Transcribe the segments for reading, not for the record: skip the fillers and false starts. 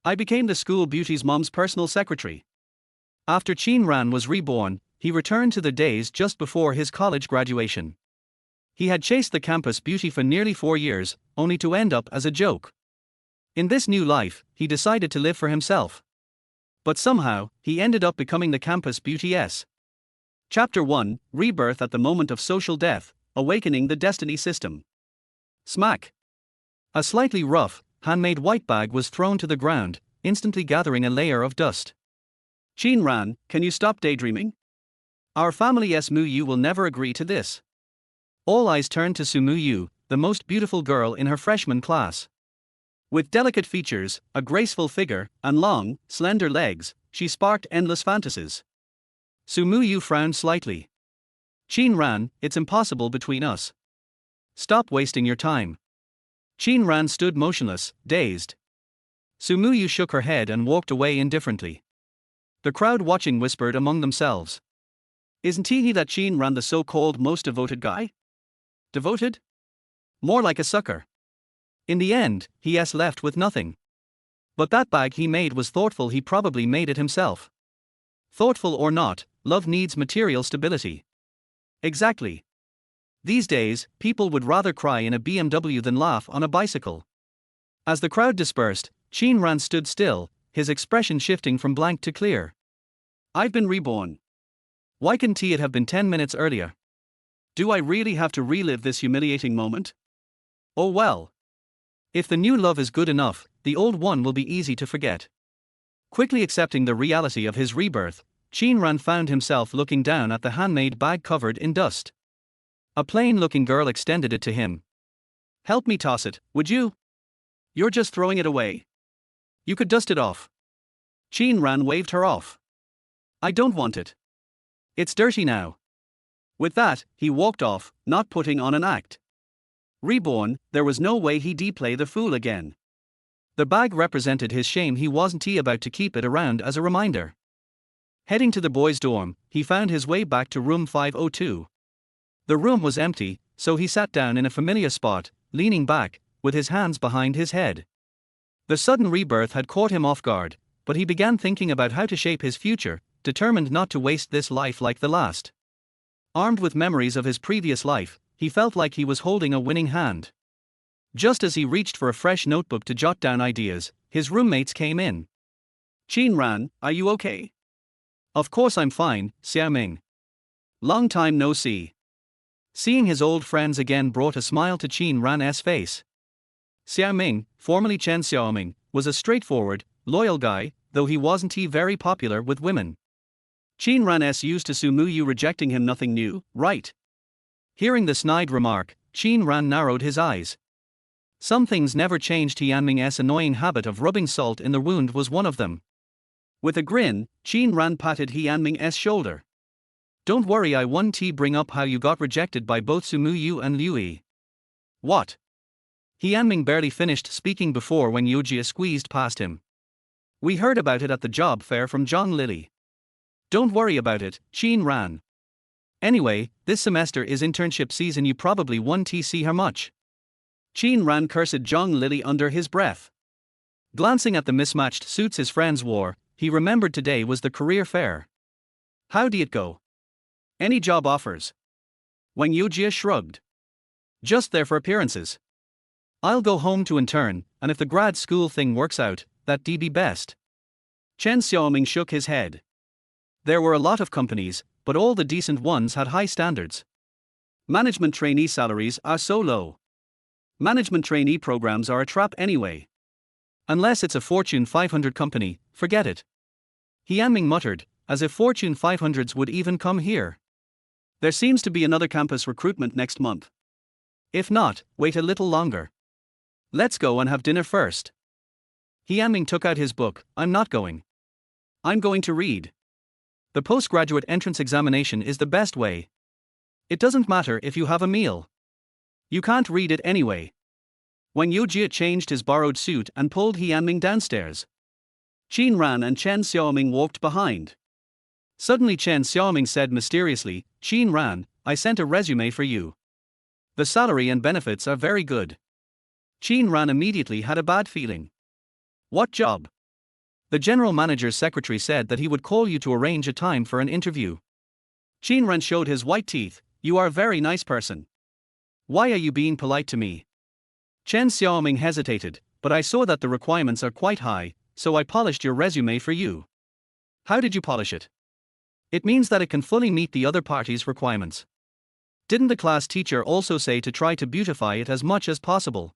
I became the school beauty's mom's personal secretary. After Qin Ran was reborn, he returned to the days just before his college graduation. He had chased the campus beauty for nearly 4 years, only to end up as a joke. In this new life, he decided to live for himself. But somehow, he ended up becoming the campus beauty-s. Chapter 1, Rebirth at the Moment of Social Death, Awakening the Destiny System. Smack! A slightly rough, handmade white bag was thrown to the ground, instantly gathering a layer of dust. Qin Ran, can you stop daydreaming? Our family's Muyu will never agree to this. All eyes turned to Muyu, the most beautiful girl in her freshman class. With delicate features, a graceful figure, and long, slender legs, she sparked endless fantasies. Muyu frowned slightly. Qin Ran, it's impossible between us. Stop wasting your time. Qin Ran stood motionless, dazed. Muyu shook her head and walked away indifferently. The crowd watching whispered among themselves. Isn't he that Qin Ran the so-called most devoted guy? Devoted? More like a sucker. In the end, he's left with nothing. But that bag he made was thoughtful, he probably made it himself. Thoughtful or not, love needs material stability. Exactly. These days, people would rather cry in a BMW than laugh on a bicycle. As the crowd dispersed, Qin Ran stood still, his expression shifting from blank to clear. I've been reborn. Why couldn't it have been 10 minutes earlier? Do I really have to relive this humiliating moment? Oh well. If the new love is good enough, the old one will be easy to forget. Quickly accepting the reality of his rebirth, Qin Ran found himself looking down at the handmade bag covered in dust. A plain-looking girl extended it to him. Help me toss it, would you? You're just throwing it away. You could dust it off. Qin Ran waved her off. I don't want it. It's dirty now. With that, he walked off, not putting on an act. Reborn, there was no way he'd play the fool again. The bag represented his shame, he wasn't about to keep it around as a reminder. Heading to the boys' dorm, he found his way back to room 502. The room was empty, so he sat down in a familiar spot, leaning back, with his hands behind his head. The sudden rebirth had caught him off guard, but he began thinking about how to shape his future, determined not to waste this life like the last. Armed with memories of his previous life, he felt like he was holding a winning hand. Just as he reached for a fresh notebook to jot down ideas, his roommates came in. Qin Ran, are you okay? Of course I'm fine, Xiaoming. Long time no see. Seeing his old friends again brought a smile to Qin Ran's face. Xiaoming, formerly Chen Xiaoming, was a straightforward, loyal guy, though he wasn't very popular with women. Qin Ran's used to Muyu rejecting him, nothing new, right? Hearing the snide remark, Qin Ran narrowed his eyes. Some things never changed. Tianming's annoying habit of rubbing salt in the wound was one of them. With a grin, Qin Ran patted Tianming's shoulder. Don't worry, I won't bring up how you got rejected by both Muyu and Yueying. What? Tianming barely finished speaking before when Yuejia squeezed past him. We heard about it at the job fair from Zhang Lily. Don't worry about it, Qin Ran. Anyway, this semester is internship season, you probably won't see her much. Qin Ran cursed Zhang Lily under his breath. Glancing at the mismatched suits his friends wore, he remembered today was the career fair. How'd it go? Any job offers? Wang Yuejia shrugged. Just there for appearances. I'll go home to intern, and if the grad school thing works out, that'd be best. Chen Xiaoming shook his head. There were a lot of companies, but all the decent ones had high standards. Management trainee salaries are so low. Management trainee programs are a trap anyway. Unless it's a Fortune 500 company, forget it. Tianming muttered, as if Fortune 500s would even come here. There seems to be another campus recruitment next month. If not, wait a little longer. Let's go and have dinner first. Tianming took out his book. I'm not going. I'm going to read. The postgraduate entrance examination is the best way. It doesn't matter if you have a meal. You can't read it anyway. Wang Yuejia changed his borrowed suit and pulled Tianming downstairs. Qin Ran and Chen Xiaoming walked behind. Suddenly Chen Xiaoming said mysteriously, Qin Ran, I sent a resume for you. The salary and benefits are very good. Qin Ran immediately had a bad feeling. What job? The general manager's secretary said that he would call you to arrange a time for an interview. Qin Ran showed his white teeth. You are a very nice person. Why are you being polite to me? Chen Xiaoming hesitated, but I saw that the requirements are quite high, so I polished your resume for you. How did you polish it? It means that it can fully meet the other party's requirements. Didn't the class teacher also say to try to beautify it as much as possible?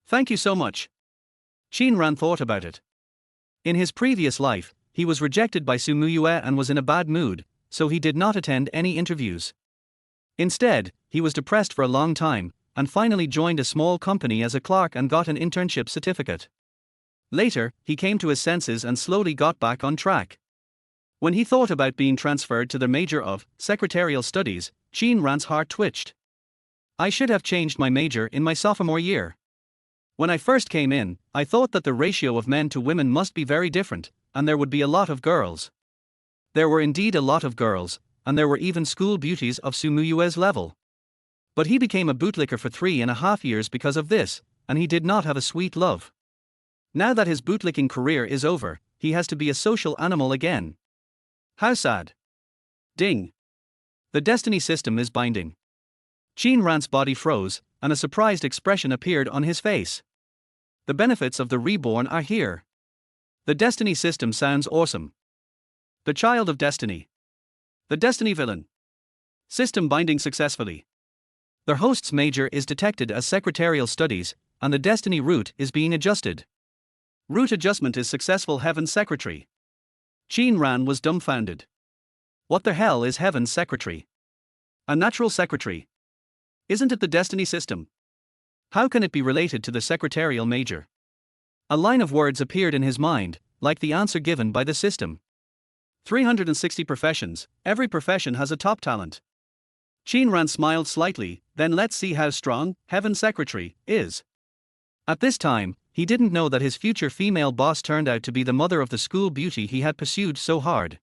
Thank you so much. Qin Ran thought about it. In his previous life, he was rejected by Su Muyue and was in a bad mood, so he did not attend any interviews. Instead, he was depressed for a long time, and finally joined a small company as a clerk and got an internship certificate. Later, he came to his senses and slowly got back on track. When he thought about being transferred to the major of secretarial studies, Qin Ran's heart twitched. I should have changed my major in my sophomore year. When I first came in, I thought that the ratio of men to women must be very different, and there would be a lot of girls. There were indeed a lot of girls, and there were even school beauties of Su Muyue's level. But he became a bootlicker for 3.5 years because of this, and he did not have a sweet love. Now that his bootlicking career is over, he has to be a social animal again. How sad. Ding. The destiny system is binding. Qin Ran's body froze, and a surprised expression appeared on his face. The benefits of the reborn are here. The destiny system sounds awesome. The child of destiny. The destiny villain. System binding successfully. The host's major is detected as secretarial studies, and the destiny route is being adjusted. Route adjustment is successful. Heaven's secretary. Qin Ran was dumbfounded. What the hell is Heaven's secretary? A natural secretary. Isn't it the destiny system? How can it be related to the secretarial major? A line of words appeared in his mind, like the answer given by the system. 360 professions, every profession has a top talent. Qin Ran smiled slightly, then let's see how strong Heaven's secretary is. At this time, he didn't know that his future female boss turned out to be the mother of the school beauty he had pursued so hard.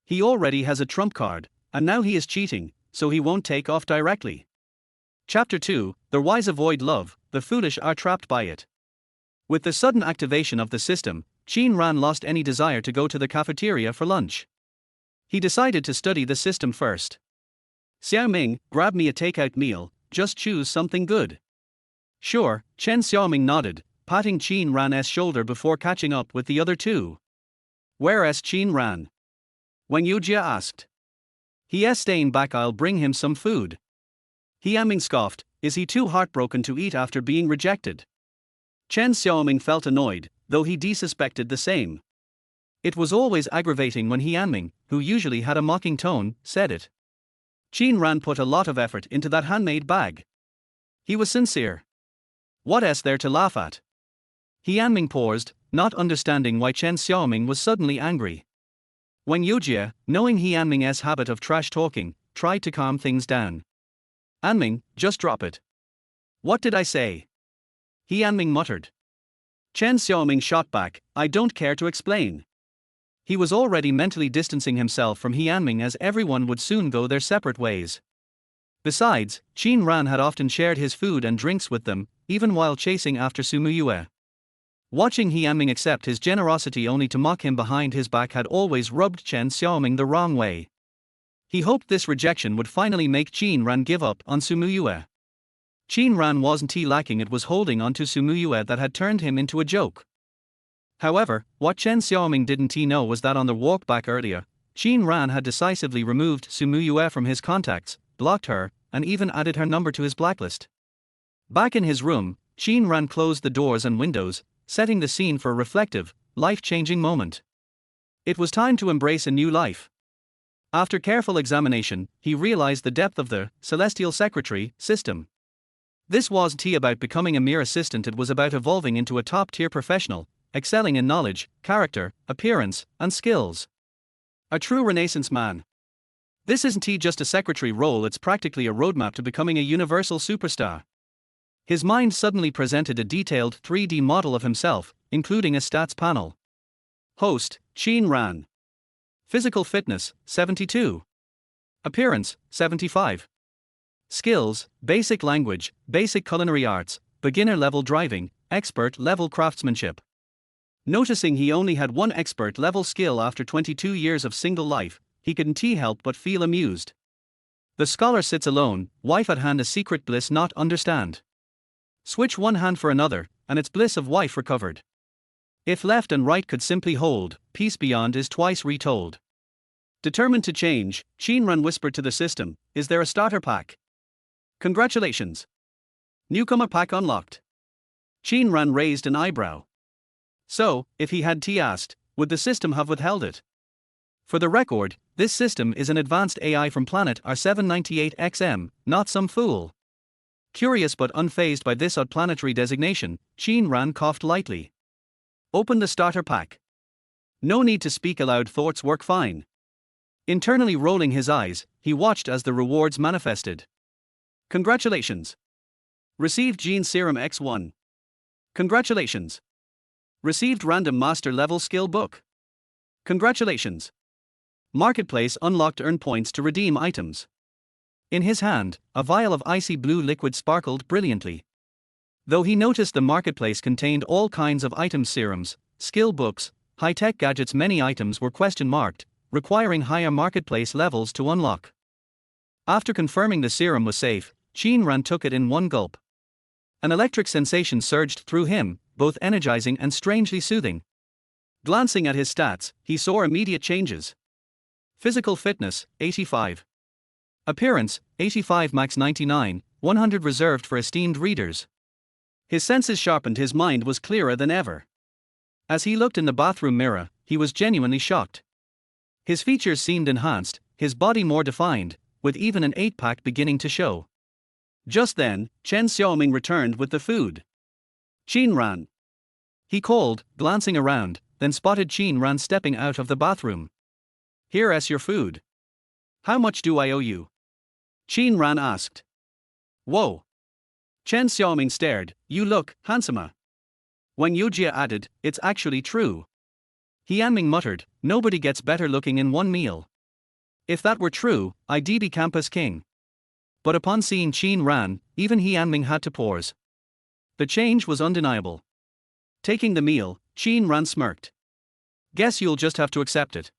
He already has a trump card, and now he is cheating, so he won't take off directly. Chapter 2, The wise avoid love, the foolish are trapped by it. With the sudden activation of the system, Qin Ran lost any desire to go to the cafeteria for lunch. He decided to study the system first. Xiaoming, grab me a takeout meal, just choose something good. Sure, Chen Xiaoming nodded, patting Qin Ran's shoulder before catching up with the other two. Where's Qin Ran? Wang Yujia asked. He's staying back, I'll bring him some food. Xiaoming scoffed, is he too heartbroken to eat after being rejected? Chen Xiaoming felt annoyed, though he suspected the same. It was always aggravating when Xiaoming, who usually had a mocking tone, said it. Qin Ran put a lot of effort into that handmade bag. He was sincere. What's there to laugh at? Xiaoming paused, not understanding why Chen Xiaoming was suddenly angry. Wang Yujia, knowing Xiaoming's habit of trash talking, tried to calm things down. Anming, just drop it. What did I say? Xiaoming muttered. Chen Xiaoming shot back, I don't care to explain. He was already mentally distancing himself from Xiaoming as everyone would soon go their separate ways. Besides, Qin Ran had often shared his food and drinks with them, even while chasing after Su Muyue. Watching Xiaoming accept his generosity only to mock him behind his back had always rubbed Chen Xiaoming the wrong way. He hoped this rejection would finally make Qin Ran give up on Su Muyue. Qin Ran wasn't lacking, it was holding on to Su Muyue that had turned him into a joke. However, what Chen Xiaoming didn't know was that on the walk back earlier, Qin Ran had decisively removed Su Muyue from his contacts, blocked her, and even added her number to his blacklist. Back in his room, Qin Ran closed the doors and windows, setting the scene for a reflective, life-changing moment. It was time to embrace a new life. After careful examination, he realized the depth of the celestial secretary system. This wasn't about becoming a mere assistant, it was about evolving into a top-tier professional, excelling in knowledge, character, appearance, and skills. A true Renaissance man. This isn't just a secretary role, it's practically a roadmap to becoming a universal superstar. His mind suddenly presented a detailed 3D model of himself, including a stats panel. Host, Qin Ran. Physical fitness, 72. Appearance, 75. Skills, basic language, basic culinary arts, beginner level driving, expert level craftsmanship. Noticing he only had one expert-level skill after 22 years of single life, he couldn't help but feel amused. The scholar sits alone, wife at hand, a secret bliss not understand. Switch one hand for another, and it's bliss of wife recovered. If left and right could simply hold, peace beyond is twice retold. Determined to change, Qin Ran whispered to the system, "Is there a starter pack?" "Congratulations. Newcomer pack unlocked." Qin Ran raised an eyebrow. So, if he had asked, would the system have withheld it? For the record, this system is an advanced AI from planet R798XM, not some fool. Curious but unfazed by this odd planetary designation, Qin Ran coughed lightly. "Open the starter pack." No need to speak aloud, thoughts work fine. Internally rolling his eyes, he watched as the rewards manifested. "Congratulations. Received Gene Serum X1. Congratulations. Received Random Master Level Skill Book. Congratulations. Marketplace unlocked, earn points to redeem items." In his hand, a vial of icy blue liquid sparkled brilliantly. Though he noticed the marketplace contained all kinds of items, serums, skill books, high-tech gadgets, many items were question-marked, requiring higher marketplace levels to unlock. After confirming the serum was safe, Qin Ran took it in one gulp. An electric sensation surged through him, both energizing and strangely soothing. Glancing at his stats, he saw immediate changes. Physical fitness, 85. Appearance, 85, max 99, 100 reserved for esteemed readers. His senses sharpened, his mind was clearer than ever. As he looked in the bathroom mirror, he was genuinely shocked. His features seemed enhanced, his body more defined, with even an 8-pack beginning to show. Just then, Chen Xiaoming returned with the food. "Qin Ran," he called, glancing around, then spotted Qin Ran stepping out of the bathroom. "Here's your food. How much do I owe you?" Qin Ran asked. "Whoa." Chen Xiaoming stared, "You look handsomer." When Yujia added, "It's actually true." Yanming muttered, "Nobody gets better looking in one meal. If that were true, I'd be campus king." But upon seeing Qin Ran, even Yanming had to pause. The change was undeniable. Taking the meal, Qin Ran smirked. "Guess you'll just have to accept it.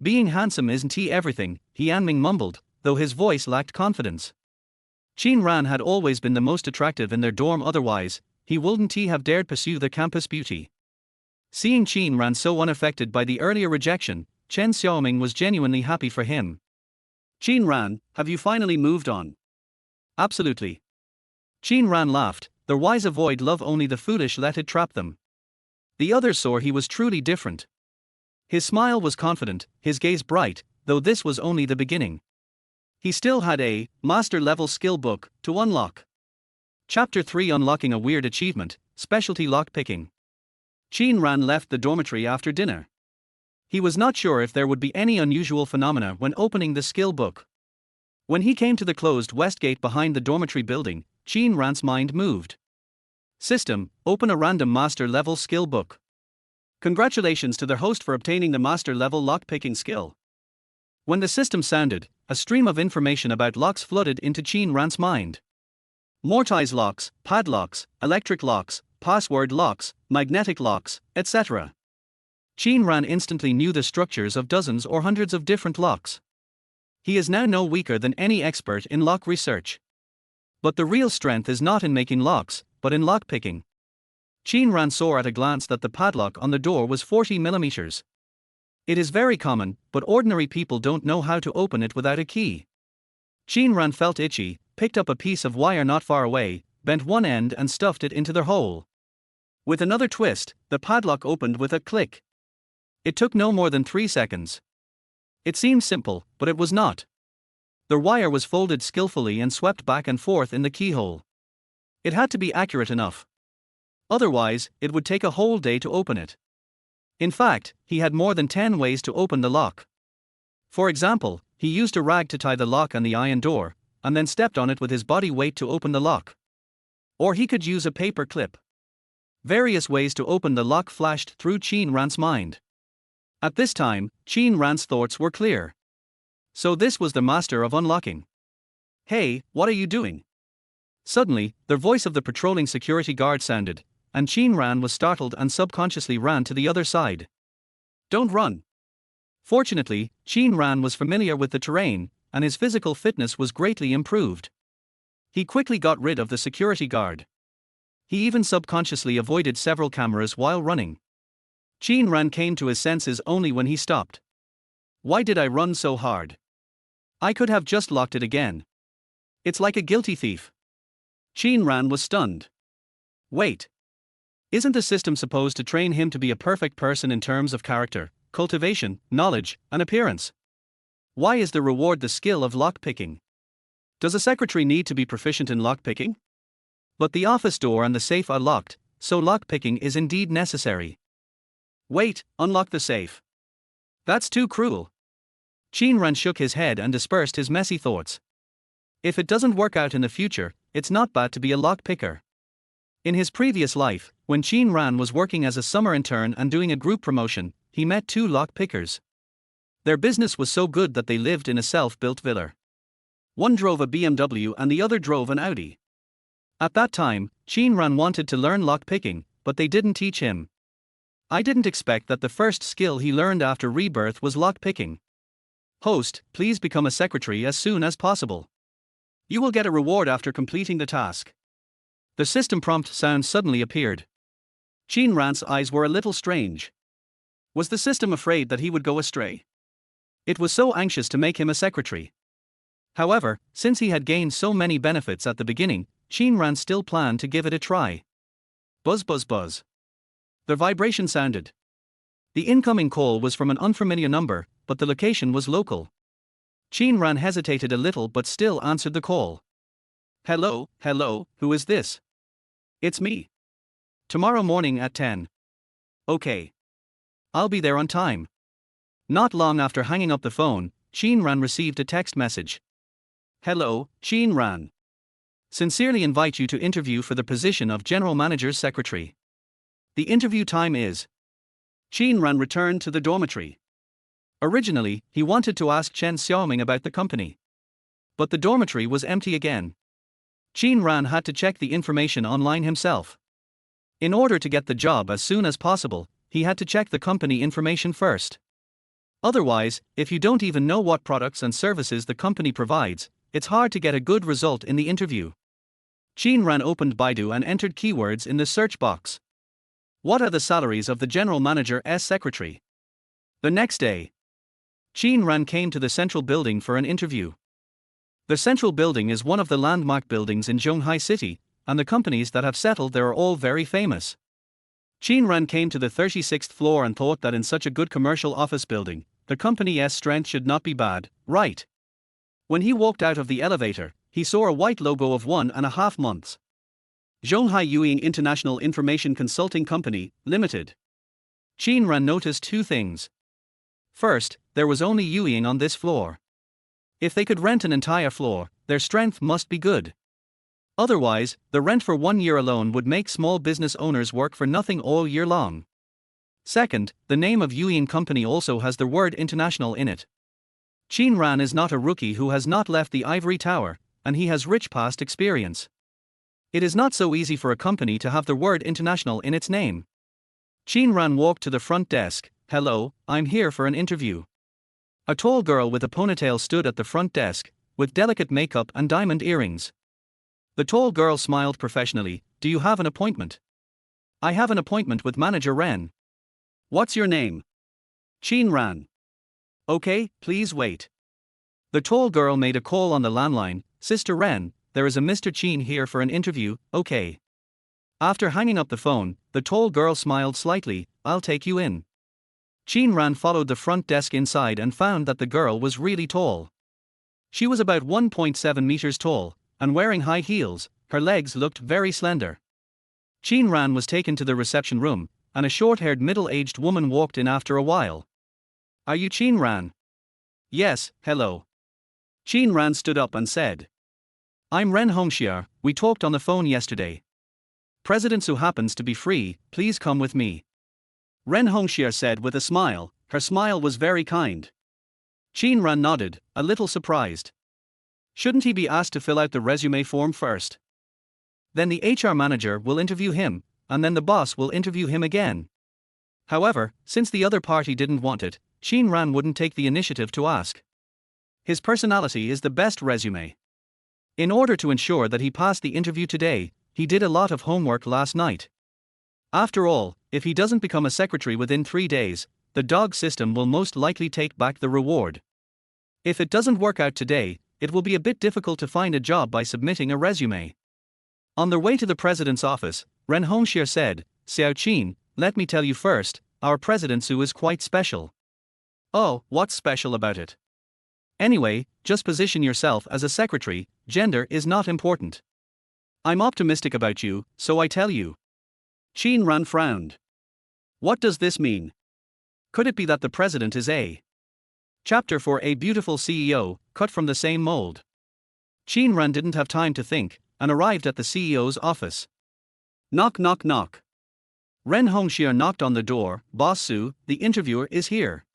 Being handsome isn't everything," Yanming mumbled, though his voice lacked confidence. Qin Ran had always been the most attractive in their dorm, otherwise, he wouldn't have dared pursue the campus beauty. Seeing Qin Ran so unaffected by the earlier rejection, Chen Xiaoming was genuinely happy for him. "Qin Ran, have you finally moved on?" "Absolutely." Qin Ran laughed, "The wise avoid love, only the foolish let it trap them." The others saw he was truly different. His smile was confident, his gaze bright, though this was only the beginning. He still had a master-level skill book to unlock. Chapter 3, Unlocking a Weird Achievement, Specialty Lockpicking. Qin Ran left the dormitory after dinner. He was not sure if there would be any unusual phenomena when opening the skill book. When he came to the closed west gate behind the dormitory building, Qin Ran's mind moved. System, open a random master-level skill book. Congratulations to their host for obtaining the master-level lockpicking skill. When the system sounded, a stream of information about locks flooded into Qin Ran's mind. Mortise locks, padlocks, electric locks, password locks, magnetic locks, etc. Qin Ran instantly knew the structures of dozens or hundreds of different locks. He is now no weaker than any expert in lock research. But the real strength is not in making locks, but in lockpicking. Qin Ran saw at a glance that the padlock on the door was 40 millimeters. It is very common, but ordinary people don't know how to open it without a key. Qin Ran felt itchy, picked up a piece of wire not far away, bent one end and stuffed it into the hole. With another twist, the padlock opened with a click. It took no more than 3 seconds. It seemed simple, but it was not. The wire was folded skillfully and swept back and forth in the keyhole. It had to be accurate enough. Otherwise, it would take a whole day to open it. In fact, he had more than 10 ways to open the lock. For example, he used a rag to tie the lock on the iron door, and then stepped on it with his body weight to open the lock. Or he could use a paper clip. Various ways to open the lock flashed through Qin Ran's mind. At this time, Qin Ran's thoughts were clear. So this was the master of unlocking. "Hey, what are you doing?" Suddenly, the voice of the patrolling security guard sounded, and Qin Ran was startled and subconsciously ran to the other side. Don't run. Fortunately, Qin Ran was familiar with the terrain, and his physical fitness was greatly improved. He quickly got rid of the security guard. He even subconsciously avoided several cameras while running. Qin Ran came to his senses only when he stopped. Why did I run so hard? I could have just locked it again. It's like a guilty thief. Qin Ran was stunned. Wait. Isn't the system supposed to train him to be a perfect person in terms of character, cultivation, knowledge, and appearance? Why is the reward the skill of lockpicking? Does a secretary need to be proficient in lockpicking? But the office door and the safe are locked, so lockpicking is indeed necessary. Wait, unlock the safe. That's too cruel. Qin Ran shook his head and dispersed his messy thoughts. If it doesn't work out in the future, it's not bad to be a lockpicker. In his previous life, when Qin Ran was working as a summer intern and doing a group promotion, he met two lockpickers. Their business was so good that they lived in a self-built villa. One drove a BMW and the other drove an Audi. At that time, Qin Ran wanted to learn lockpicking, but they didn't teach him. I didn't expect that the first skill he learned after Rebirth was lockpicking. Host, please become a secretary as soon as possible. You will get a reward after completing the task. The system prompt sound suddenly appeared. Qin Ran's eyes were a little strange. Was the system afraid that he would go astray? It was so anxious to make him a secretary. However, since he had gained so many benefits at the beginning, Qin Ran still planned to give it a try. Buzz buzz buzz. The vibration sounded. The incoming call was from an unfamiliar number, but the location was local. Qin Ran hesitated a little but still answered the call. Hello, who is this? It's me. Tomorrow morning at 10. Okay. I'll be there on time. Not long after hanging up the phone, Qin Ran received a text message. Hello, Qin Ran. Sincerely invite you to interview for the position of General Manager's Secretary. The interview time is. Qin Ran returned to the dormitory. Originally, he wanted to ask Chen Xiaoming about the company. But the dormitory was empty again. Qin Ran had to check the information online himself. In order to get the job as soon as possible, he had to check the company information first. Otherwise, if you don't even know what products and services the company provides, it's hard to get a good result in the interview. Qin Ran opened Baidu and entered keywords in the search box. What are the salaries of the General Manager's secretary? The next day, Qin Ran came to the central building for an interview. The central building is one of the landmark buildings in Zhonghai City, and the companies that have settled there are all very famous. Qin Ran came to the 36th floor and thought that in such a good commercial office building, the company's strength should not be bad, right? When he walked out of the elevator, he saw a white logo of 1.5 months. Zhonghai Yueying International Information Consulting Company, Limited. Qin Ran noticed two things. First, there was only Yueying on this floor. If they could rent an entire floor, their strength must be good. Otherwise, the rent for 1 year alone would make small business owners work for nothing all year long. Second, the name of Yueying Company also has the word international in it. Qin Ran is not a rookie who has not left the ivory tower, and he has rich past experience. It is not so easy for a company to have the word international in its name. Qin Ran walked to the front desk. Hello, I'm here for an interview. A tall girl with a ponytail stood at the front desk, with delicate makeup and diamond earrings. The tall girl smiled professionally. Do you have an appointment? I have an appointment with Manager Ren. What's your name? Qin Ran. Okay, please wait. The tall girl made a call on the landline. Sister Ren, there is a Mr. Qin here for an interview, okay. After hanging up the phone, the tall girl smiled slightly. I'll take you in. Qin Ran followed the front desk inside and found that the girl was really tall. She was about 1.7 meters tall, and wearing high heels. Her legs looked very slender. Qin Ran was taken to the reception room, and a short-haired middle-aged woman walked in after a while. Are you Qin Ran? Yes, hello. Qin Ran stood up and said. I'm Ren Hongxia, we talked on the phone yesterday. President Su happens to be free, please come with me. Ren Hongxia said with a smile. Her smile was very kind. Qin Ran nodded, a little surprised. Shouldn't he be asked to fill out the resume form first? Then the HR manager will interview him, and then the boss will interview him again. However, since the other party didn't want it, Qin Ran wouldn't take the initiative to ask. His personality is the best resume. In order to ensure that he passed the interview today, he did a lot of homework last night. After all, if he doesn't become a secretary within 3 days, the dog system will most likely take back the reward. If it doesn't work out today, it will be a bit difficult to find a job by submitting a resume. On their way to the president's office, Ren Hongxue said, "Xiao Qin, let me tell you first, our president Su is quite special." "Oh, what's special about it?" "Anyway, just position yourself as a secretary, gender is not important. I'm optimistic about you, so I tell you." Qin Ran frowned. What does this mean? Could it be that the president is a chapter for a beautiful CEO, cut from the same mold? Qin Ran didn't have time to think, and arrived at the CEO's office. Knock knock knock. Ren Hongxue knocked on the door. "Boss Su, the interviewer is here."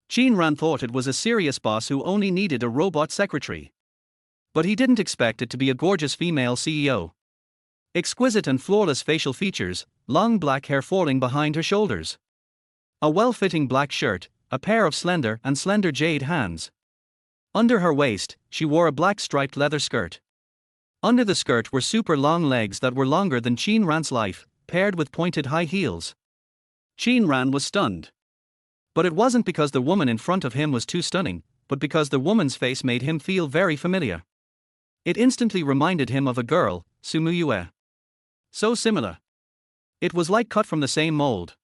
Qin Ran thought it was a serious boss who only needed a robot secretary. But he didn't expect it to be a gorgeous female CEO. Exquisite and flawless facial features, long black hair falling behind her shoulders. A well-fitting black shirt, a pair of slender jade hands. Under her waist, she wore a black striped leather skirt. Under the skirt were super long legs that were longer than Qin Ran's life, paired with pointed high heels. Qin Ran was stunned. But it wasn't because the woman in front of him was too stunning, but because the woman's face made him feel very familiar. It instantly reminded him of a girl, Su Yue. So similar. It was like cut from the same mold.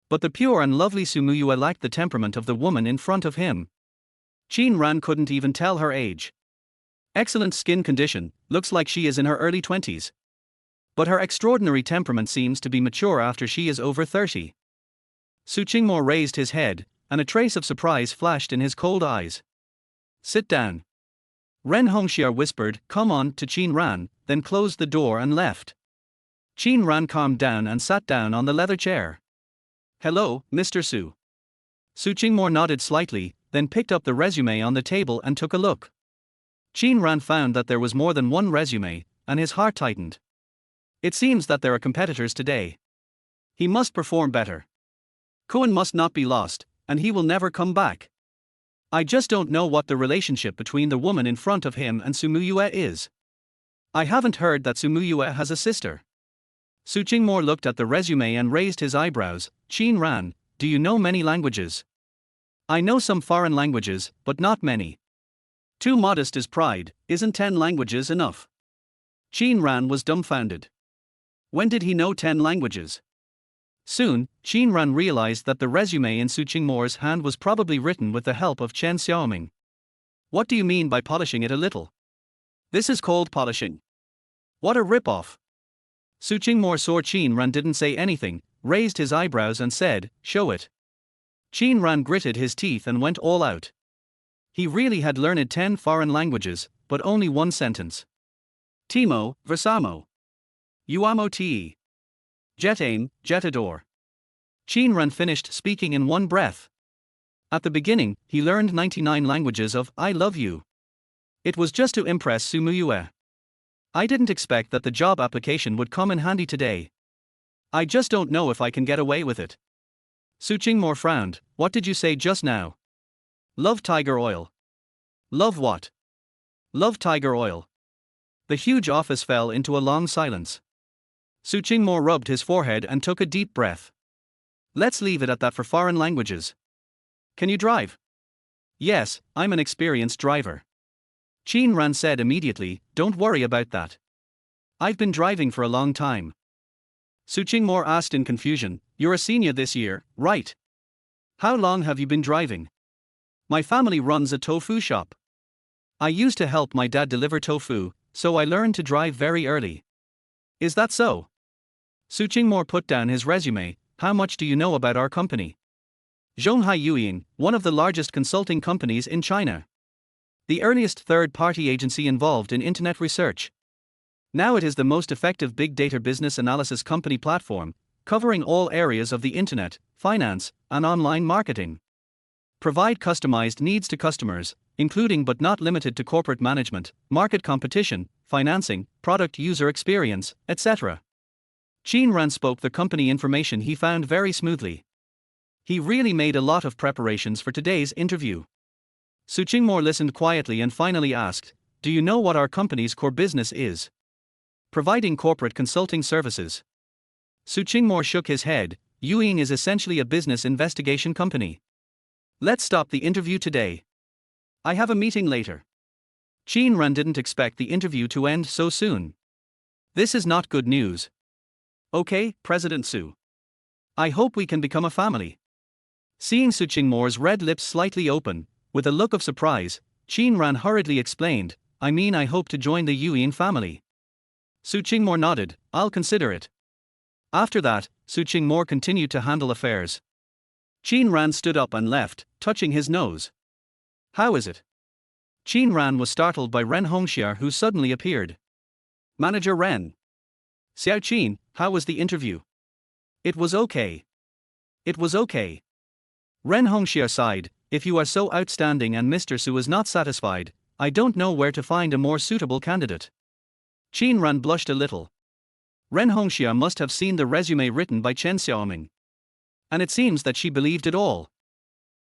But the pure and lovely Su Yue lacked the temperament of the woman in front of him. Qin Ran couldn't even tell her age. Excellent skin condition, looks like she is in her early 20s. But her extraordinary temperament seems to be mature after she is over 30. Su Qingmo raised his head, and a trace of surprise flashed in his cold eyes. "Sit down." Ren Hongxue whispered, "Come on," to Qin Ran, then closed the door and left. Qin Ran calmed down and sat down on the leather chair. "Hello, Mr. Su." Su Qingmo nodded slightly, then picked up the resume on the table and took a look. Qin Ran found that there was more than one resume, and his heart tightened. It seems that there are competitors today. He must perform better. Qin must not be lost, and he will never come back. I just don't know what the relationship between the woman in front of him and Su Yue is. I haven't heard that Su Yue has a sister. Su Qingmo looked at the resume and raised his eyebrows. "Qin Ran, do you know many languages?" "I know some foreign languages, but not many." Too modest is pride, isn't 10 languages enough? Qin Ran was dumbfounded. When did he know 10 languages? Soon, Qin Ran realized that the resume in Su Qingmo's hand was probably written with the help of Chen Xiaoming. "What do you mean by polishing it a little?" "This is called polishing." "What a rip-off." Su Qingmo saw Qin Ran didn't say anything, raised his eyebrows and said, "Show it." Qin Ran gritted his teeth and went all out. He really had learned 10 foreign languages, but only one sentence. Timo, versamo. Uamo te. Jetaim, jetador. Qin Ran finished speaking in one breath. At the beginning, he learned 99 languages of "I love you." It was just to impress Su Yue. "I didn't expect that the job application would come in handy today. I just don't know if I can get away with it." Su Qingmo frowned. "What did you say just now?" "Love tiger oil." "Love what?" "Love tiger oil." The huge office fell into a long silence. Su Qingmo rubbed his forehead and took a deep breath. "Let's leave it at that for foreign languages. Can you drive?" "Yes, I'm an experienced driver." Qin Ran said immediately, "Don't worry about that. I've been driving for a long time." Su Qingmo asked in confusion, "You're a senior this year, right? How long have you been driving?" "My family runs a tofu shop. I used to help my dad deliver tofu, so I learned to drive very early." "Is that so?" Su Qingmo put down his resume. "How much do you know about our company?" Zhonghai Yueying, one of the largest consulting companies in China. The earliest third-party agency involved in internet research. Now it is the most effective big data business analysis company platform, covering all areas of the internet, finance, and online marketing. Provide customized needs to customers, including but not limited to corporate management, market competition, financing, product user experience, etc. Qin Ran spoke the company information he found very smoothly. He really made a lot of preparations for today's interview. Su Qingmore listened quietly and finally asked, "Do you know what our company's core business is?" "Providing corporate consulting services." Su Qingmore shook his head. "Yueying is essentially a business investigation company. Let's stop the interview today. I have a meeting later." Qin Ran didn't expect the interview to end so soon. This is not good news. "Okay, President Su. I hope we can become a family." Seeing Su Qingmore's red lips slightly open, with a look of surprise, Qin Ran hurriedly explained, I hope to join the Yueying family." Su Qingmore nodded, "I'll consider it." After that, Su Qingmore continued to handle affairs. Qin Ran stood up and left, touching his nose. "How is it?" Qin Ran was startled by Ren Hongxia, who suddenly appeared. "Manager Ren." "Xiao Qin, how was the interview?" "It was okay. It was okay." Ren Hongxia sighed, "If you are so outstanding and Mr. Su is not satisfied, I don't know where to find a more suitable candidate." Qin Ran blushed a little. Ren Hongxia must have seen the resume written by Chen Xiaoming. And it seems that she believed it all.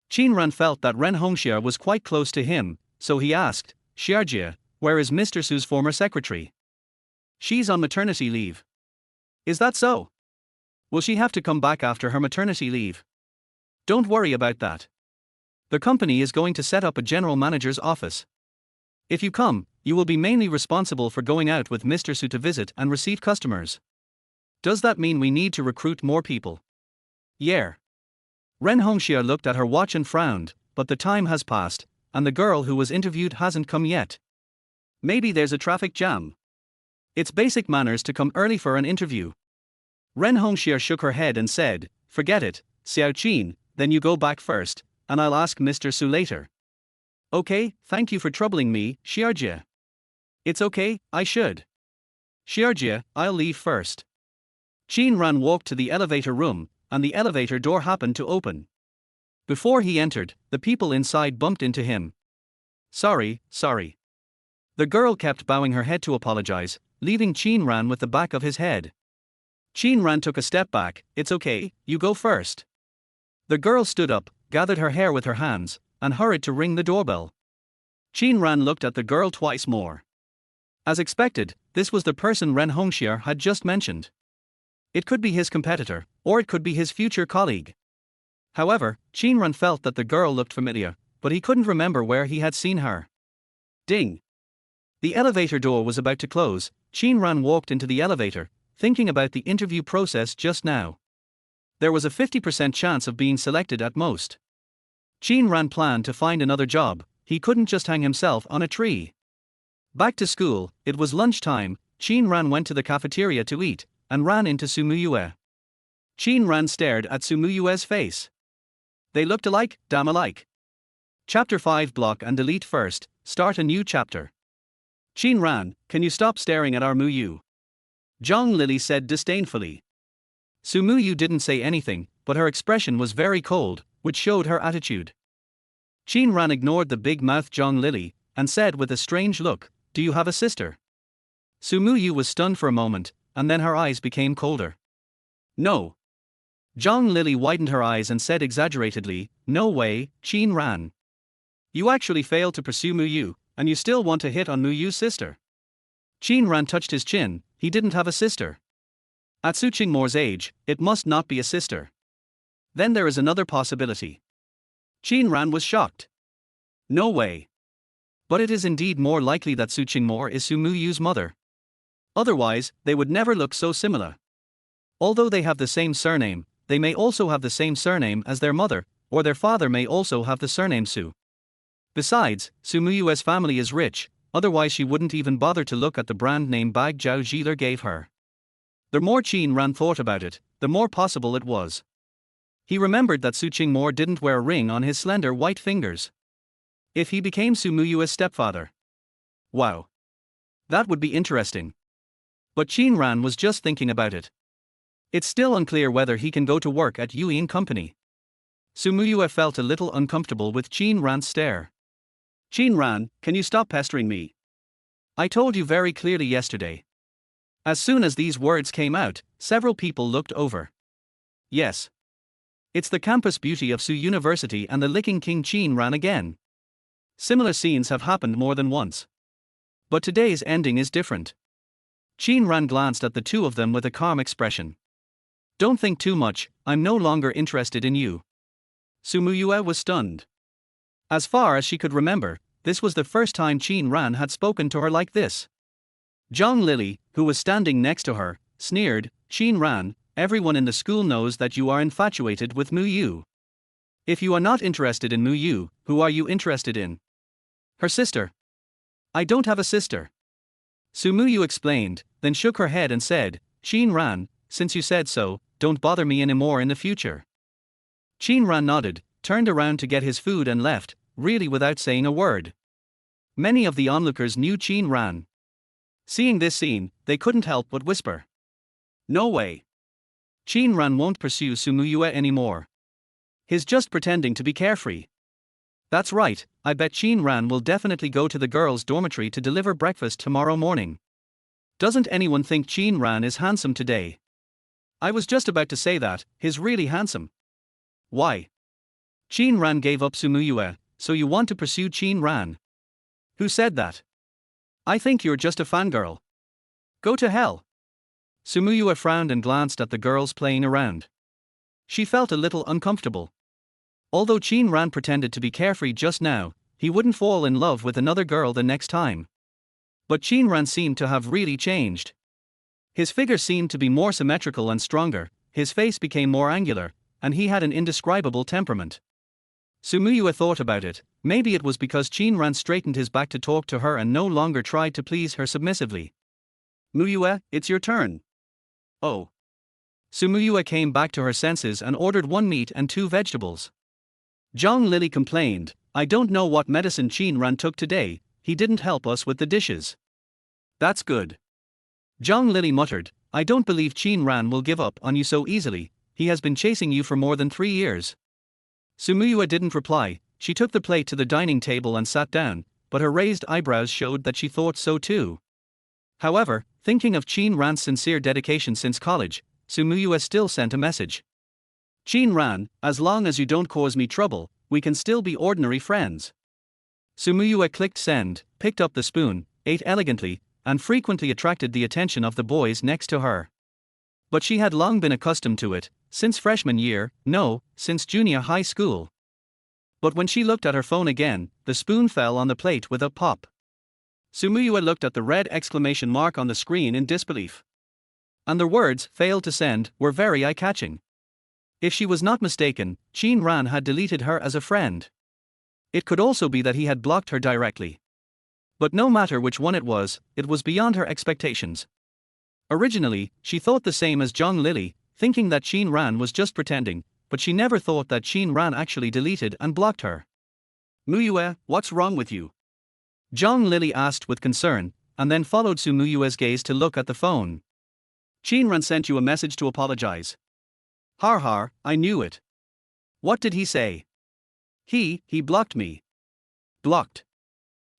Qin Ran felt that Ren Hongxia was quite close to him, so he asked, "Xiarjia, where is Mr. Su's former secretary?" "She's on maternity leave." "Is that so? Will she have to come back after her maternity leave?" "Don't worry about that. The company is going to set up a general manager's office. If you come, you will be mainly responsible for going out with Mr. Su to visit and receive customers." "Does that mean we need to recruit more people?" "Yeah." Ren Hongxia looked at her watch and frowned, but the time has passed, and the girl who was interviewed hasn't come yet. Maybe there's a traffic jam. It's basic manners to come early for an interview. Ren Hongxia shook her head and said, "Forget it, Xiao Qin, then you go back first, and I'll ask Mr. Su later." "Okay, thank you for troubling me, Xiarjia." "It's okay, I should." "Xiarjia, I'll leave first." Qin Ran walked to the elevator room, and the elevator door happened to open. Before he entered, the people inside bumped into him. Sorry. The girl kept bowing her head to apologize, leaving Qin Ran with the back of his head. Qin Ran took a step back. "It's okay, you go first." The girl stood up, gathered her hair with her hands, and hurried to ring the doorbell. Qin Ran looked at the girl twice more. As expected, this was the person Ren Hongxia had just mentioned. It could be his competitor, or it could be his future colleague. However, Qin Ran felt that the girl looked familiar, but he couldn't remember where he had seen her. Ding! The elevator door was about to close. Qin Ran walked into the elevator, thinking about the interview process just now. There was a 50% chance of being selected at most. Qin Ran planned to find another job. He couldn't just hang himself on a tree. Back to school, it was lunchtime. Qin Ran went to the cafeteria to eat, and ran into Su Muyue. Qin Ran stared at Su Muyue's face. They looked alike, damn alike. Chapter 5. Block and delete first, start a new chapter. "Qin Ran, can you stop staring at our Muyu?" Zhang Lili said disdainfully. Su Muyu didn't say anything, but her expression was very cold, which showed her attitude. Qin Ran ignored the big-mouthed Zhang Lili, and said with a strange look, "Do you have a sister?" Su Muyu was stunned for a moment, and then her eyes became colder. "No." Zhang Lili widened her eyes and said exaggeratedly, "No way, Qin Ran. You actually failed to pursue Muyu, and you still want to hit on Muyu's sister?" Qin Ran touched his chin. He didn't have a sister. At Su Qingmore's age, it must not be a sister. Then there is another possibility. Qin Ran was shocked. "No way. But it is indeed more likely that Su Qingmore is Su Muyu's mother. Otherwise, they would never look so similar. Although they have the same surname, they may also have the same surname as their mother, or their father may also have the surname Su. Besides, Su Muyue's family is rich, otherwise she wouldn't even bother to look at the brand name bag Zhao Zhiler gave her." The more Qin Ran thought about it, the more possible it was. He remembered that Su Qingmore didn't wear a ring on his slender white fingers. If he became Su Muyue's stepfather. Wow. That would be interesting. But Qin Ran was just thinking about it. It's still unclear whether he can go to work at Yueying Company. Su Muyue felt a little uncomfortable with Qin Ran's stare. "Qin Ran, can you stop pestering me? I told you very clearly yesterday." As soon as these words came out, several people looked over. Yes. It's the campus beauty of Su University and the licking king Qin Ran again. Similar scenes have happened more than once. But today's ending is different. Qin Ran glanced at the two of them with a calm expression. Don't think too much, I'm no longer interested in you. Su Muyue was stunned. As far as she could remember, this was the first time Qin Ran had spoken to her like this. Zhang Lili, who was standing next to her, sneered, Qin Ran, everyone in the school knows that you are infatuated with Mu Yu. If you are not interested in Mu Yu, who are you interested in? Her sister. I don't have a sister. Su Muyu explained, then shook her head and said, Qin Ran, since you said so, don't bother me anymore in the future. Qin Ran nodded, turned around to get his food and left, really without saying a word. Many of the onlookers knew Qin Ran. Seeing this scene, they couldn't help but whisper. No way. Qin Ran won't pursue Su Muyue anymore. He's just pretending to be carefree. That's right, I bet Qin Ran will definitely go to the girls' dormitory to deliver breakfast tomorrow morning. Doesn't anyone think Qin Ran is handsome today? I was just about to say that, he's really handsome. Why? Qin Ran gave up Su Muyue, so you want to pursue Qin Ran? Who said that? I think you're just a fangirl. Go to hell. Su Muyue frowned and glanced at the girls playing around. She felt a little uncomfortable. Although Qin Ran pretended to be carefree just now, he wouldn't fall in love with another girl the next time. But Qin Ran seemed to have really changed. His figure seemed to be more symmetrical and stronger, his face became more angular, and he had an indescribable temperament. Su Muyue thought about it, maybe it was because Qin Ran straightened his back to talk to her and no longer tried to please her submissively. Muyue, it's your turn. Oh. Su Muyue came back to her senses and ordered 1 meat and 2 vegetables. Zhang Lili complained, I don't know what medicine Qin Ran took today, he didn't help us with the dishes. That's good. Zhang Lili muttered, I don't believe Qin Ran will give up on you so easily, he has been chasing you for more than 3 years. Su Muyue didn't reply, she took the plate to the dining table and sat down, but her raised eyebrows showed that she thought so too. However, thinking of Qin Ran's sincere dedication since college, Su Muyue still sent a message. Qin Ran, as long as you don't cause me trouble, we can still be ordinary friends. Su Muyue clicked send, picked up the spoon, ate elegantly, and frequently attracted the attention of the boys next to her. But she had long been accustomed to it, since freshman year, no, since junior high school. But when she looked at her phone again, the spoon fell on the plate with a pop. Su Muyue looked at the red exclamation mark on the screen in disbelief. And the words, failed to send, were very eye-catching. If she was not mistaken, Qin Ran had deleted her as a friend. It could also be that he had blocked her directly. But no matter which one it was beyond her expectations. Originally, she thought the same as Zhang Lili, thinking that Qin Ran was just pretending, but she never thought that Qin Ran actually deleted and blocked her. Muyue, what's wrong with you? Zhang Lili asked with concern, and then followed Su Muyue's gaze to look at the phone. Qin Ran sent you a message to apologize. Har har, I knew it. What did he say? He blocked me. Blocked.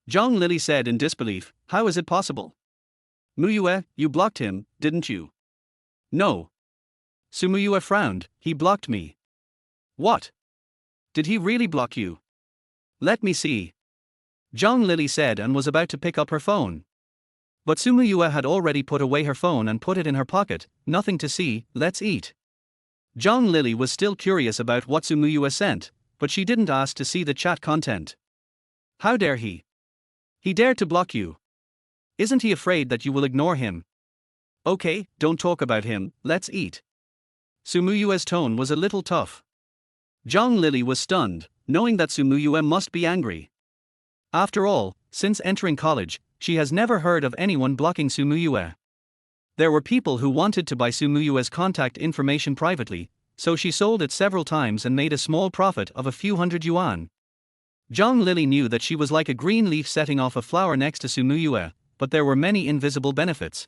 Zhang Lili said in disbelief, how is it possible? Muyue, you blocked him, didn't you? No. Su Muyue frowned, he blocked me. What? Did he really block you? Let me see. Zhang Lili said and was about to pick up her phone. But Su Muyue had already put away her phone and put it in her pocket, nothing to see, let's eat. Zhang Lili was still curious about what Su Muyue sent, but she didn't ask to see the chat content. How dare he? He dared to block you. Isn't he afraid that you will ignore him? Okay, don't talk about him, let's eat. Su Muyue's tone was a little tough. Zhang Lili was stunned, knowing that Su Muyue must be angry. After all, since entering college, she has never heard of anyone blocking Su Muyue. There were people who wanted to buy Su Muyue's contact information privately, so she sold it several times and made a small profit of a few hundred yuan. Zhang Lili knew that she was like a green leaf setting off a flower next to Su Muyue, but there were many invisible benefits.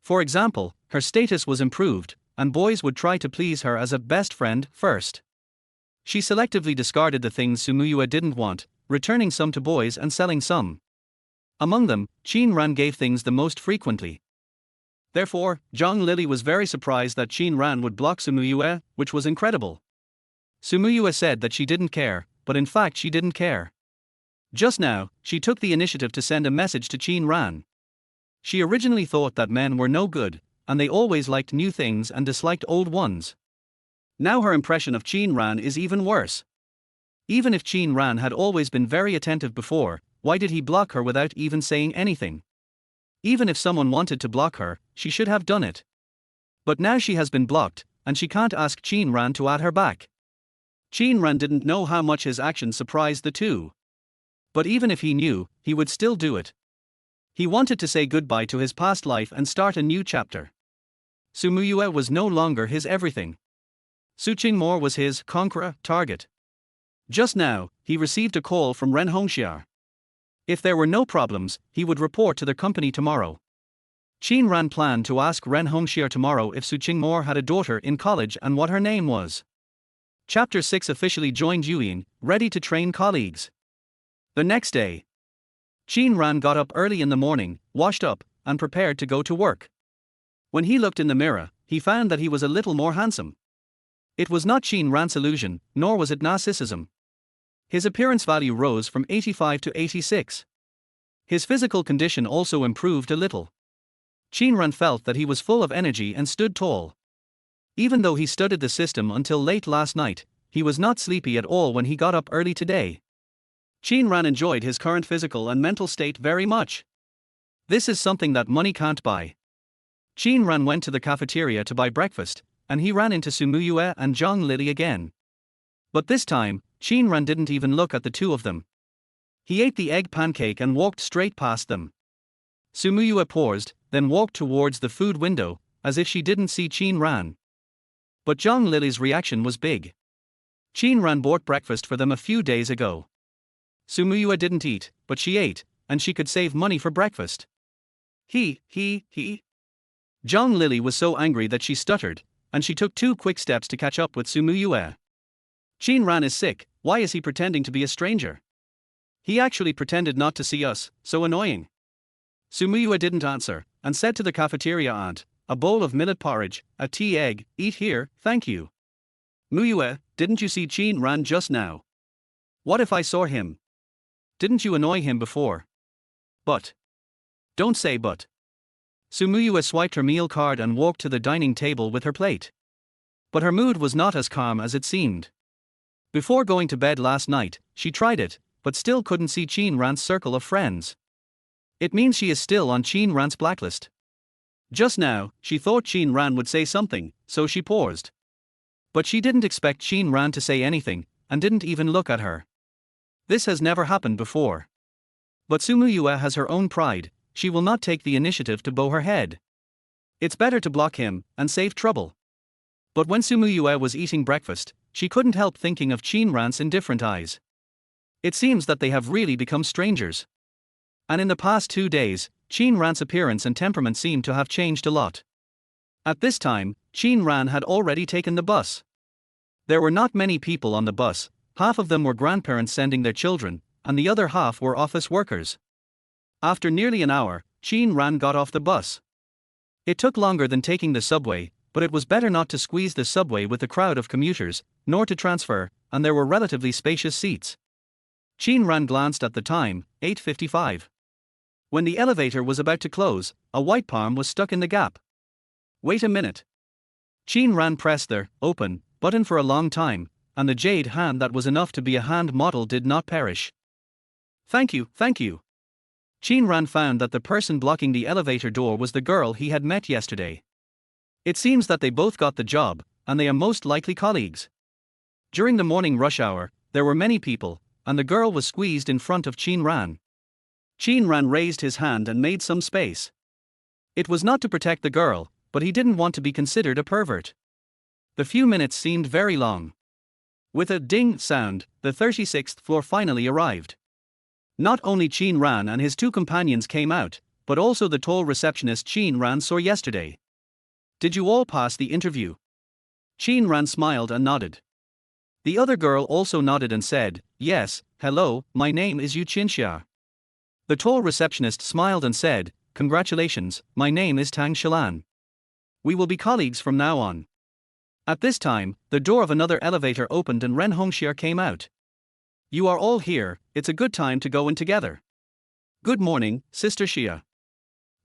For example, her status was improved, and boys would try to please her as a best friend first. She selectively discarded the things Su Muyue didn't want, returning some to boys and selling some. Among them, Qin Ran gave things the most frequently. Therefore, Zhang Lili was very surprised that Qin Ran would block Sumuyue, which was incredible. Sumuyue said that she didn't care, but in fact she didn't care. Just now, she took the initiative to send a message to Qin Ran. She originally thought that men were no good, and they always liked new things and disliked old ones. Now her impression of Qin Ran is even worse. Even if Qin Ran had always been very attentive before, why did he block her without even saying anything? Even if someone wanted to block her, she should have done it. But now she has been blocked, and she can't ask Qin Ran to add her back. Qin Ran didn't know how much his action surprised the two. But even if he knew, he would still do it. He wanted to say goodbye to his past life and start a new chapter. Sumuyue was no longer his everything. Su Qingmore was his conqueror target. Just now, he received a call from Ren Hongxiar. If there were no problems, he would report to the company tomorrow. Qin Ran planned to ask Ren Hongxiar tomorrow if Su Qingmore had a daughter in college and what her name was. Chapter 6 officially joined Yueying, ready to train colleagues. The next day, Qin Ran got up early in the morning, washed up, and prepared to go to work. When he looked in the mirror, he found that he was a little more handsome. It was not Qin Ran's illusion, nor was it narcissism. His appearance value rose from 85 to 86. His physical condition also improved a little. Qin Ran felt that he was full of energy and stood tall. Even though he studied the system until late last night, he was not sleepy at all when he got up early today. Qin Ran enjoyed his current physical and mental state very much. This is something that money can't buy. Qin Ran went to the cafeteria to buy breakfast, and he ran into Sumuyue and Zhang Lili again. But this time, Qin Ran didn't even look at the two of them. He ate the egg pancake and walked straight past them. Sumuyue paused, then walked towards the food window, as if she didn't see Qin Ran. But Zhang Lili's reaction was big. Qin Ran bought breakfast for them a few days ago. Sumuyue didn't eat, but she ate, and she could save money for breakfast. He. Zhang Lili was so angry that she stuttered, and she took 2 quick steps to catch up with Sumuyue. Qin Ran is sick, why is he pretending to be a stranger? He actually pretended not to see us, so annoying. Sumuyue didn't answer, and said to the cafeteria aunt, a bowl of millet porridge, a tea egg, eat here, thank you. Muyue, didn't you see Qin Ran just now? What if I saw him? Didn't you annoy him before? But. Don't say but. Sumuyue swiped her meal card and walked to the dining table with her plate. But her mood was not as calm as it seemed. Before going to bed last night, she tried it, but still couldn't see Qin Ran's circle of friends. It means she is still on Qin Ran's blacklist. Just now, she thought Qin Ran would say something, so she paused. But she didn't expect Qin Ran to say anything, and didn't even look at her. This has never happened before. But Sumuyue has her own pride, she will not take the initiative to bow her head. It's better to block him, and save trouble. But when Sumuyue was eating breakfast, she couldn't help thinking of Qin Ran's indifferent eyes. It seems that they have really become strangers. And in the past 2 days, Qin Ran's appearance and temperament seemed to have changed a lot. At this time, Qin Ran had already taken the bus. There were not many people on the bus, half of them were grandparents sending their children, and the other half were office workers. After nearly an hour, Qin Ran got off the bus. It took longer than taking the subway, but it was better not to squeeze the subway with a crowd of commuters, nor to transfer, and there were relatively spacious seats. Qin Ran glanced at the time, 8:55. When the elevator was about to close, a white palm was stuck in the gap. Wait a minute. Qin Ran pressed the open button for a long time, and the jade hand that was enough to be a hand model did not perish. Thank you. Qin Ran found that the person blocking the elevator door was the girl he had met yesterday. It seems that they both got the job, and they are most likely colleagues. During the morning rush hour, there were many people, and the girl was squeezed in front of Qin Ran. Qin Ran raised his hand and made some space. It was not to protect the girl, but he didn't want to be considered a pervert. The few minutes seemed very long. With a ding sound, the 36th floor finally arrived. Not only Qin Ran and his 2 companions came out, but also the tall receptionist Qin Ran saw yesterday. Did you all pass the interview? Qin Ran smiled and nodded. The other girl also nodded and said, yes, hello, my name is Yu Qinxia. The tall receptionist smiled and said, congratulations, my name is Tang Shilan. We will be colleagues from now on. At this time, the door of another elevator opened and Ren Hongxue came out. You are all here, it's a good time to go in together. Good morning, Sister Xia.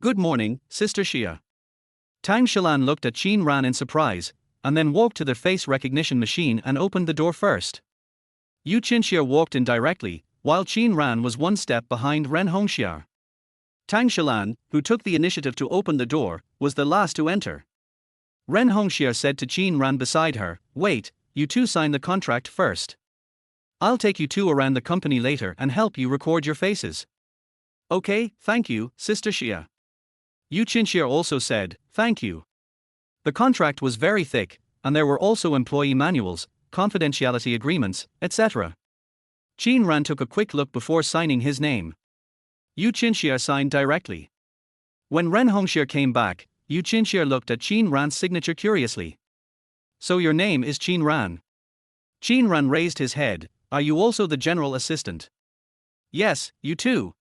Good morning, Sister Xia. Tang Shilan looked at Qin Ran in surprise, and then walked to the face recognition machine and opened the door first. Yu Qinxia walked in directly, while Qin Ran was one step behind Ren Hongxia. Tang Shilan, who took the initiative to open the door, was the last to enter. Ren Hongxia said to Qin Ran beside her, "Wait, you two sign the contract first. I'll take you two around the company later and help you record your faces." "Okay, thank you, Sister Xia." Yu Qinxia also said, "Thank you." The contract was very thick, and there were also employee manuals, confidentiality agreements, etc. Qin Ran took a quick look before signing his name. Yu Qinxia signed directly. When Ren Hongxia came back, Yu Qinxia looked at Qin Ran's signature curiously. "So your name is Qin Ran?" Qin Ran raised his head. "Are you also the general assistant?" "Yes, you too."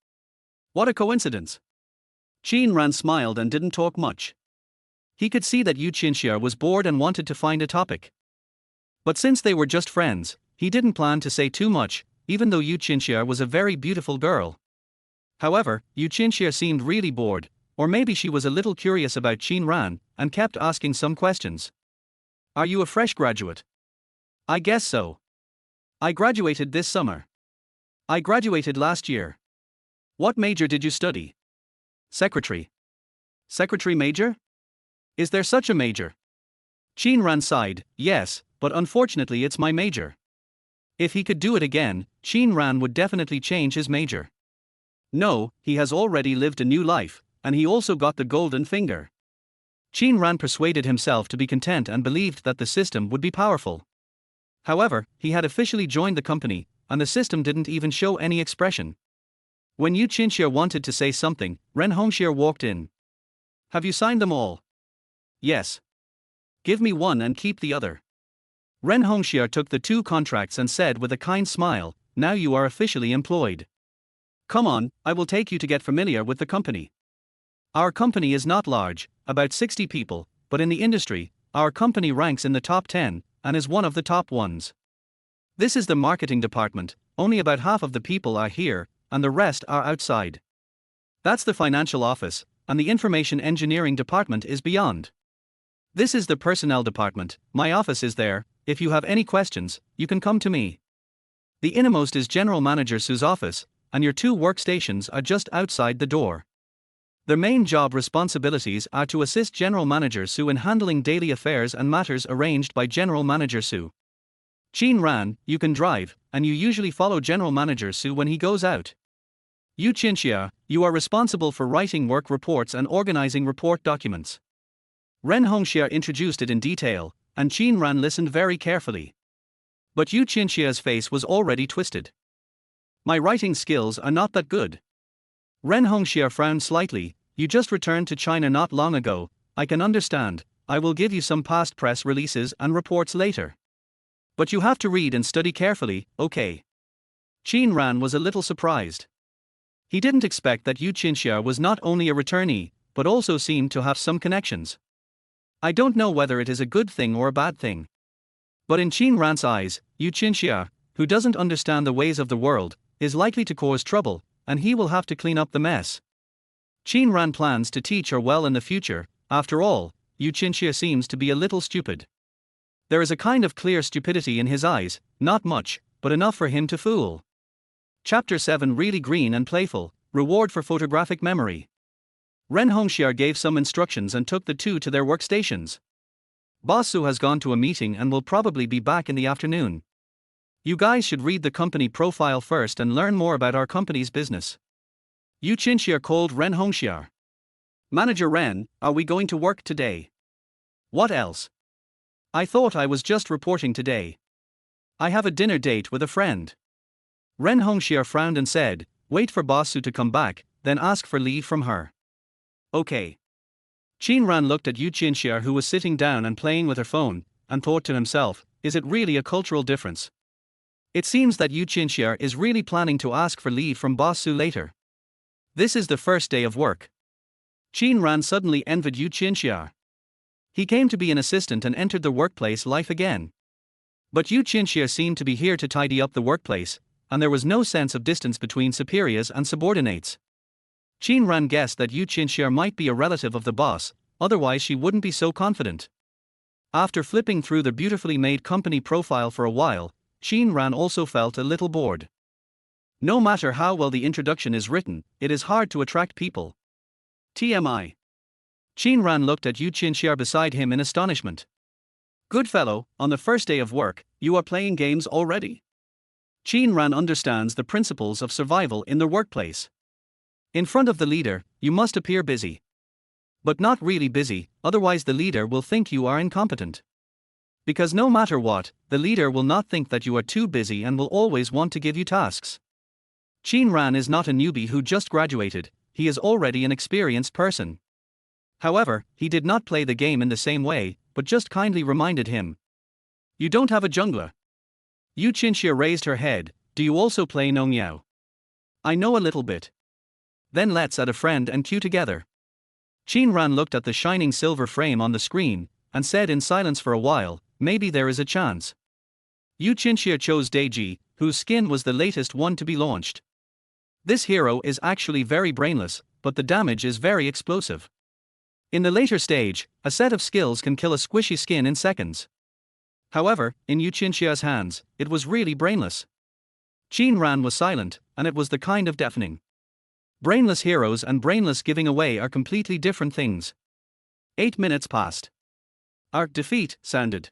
"What a coincidence." Qin Ran smiled and didn't talk much. He could see that Yu Qinxia was bored and wanted to find a topic. But since they were just friends, he didn't plan to say too much, even though Yu Qinxia was a very beautiful girl. However, Yu Qinxia seemed really bored, or maybe she was a little curious about Qin Ran, and kept asking some questions. "Are you a fresh graduate?" "I guess so. I graduated this summer." "I graduated last year." "What major did you study?" "Secretary." "Secretary major? Is there such a major?" Qin Ran sighed, "Yes, but unfortunately it's my major." If he could do it again, Qin Ran would definitely change his major. No, he has already lived a new life, and he also got the golden finger. Qin Ran persuaded himself to be content and believed that the system would be powerful. However, he had officially joined the company, and the system didn't even show any expression. When Yu Qinxia wanted to say something, Ren Hongxia walked in. "Have you signed them all?" "Yes." "Give me one and keep the other." Ren Hongxia took the two contracts and said with a kind smile, "Now you are officially employed. Come on, I will take you to get familiar with the company. Our company is not large, about 60 people, but in the industry, our company ranks in the top 10, and is one of the top ones. This is the marketing department, only about half of the people are here, and the rest are outside. That's the financial office, and the information engineering department is beyond. This is the personnel department, my office is there, if you have any questions, you can come to me. The innermost is General Manager Su's office, and your two workstations are just outside the door. Their main job responsibilities are to assist General Manager Su in handling daily affairs and matters arranged by General Manager Su. Qin Ran, you can drive, and you usually follow General Manager Su when he goes out. Yu Qinxia, you are responsible for writing work reports and organizing report documents." Ren Hongxia introduced it in detail, and Qin Ran listened very carefully. But Yu Qinxia's face was already twisted. "My writing skills are not that good." Ren Hongxia frowned slightly. "You just returned to China not long ago, I can understand, I will give you some past press releases and reports later. But you have to read and study carefully, okay?" Qin Ran was a little surprised. He didn't expect that Yu Qinxia was not only a returnee, but also seemed to have some connections. I don't know whether it is a good thing or a bad thing. But in Qin Ran's eyes, Yu Qinxia, who doesn't understand the ways of the world, is likely to cause trouble, and he will have to clean up the mess. Qin Ran plans to teach her well in the future. After all, Yu Qinxia seems to be a little stupid. There is a kind of clear stupidity in his eyes, not much, but enough for him to fool. Chapter 7 Really green and playful, reward for photographic memory. Ren Hongxia gave some instructions and took the two to their workstations. Boss Su has gone to a meeting and will probably be back in the afternoon. You guys should read the company profile first and learn more about our company's business. Yu Qinxia called Ren Hongxia. "Manager Ren, are we going to work today?" "What else? I thought I was just reporting today. I have a dinner date with a friend." Ren Hongxia frowned and said, "Wait for Boss Su to come back, then ask for leave from her." "Okay." Qin Ran looked at Yu Qinxia, who was sitting down and playing with her phone, and thought to himself, is it really a cultural difference? It seems that Yu Qinxia is really planning to ask for leave from Boss Su later. This is the first day of work. Qin Ran suddenly envied Yu Qinxia. He came to be an assistant and entered the workplace life again. But Yu Qinxia seemed to be here to tidy up the workplace, and there was no sense of distance between superiors and subordinates. Qin Ran guessed that Yu Qinxia might be a relative of the boss, otherwise she wouldn't be so confident. After flipping through the beautifully made company profile for a while, Qin Ran also felt a little bored. No matter how well the introduction is written, it is hard to attract people. TMI. Qin Ran looked at Yu Qinxia beside him in astonishment. Good fellow, on the first day of work, you are playing games already. Qin Ran understands the principles of survival in the workplace. In front of the leader, you must appear busy. But not really busy, otherwise the leader will think you are incompetent. Because no matter what, the leader will not think that you are too busy and will always want to give you tasks. Qin Ran is not a newbie who just graduated, he is already an experienced person. However, he did not play the game in the same way, but just kindly reminded him. You don't have a jungler. Yu Qinxia raised her head, do you also play Nong Yao? I know a little bit. Then let's add a friend and queue together. Qin Ran looked at the shining silver frame on the screen, and said in silence for a while, maybe there is a chance. Yu Qinxia chose Deji, whose skin was the latest one to be launched. This hero is actually very brainless, but the damage is very explosive. In the later stage, a set of skills can kill a squishy skin in seconds. However, in Yu Qinxia's hands, it was really brainless. Qin Ran was silent, and it was the kind of deafening. Brainless heroes and brainless giving away are completely different things. 8 minutes passed. Our defeat sounded.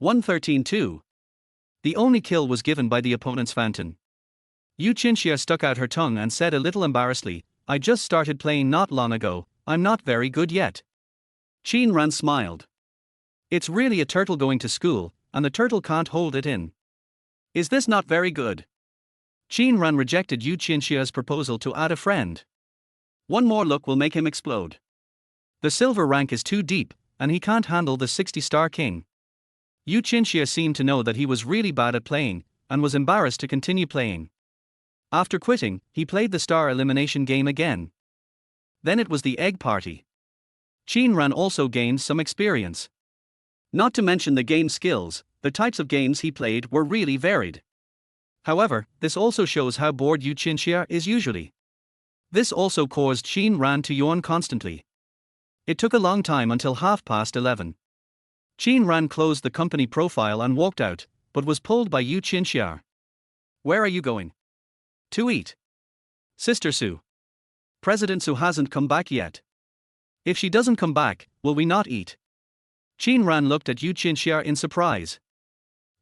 113-2. The only kill was given by the opponent's Phantom. Yu Qinxia stuck out her tongue and said a little embarrassedly, I just started playing not long ago, I'm not very good yet. Qin Ran smiled. It's really a turtle going to school, and the turtle can't hold it in. Is this not very good? Qin Ran rejected Yu Qinxia's proposal to add a friend. One more look will make him explode. The silver rank is too deep, and he can't handle the 60-star king. Yu Qinxia seemed to know that he was really bad at playing, and was embarrassed to continue playing. After quitting, he played the star elimination game again. Then it was the egg party. Qin Ran also gained some experience. Not to mention the game skills, the types of games he played were really varied. However, this also shows how bored Yu Qinxia is usually. This also caused Qin Ran to yawn constantly. It took a long time until 11:30. Qin Ran closed the company profile and walked out, but was pulled by Yu Qinxia. Where are you going? To eat. Sister Su. President Su hasn't come back yet. If she doesn't come back, will we not eat? Qin Ran looked at Yu Qinxia in surprise.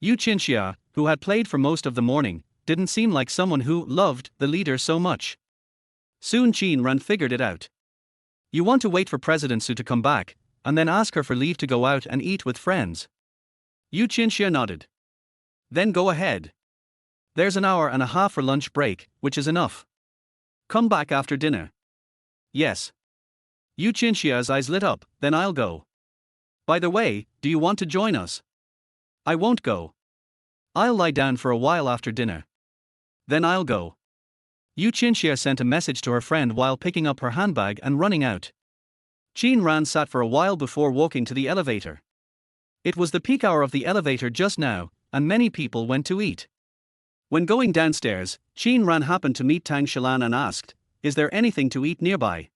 Yu Qinxia, who had played for most of the morning, didn't seem like someone who loved the leader so much. Soon Qin Ran figured it out. You want to wait for President Su to come back, and then ask her for leave to go out and eat with friends. Yu Qinxia nodded. Then go ahead. There's an hour and a half for lunch break, which is enough. Come back after dinner. Yes. Yu Qinxia's eyes lit up, then I'll go. By the way, do you want to join us? I won't go. I'll lie down for a while after dinner. Then I'll go. Yu Qinxia sent a message to her friend while picking up her handbag and running out. Qin Ran sat for a while before walking to the elevator. It was the peak hour of the elevator just now, and many people went to eat. When going downstairs, Qin Ran happened to meet Tang Shilan and asked, is there anything to eat nearby?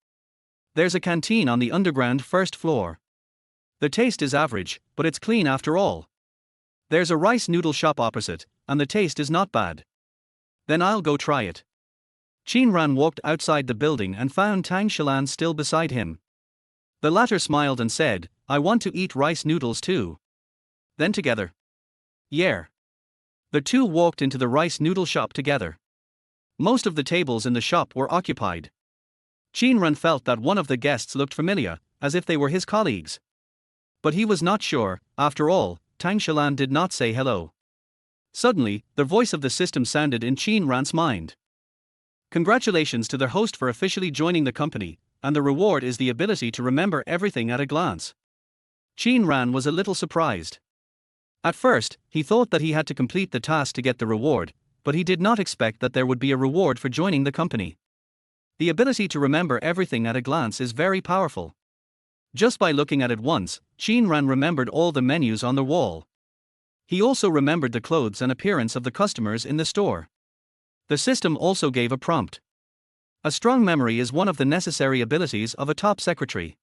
There's a canteen on the underground first floor. The taste is average, but it's clean after all. There's a rice noodle shop opposite, and the taste is not bad. Then I'll go try it. Qin Ran walked outside the building and found Tang Shilan still beside him. The latter smiled and said, I want to eat rice noodles too. Then together. Yeah. The two walked into the rice noodle shop together. Most of the tables in the shop were occupied. Qin Ran felt that one of the guests looked familiar, as if they were his colleagues. But he was not sure. After all, Tang Shilan did not say hello. Suddenly, the voice of the system sounded in Qin Ran's mind. Congratulations to the host for officially joining the company, and the reward is the ability to remember everything at a glance. Qin Ran was a little surprised. At first, he thought that he had to complete the task to get the reward, but he did not expect that there would be a reward for joining the company. The ability to remember everything at a glance is very powerful. Just by looking at it once, Qin Ran remembered all the menus on the wall. He also remembered the clothes and appearance of the customers in the store. The system also gave a prompt. A strong memory is one of the necessary abilities of a top secretary.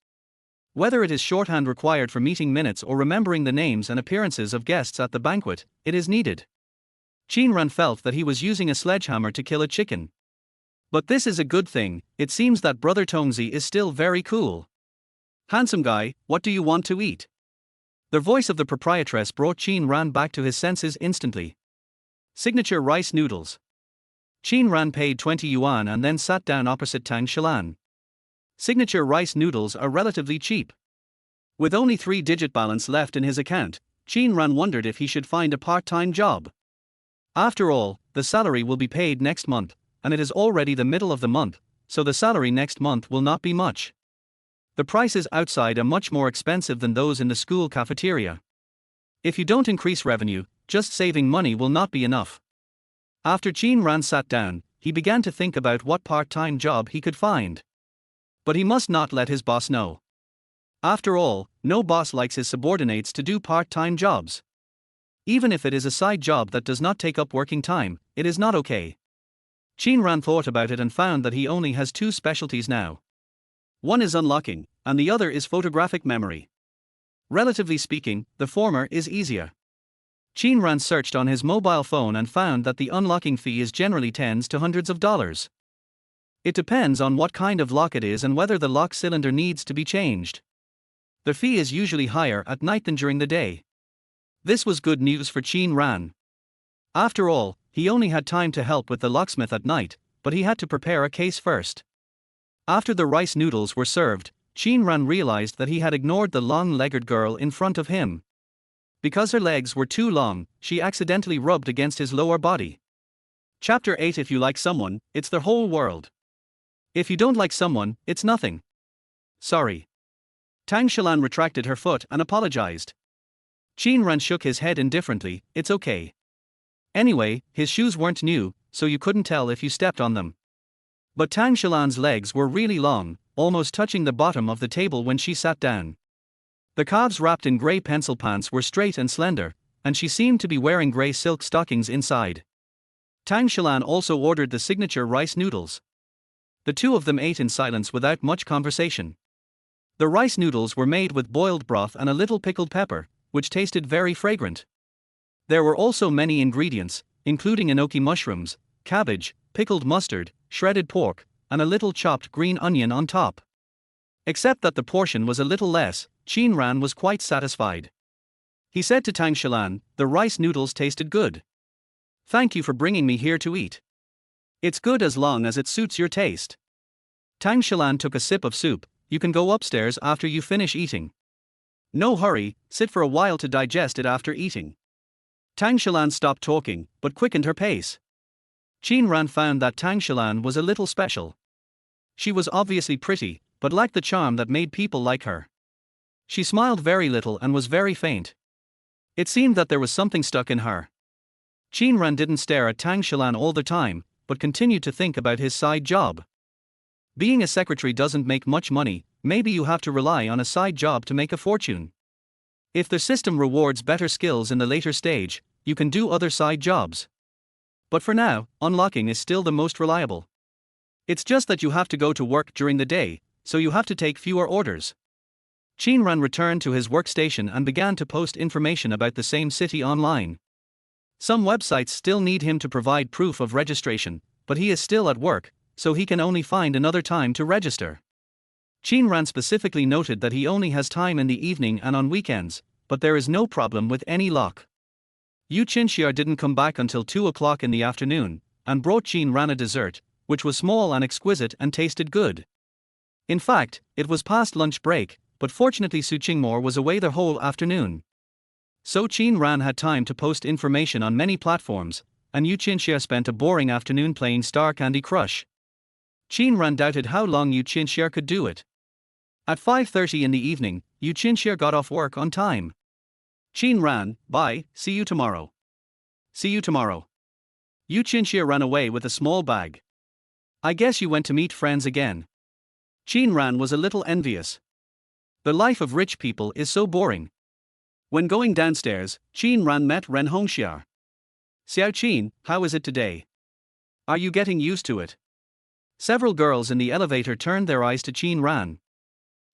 Whether it is shorthand required for meeting minutes or remembering the names and appearances of guests at the banquet, it is needed. Qin Ran felt that he was using a sledgehammer to kill a chicken. But this is a good thing. It seems that Brother Tongzi is still very cool. Handsome guy, what do you want to eat? The voice of the proprietress brought Qin Ran back to his senses instantly. Signature rice noodles. Qin Ran paid 20 yuan and then sat down opposite Tang Shilan. Signature rice noodles are relatively cheap. With only 3-digit balance left in his account, Qin Ran wondered if he should find a part-time job. After all, the salary will be paid next month, and it is already the middle of the month, so the salary next month will not be much. The prices outside are much more expensive than those in the school cafeteria. If you don't increase revenue, just saving money will not be enough. After Qin Ran sat down, he began to think about what part-time job he could find. But he must not let his boss know. After all, no boss likes his subordinates to do part-time jobs. Even if it is a side job that does not take up working time, it is not okay. Qin Ran thought about it and found that he only has 2 specialties now. One is unlocking, and the other is photographic memory. Relatively speaking, the former is easier. Qin Ran searched on his mobile phone and found that the unlocking fee is generally tens to hundreds of dollars. It depends on what kind of lock it is and whether the lock cylinder needs to be changed. The fee is usually higher at night than during the day. This was good news for Qin Ran. After all, he only had time to help with the locksmith at night, but he had to prepare a case first. After the rice noodles were served, Qin Ran realized that he had ignored the long-legged girl in front of him. Because her legs were too long, she accidentally rubbed against his lower body. Chapter 8. If you like someone, it's their whole world. If you don't like someone, it's nothing. Sorry. Tang Shilan retracted her foot and apologized. Qin Ran shook his head indifferently. It's okay. Anyway, his shoes weren't new, so you couldn't tell if you stepped on them. But Tang Shilan's legs were really long, almost touching the bottom of the table when she sat down. The calves wrapped in grey pencil pants were straight and slender, and she seemed to be wearing grey silk stockings inside. Tang Shilan also ordered the signature rice noodles. The two of them ate in silence without much conversation. The rice noodles were made with boiled broth and a little pickled pepper, which tasted very fragrant. There were also many ingredients, including enoki mushrooms, cabbage, pickled mustard, shredded pork, and a little chopped green onion on top. Except that the portion was a little less, Qin Ran was quite satisfied. He said to Tang Shilan, "The rice noodles tasted good. Thank you for bringing me here to eat. It's good as long as it suits your taste." Tang Shilan took a sip of soup. "You can go upstairs after you finish eating. No hurry, sit for a while to digest it after eating." Tang Shilan stopped talking, but quickened her pace. Qin Ran found that Tang Shilan was a little special. She was obviously pretty, but lacked the charm that made people like her. She smiled very little and was very faint. It seemed that there was something stuck in her. Qin Ran didn't stare at Tang Shilan all the time, but continued to think about his side job. Being a secretary doesn't make much money. Maybe you have to rely on a side job to make a fortune. If the system rewards better skills in the later stage, you can do other side jobs. But for now, unlocking is still the most reliable. It's just that you have to go to work during the day, so you have to take fewer orders. Qin Ran returned to his workstation and began to post information about the same city online. Some websites still need him to provide proof of registration, but he is still at work, so he can only find another time to register. Qin Ran specifically noted that he only has time in the evening and on weekends, but there is no problem with any lock. Yueying didn't come back until 2 o'clock in the afternoon, and brought Qin Ran a dessert, which was small and exquisite and tasted good. In fact, it was past lunch break, but fortunately Su Qingmor was away the whole afternoon. So Qin Ran had time to post information on many platforms, and Yueying spent a boring afternoon playing Star Candy Crush. Qin Ran doubted how long Yueying could do it. At 5:30 in the evening, Yueying got off work on time. "Qin Ran, bye, see you tomorrow." "See you tomorrow." Yueying ran away with a small bag. I guess you went to meet friends again. Qin Ran was a little envious. The life of rich people is so boring. When going downstairs, Qin Ran met Ren Hongxia. Xiao Qin, how is it today? Are you getting used to it? Several girls in the elevator turned their eyes to Qin Ran.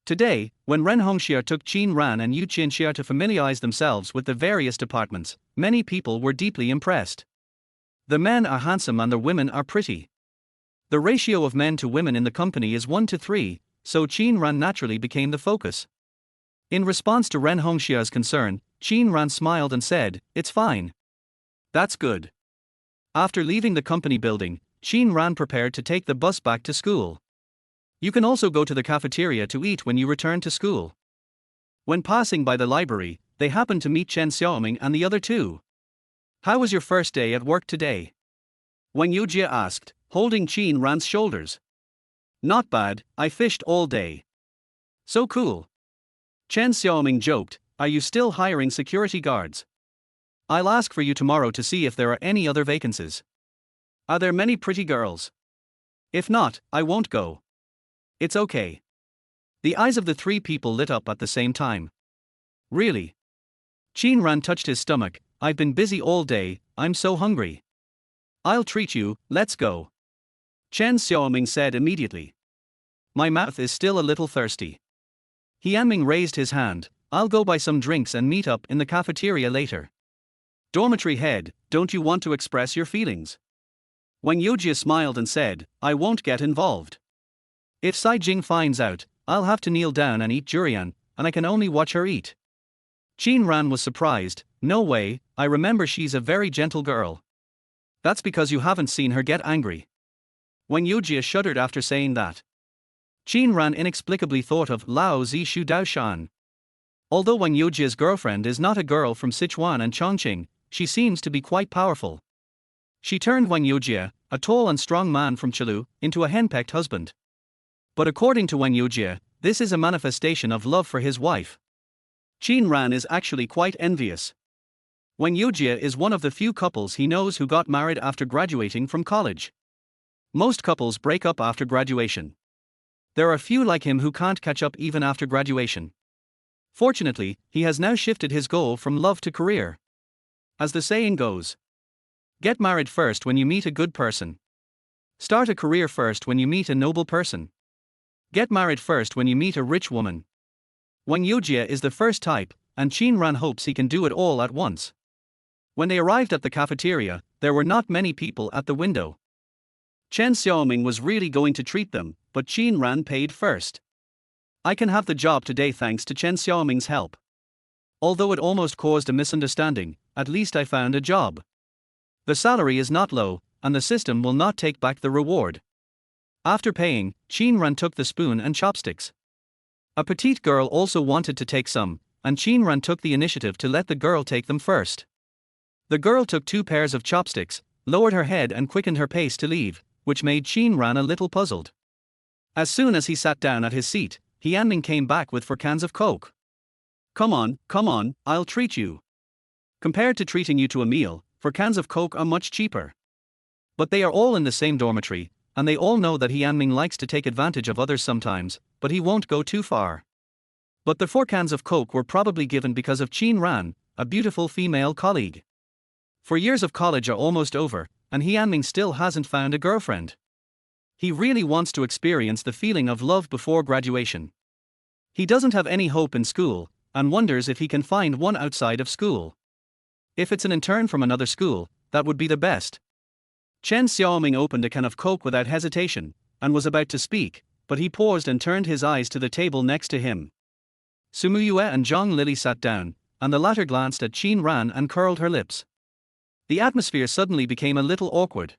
Today, when Ren Hongxia took Qin Ran and Yu Qinxia to familiarize themselves with the various departments, many people were deeply impressed. The men are handsome and the women are pretty. The ratio of men to women in the company is 1 to 3, so Qin Ran naturally became the focus. In response to Ren Hongxia's concern, Qin Ran smiled and said, "It's fine." That's good. After leaving the company building, Qin Ran prepared to take the bus back to school. You can also go to the cafeteria to eat when you return to school. When passing by the library, they happened to meet Chen Xiaoming and the other two. How was your first day at work today? Wang Yujie asked, holding Qin Ran's shoulders. Not bad, I fished all day. So cool. Chen Xiaoming joked, are you still hiring security guards? I'll ask for you tomorrow to see if there are any other vacancies. Are there many pretty girls? If not, I won't go. It's okay. The eyes of the three people lit up at the same time. Really? Qin Ran touched his stomach, I've been busy all day, I'm so hungry. I'll treat you, let's go. Chen Xiaoming said immediately. My mouth is still a little thirsty. Yanming raised his hand, I'll go buy some drinks and meet up in the cafeteria later. Dormitory head, don't you want to express your feelings? Wang Yujie smiled and said, I won't get involved. If Sai Jing finds out, I'll have to kneel down and eat durian, and I can only watch her eat. Qin Ran was surprised, no way, I remember she's a very gentle girl. That's because you haven't seen her get angry. Wang Yujie shuddered after saying that. Qin Ran inexplicably thought of Lao Zishu Daoshan. Although Wang Yujie's girlfriend is not a girl from Sichuan and Chongqing, she seems to be quite powerful. She turned Wang Yujie, a tall and strong man from Chilu, into a henpecked husband. But according to Wang Yujie, this is a manifestation of love for his wife. Qin Ran is actually quite envious. Wang Yujie is one of the few couples he knows who got married after graduating from college. Most couples break up after graduation. There are few like him who can't catch up even after graduation. Fortunately, he has now shifted his goal from love to career. As the saying goes, get married first when you meet a good person. Start a career first when you meet a noble person. Get married first when you meet a rich woman. Wang Yujie is the first type, and Qin Ran hopes he can do it all at once. When they arrived at the cafeteria, there were not many people at the window. Chen Xiaoming was really going to treat them, but Qin Ran paid first. I can have the job today thanks to Chen Xiaoming's help. Although it almost caused a misunderstanding, at least I found a job. The salary is not low, and the system will not take back the reward. After paying, Qin Ran took the spoon and chopsticks. A petite girl also wanted to take some, and Qin Ran took the initiative to let the girl take them first. The girl took 2 pairs of chopsticks, lowered her head and quickened her pace to leave, which made Qin Ran a little puzzled. As soon as he sat down at his seat, Yanming came back with 4 cans of Coke. Come on, I'll treat you. Compared to treating you to a meal, 4 cans of Coke are much cheaper. But they are all in the same dormitory, and they all know that Yanming likes to take advantage of others sometimes, but he won't go too far. But the 4 cans of Coke were probably given because of Qin Ran, a beautiful female colleague. 4 years of college are almost over, and Yanming still hasn't found a girlfriend. He really wants to experience the feeling of love before graduation. He doesn't have any hope in school, and wonders if he can find one outside of school. If it's an intern from another school, that would be the best. Chen Xiaoming opened a can of Coke without hesitation, and was about to speak, but he paused and turned his eyes to the table next to him. Sumu Yue and Zhang Lili sat down, and the latter glanced at Qin Ran and curled her lips. The atmosphere suddenly became a little awkward.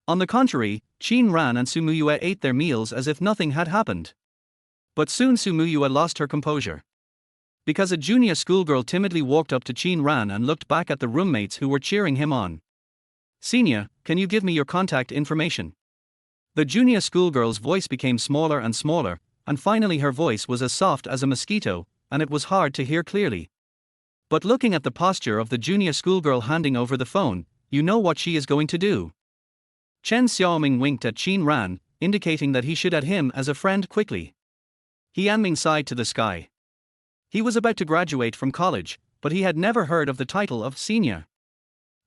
On the contrary, Qin Ran and Sumu Yue ate their meals as if nothing had happened. But soon Sumu Yue lost her composure. Because a junior schoolgirl timidly walked up to Qin Ran and looked back at the roommates who were cheering him on. Senior, can you give me your contact information? The junior schoolgirl's voice became smaller and smaller, and finally her voice was as soft as a mosquito, and it was hard to hear clearly. But looking at the posture of the junior schoolgirl handing over the phone, you know what she is going to do. Chen Xiaoming winked at Qin Ran, indicating that he should add him as a friend quickly. He Yanming sighed to the sky. He was about to graduate from college, but he had never heard of the title of senior.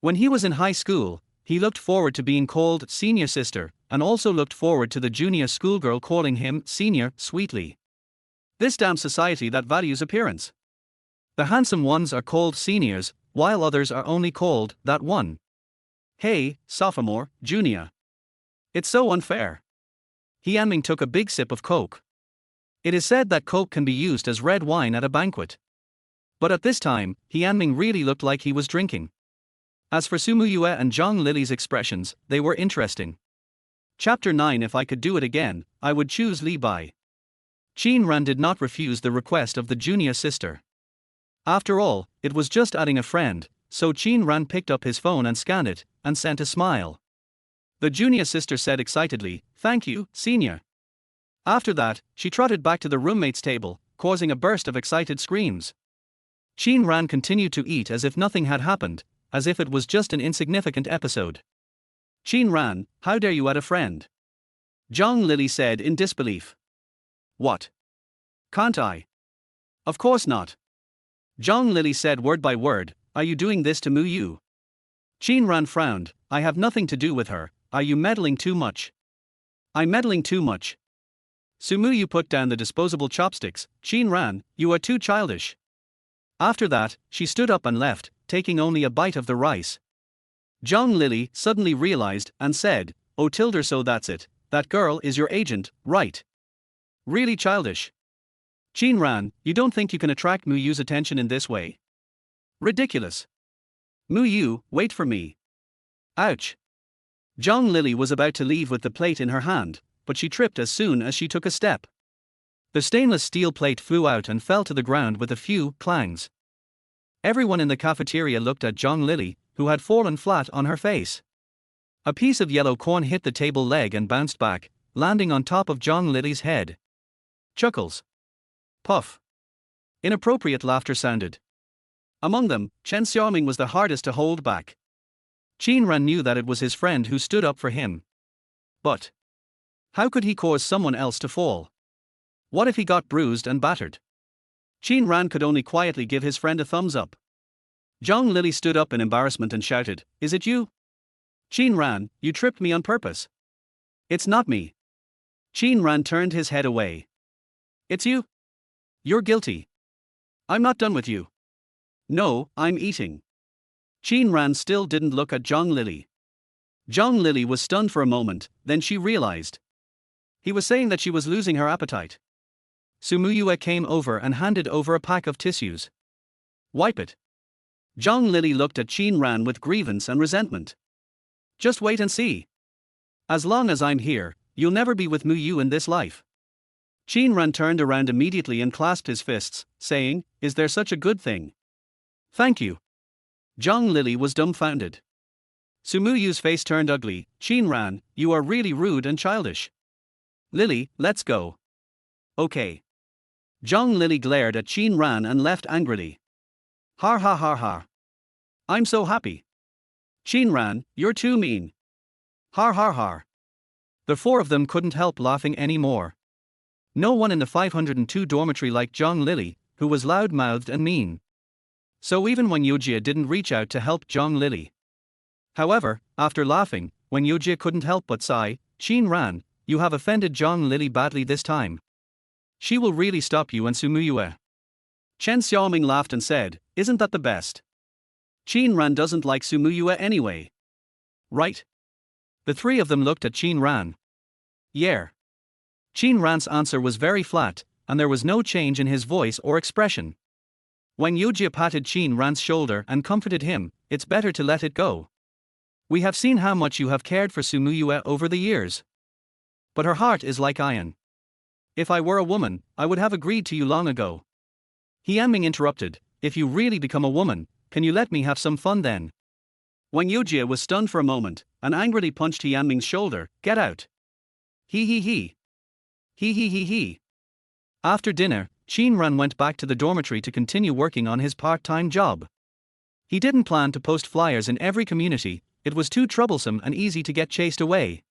When he was in high school, he looked forward to being called senior sister, and also looked forward to the junior schoolgirl calling him senior sweetly. This damn society that values appearance. The handsome ones are called seniors, while others are only called that one. Hey, sophomore, junior. It's so unfair. He Yanming took a big sip of Coke. It is said that Coke can be used as red wine at a banquet. But at this time, He Yanming really looked like he was drinking. As for Sumu Yue and Zhang Lily's expressions, they were interesting. Chapter 9. If I could do it again, I would choose Li Bai. Qin Ran did not refuse the request of the junior sister. After all, it was just adding a friend, so Qin Ran picked up his phone and scanned it, and sent a smile. The junior sister said excitedly, "Thank you, senior." After that, she trotted back to the roommate's table, causing a burst of excited screams. Qin Ran continued to eat as if nothing had happened, as if it was just an insignificant episode. "Qin Ran, how dare you add a friend?" Zhang Lily said in disbelief. "What? Can't I?" "Of course not." Zhang Lily said word by word, "Are you doing this to Mu Yu?" Qin Ran frowned, "I have nothing to do with her, are you meddling too much?" "I'm meddling too much." Sumu Yu put down the disposable chopsticks, "Qin Ran, you are too childish." After that, she stood up and left, taking only a bite of the rice. Zhang Lily suddenly realized and said, "Oh tilde, so that's it, that girl is your agent, right? Really childish. Qin Ran, you don't think you can attract Mu Yu's attention in this way? Ridiculous. Mu Yu, wait for me." Ouch. Zhang Lily was about to leave with the plate in her hand, but she tripped as soon as she took a step. The stainless steel plate flew out and fell to the ground with a few clangs. Everyone in the cafeteria looked at Zhang Lily, who had fallen flat on her face. A piece of yellow corn hit the table leg and bounced back, landing on top of Zhang Lily's head. Chuckles. Puff. Inappropriate laughter sounded. Among them, Chen Xiaoming was the hardest to hold back. Qin Ran knew that it was his friend who stood up for him. But how could he cause someone else to fall? What if he got bruised and battered? Qin Ran could only quietly give his friend a thumbs up. Zhang Lily stood up in embarrassment and shouted, "Is it you? Qin Ran, you tripped me on purpose." "It's not me." Qin Ran turned his head away. "It's you. You're guilty. I'm not done with you." "No, I'm eating." Qin Ran still didn't look at Zhang Lily. Zhang Lily was stunned for a moment, then she realized. He was saying that she was losing her appetite. Sumu Yue came over and handed over a pack of tissues. "Wipe it." Zhang Lily looked at Qin Ran with grievance and resentment. "Just wait and see. As long as I'm here, you'll never be with Mu Yu in this life." Qin Ran turned around immediately and clasped his fists, saying, "Is there such a good thing?" "Thank you." Zhang Lily was dumbfounded. Sumu Yu's face turned ugly. "Qin Ran, you are really rude and childish. Lily, let's go." "Okay." Zhang Lily glared at Qin Ran and left angrily. "Har ha har har. I'm so happy. Qin Ran, you're too mean. Har har har." The four of them couldn't help laughing anymore. No one in the 502 dormitory liked Zhang Lily, who was loud-mouthed and mean. So even when Yuejie didn't reach out to help Zhang Lily. However, after laughing, when Yuejie couldn't help but sigh, "Qin Ran, you have offended Zhang Lily badly this time. She will really stop you and Sumu Yue." Chen Xiaoming laughed and said, "Isn't that the best? Qin Ran doesn't like Sumu Yue anyway. Right?" The three of them looked at Qin Ran. "Yeah." Qin Ran's answer was very flat, and there was no change in his voice or expression. When Yuejie patted Qin Ran's shoulder and comforted him, "It's better to let it go. We have seen how much you have cared for Sumu Yue over the years. But her heart is like iron. If I were a woman, I would have agreed to you long ago." He Yanming interrupted, "If you really become a woman, can you let me have some fun then?" When Yuejie was stunned for a moment, and angrily punched He Yanming's shoulder, "Get out. He he he. He he he he." After dinner, Qin Ran went back to the dormitory to continue working on his part-time job. He didn't plan to post flyers in every community, it was too troublesome and easy to get chased away.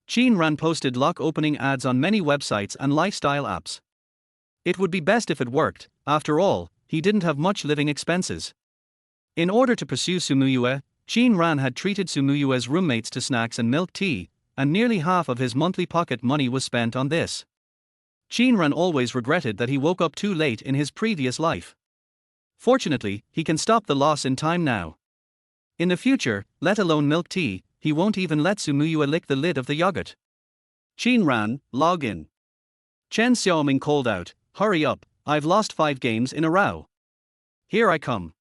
Qin Ran posted lock opening ads on many websites and lifestyle apps. It would be best if it worked, after all, he didn't have much living expenses. In order to pursue Sumuyue, Qin Ran had treated Sumuyue's roommates to snacks and milk tea, and nearly half of his monthly pocket money was spent on this. Qin Ran always regretted that he woke up too late in his previous life. Fortunately, he can stop the loss in time now. In the future, let alone milk tea, he won't even let Sumuyue lick the lid of the yogurt. Qin Ran, log in. Chen Xiaoming called out, "Hurry up, I've lost 5 games in a row. Here I come."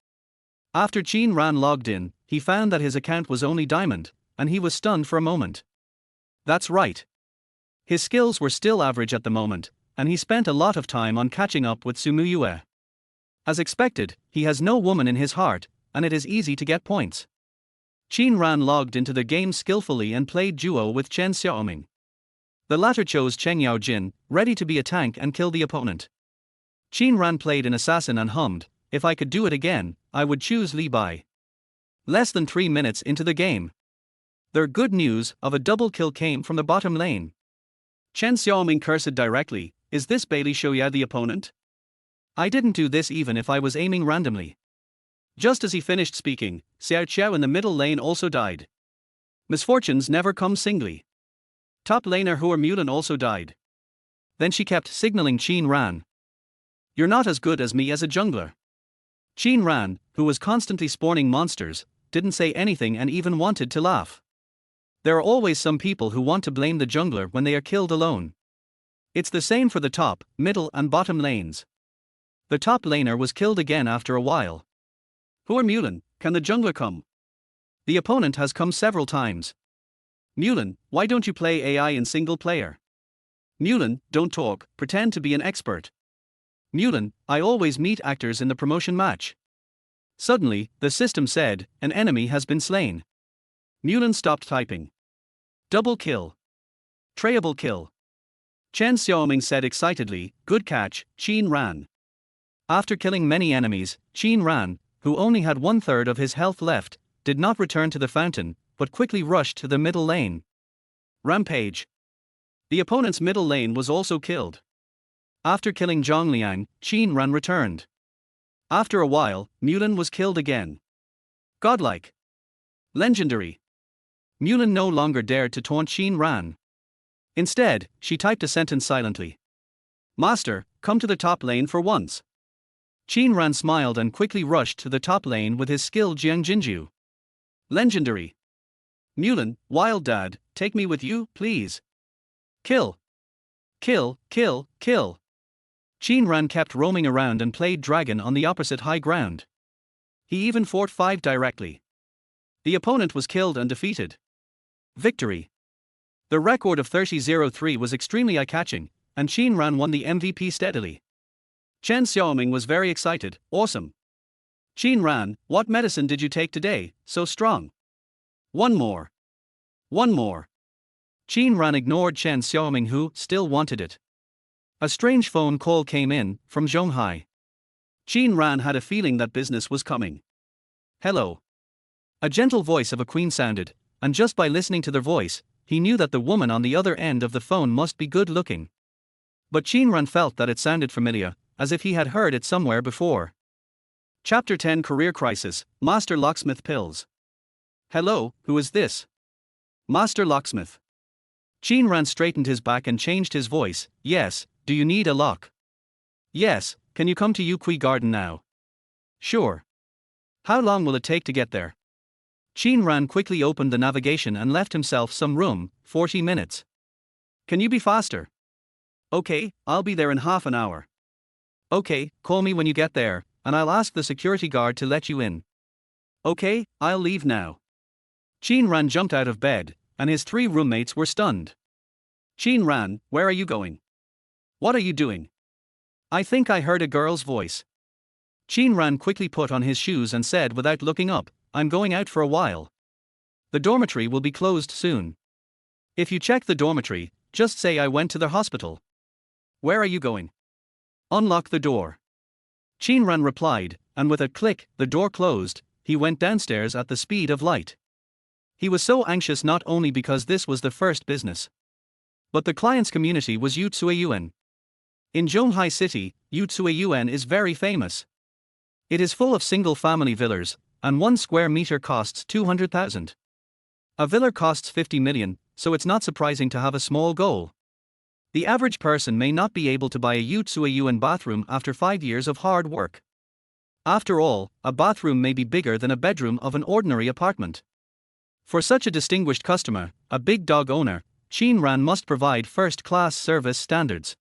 After Qin Ran logged in, he found that his account was only diamond, and he was stunned for a moment. That's right. His skills were still average at the moment, and he spent a lot of time on catching up with Sumuyue. As expected, he has no woman in his heart, and it is easy to get points. Qin Ran logged into the game skillfully and played duo with Chen Xiaoming. The latter chose Cheng Yaojin, ready to be a tank and kill the opponent. Qin Ran played an assassin and hummed, "If I could do it again, I would choose Li Bai." Less than 3 minutes into the game, the good news of a double kill came from the bottom lane. Chen Xiaoming cursed directly, "Is this Bailey Shoya the opponent? I didn't do this even if I was aiming randomly." Just as he finished speaking, Xiao Qiao in the middle lane also died. Misfortunes never come singly. Top laner Hua Mulan also died. Then she kept signaling Qin Ran. "You're not as good as me as a jungler." Qin Ran, who was constantly spawning monsters, didn't say anything and even wanted to laugh. There are always some people who want to blame the jungler when they are killed alone. It's the same for the top, middle and bottom lanes. The top laner was killed again after a while. "Hua Mulan, can the jungler come?" The opponent has come several times. "Mulan, why don't you play AI in single player?" "Mulan, don't talk, pretend to be an expert." "Mulan, I always meet actors in the promotion match." Suddenly, the system said, "An enemy has been slain." Mulan stopped typing. Double kill. Trayable kill. Chen Xiaoming said excitedly, "Good catch, Qin Ran." After killing many enemies, Qin Ran, who only had 1/3 of his health left, did not return to the fountain, but quickly rushed to the middle lane. Rampage. The opponent's middle lane was also killed. After killing Zhongliang, Qin Ran returned. After a while, Mulan was killed again. Godlike. Legendary. Mulan no longer dared to taunt Qin Ran. Instead, she typed a sentence silently. "Master, come to the top lane for once." Qin Ran smiled and quickly rushed to the top lane with his skill Jiang Jinju. Legendary. "Mulan, wild dad, take me with you, please." Kill. Kill, kill, kill. Qin Ran kept roaming around and played dragon on the opposite high ground. He even fought 5 directly. The opponent was killed and defeated. Victory. The record of 30-03 was extremely eye-catching, and Qin Ran won the MVP steadily. Chen Xiaoming was very excited. "Awesome. Qin Ran, what medicine did you take today, so strong?" "One more. One more." Qin Ran ignored Chen Xiaoming, who still wanted it. A strange phone call came in, from Zhonghai. Qin Ran had a feeling that business was coming. "Hello." A gentle voice of a queen sounded, and just by listening to their voice, he knew that the woman on the other end of the phone must be good looking. But Qin Ran felt that it sounded familiar, as if he had heard it somewhere before. Chapter 10 Career Crisis, Master Locksmith Pills. "Hello, who is this?" "Master Locksmith." Qin Ran straightened his back and changed his voice. "Yes, do you need a lock?" "Yes, can you come to Yuqi Garden now?" "Sure." "How long will it take to get there?" Qin Ran quickly opened the navigation and left himself some room, 40 minutes. "Can you be faster?" "Okay, I'll be there in half an hour." "Okay, call me when you get there, and I'll ask the security guard to let you in." "Okay, I'll leave now." Qin Ran jumped out of bed, and his 3 roommates were stunned. "Qin Ran, where are you going? What are you doing?" "I think I heard a girl's voice." Qin Ran quickly put on his shoes and said without looking up, "I'm going out for a while. The dormitory will be closed soon. If you check the dormitory, just say I went to the hospital." "Where are you going?" "Unlock the door." Qin Ran replied, and with a click, the door closed. He went downstairs at the speed of light. He was so anxious not only because this was the first business, but the client's community was Yueying. In Zhonghai City, Yueying is very famous. It is full of single-family villas, and 1 square meter costs 200,000. A villa costs 50 million, so it's not surprising to have a small goal. The average person may not be able to buy a Yueying bathroom after 5 years of hard work. After all, a bathroom may be bigger than a bedroom of an ordinary apartment. For such a distinguished customer, a big dog owner, Qin Ran must provide first-class service standards.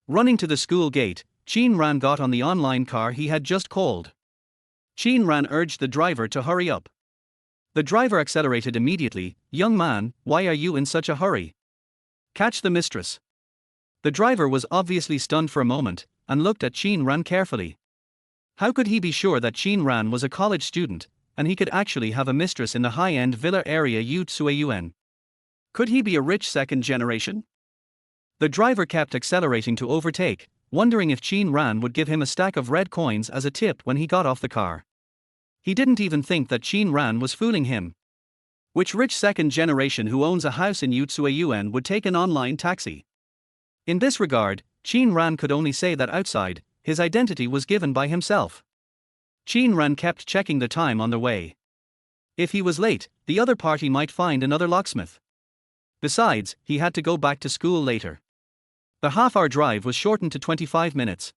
Running to the school gate, Qin Ran got on the online car he had just called. Qin Ran urged the driver to hurry up. The driver accelerated immediately. "Young man, why are you in such a hurry? Catch the mistress." The driver was obviously stunned for a moment, and looked at Qin Ran carefully. How could he be sure that Qin Ran was a college student, and he could actually have a mistress in the high-end villa area Yueying? Could he be a rich second generation? The driver kept accelerating to overtake, wondering if Qin Ran would give him a stack of red coins as a tip when he got off the car. He didn't even think that Qin Ran was fooling him. Which rich second generation who owns a house in Yueying would take an online taxi? In this regard, Qin Ran could only say that outside, his identity was given by himself. Qin Ran kept checking the time on the way. If he was late, the other party might find another locksmith. Besides, he had to go back to school later. The half-hour drive was shortened to 25 minutes.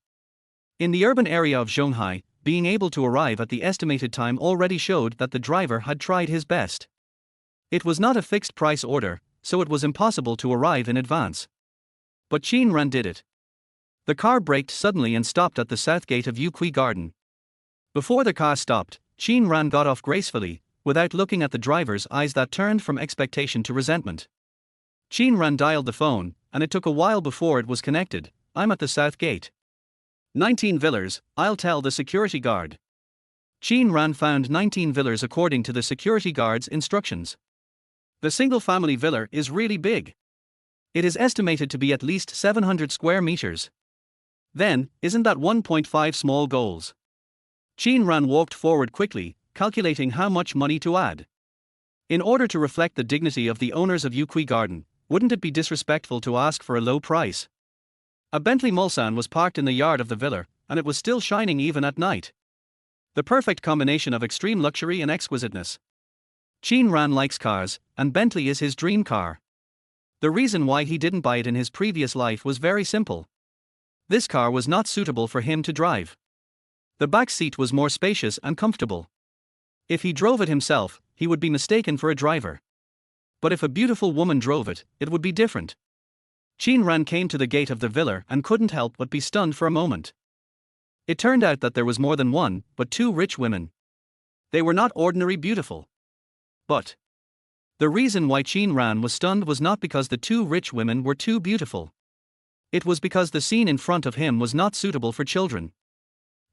In the urban area of Zhonghai, being able to arrive at the estimated time already showed that the driver had tried his best. It was not a fixed price order, so it was impossible to arrive in advance. But Qin Ran did it. The car braked suddenly and stopped at the south gate of Yueying Garden. Before the car stopped, Qin Ran got off gracefully, without looking at the driver's eyes that turned from expectation to resentment. Qin Ran dialed the phone, and it took a while before it was connected. "I'm at the south gate. 19 villas, I'll tell the security guard." Qin Ran found 19 villas according to the security guard's instructions. The single-family villa is really big. It is estimated to be at least 700 square meters. Then, isn't that 1.5 small goals? Qin Ran walked forward quickly, calculating how much money to add. In order to reflect the dignity of the owners of Yueying Garden, wouldn't it be disrespectful to ask for a low price? A Bentley Mulsanne was parked in the yard of the villa, and it was still shining even at night. The perfect combination of extreme luxury and exquisiteness. Qin Ran likes cars, and Bentley is his dream car. The reason why he didn't buy it in his previous life was very simple. This car was not suitable for him to drive. The back seat was more spacious and comfortable. If he drove it himself, he would be mistaken for a driver. But if a beautiful woman drove it, it would be different. Qin Ran came to the gate of the villa and couldn't help but be stunned for a moment. It turned out that there was more than one, but 2 rich women. They were not ordinary beautiful. But the reason why Qin Ran was stunned was not because the 2 rich women were too beautiful. It was because the scene in front of him was not suitable for children.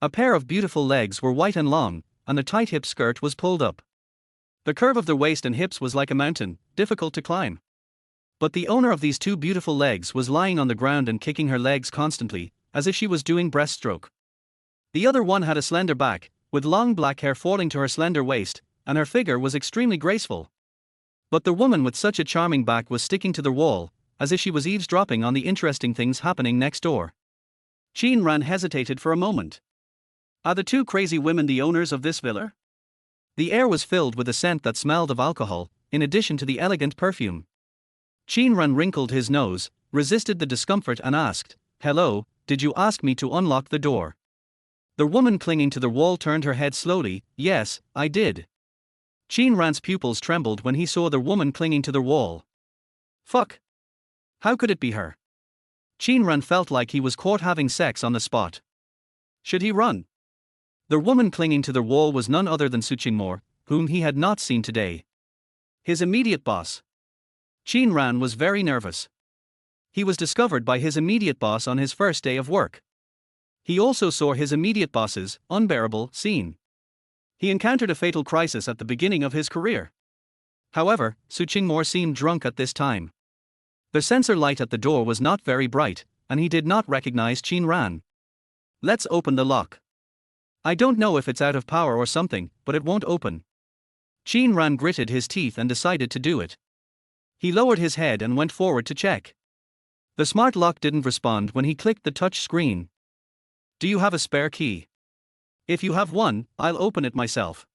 A pair of beautiful legs were white and long, and the tight hip skirt was pulled up. The curve of the waist and hips was like a mountain, difficult to climb. But the owner of these 2 beautiful legs was lying on the ground and kicking her legs constantly, as if she was doing breaststroke. The other one had a slender back, with long black hair falling to her slender waist, and her figure was extremely graceful. But the woman with such a charming back was sticking to the wall, as if she was eavesdropping on the interesting things happening next door. Qin Ran hesitated for a moment. Are the 2 crazy women the owners of this villa? The air was filled with a scent that smelled of alcohol, in addition to the elegant perfume. Qin Ran wrinkled his nose, resisted the discomfort and asked, "Hello, did you ask me to unlock the door?" The woman clinging to the wall turned her head slowly. "Yes, I did." Qin Ran's pupils trembled when he saw the woman clinging to the wall. Fuck. How could it be her? Qin Ran felt like he was caught having sex on the spot. Should he run? The woman clinging to the wall was none other than Qin, whom he had not seen today. His immediate boss. Qin Ran was very nervous. He was discovered by his immediate boss on his first day of work. He also saw his immediate boss's unbearable scene. He encountered a fatal crisis at the beginning of his career. However, Qin seemed drunk at this time. The sensor light at the door was not very bright, and he did not recognize Qin Ran. "Let's open the lock." "I don't know if it's out of power or something, but it won't open." Qin Ran gritted his teeth and decided to do it. He lowered his head and went forward to check. The smart lock didn't respond when he clicked the touch screen. Do you have a spare key? If you have one, I'll open it myself.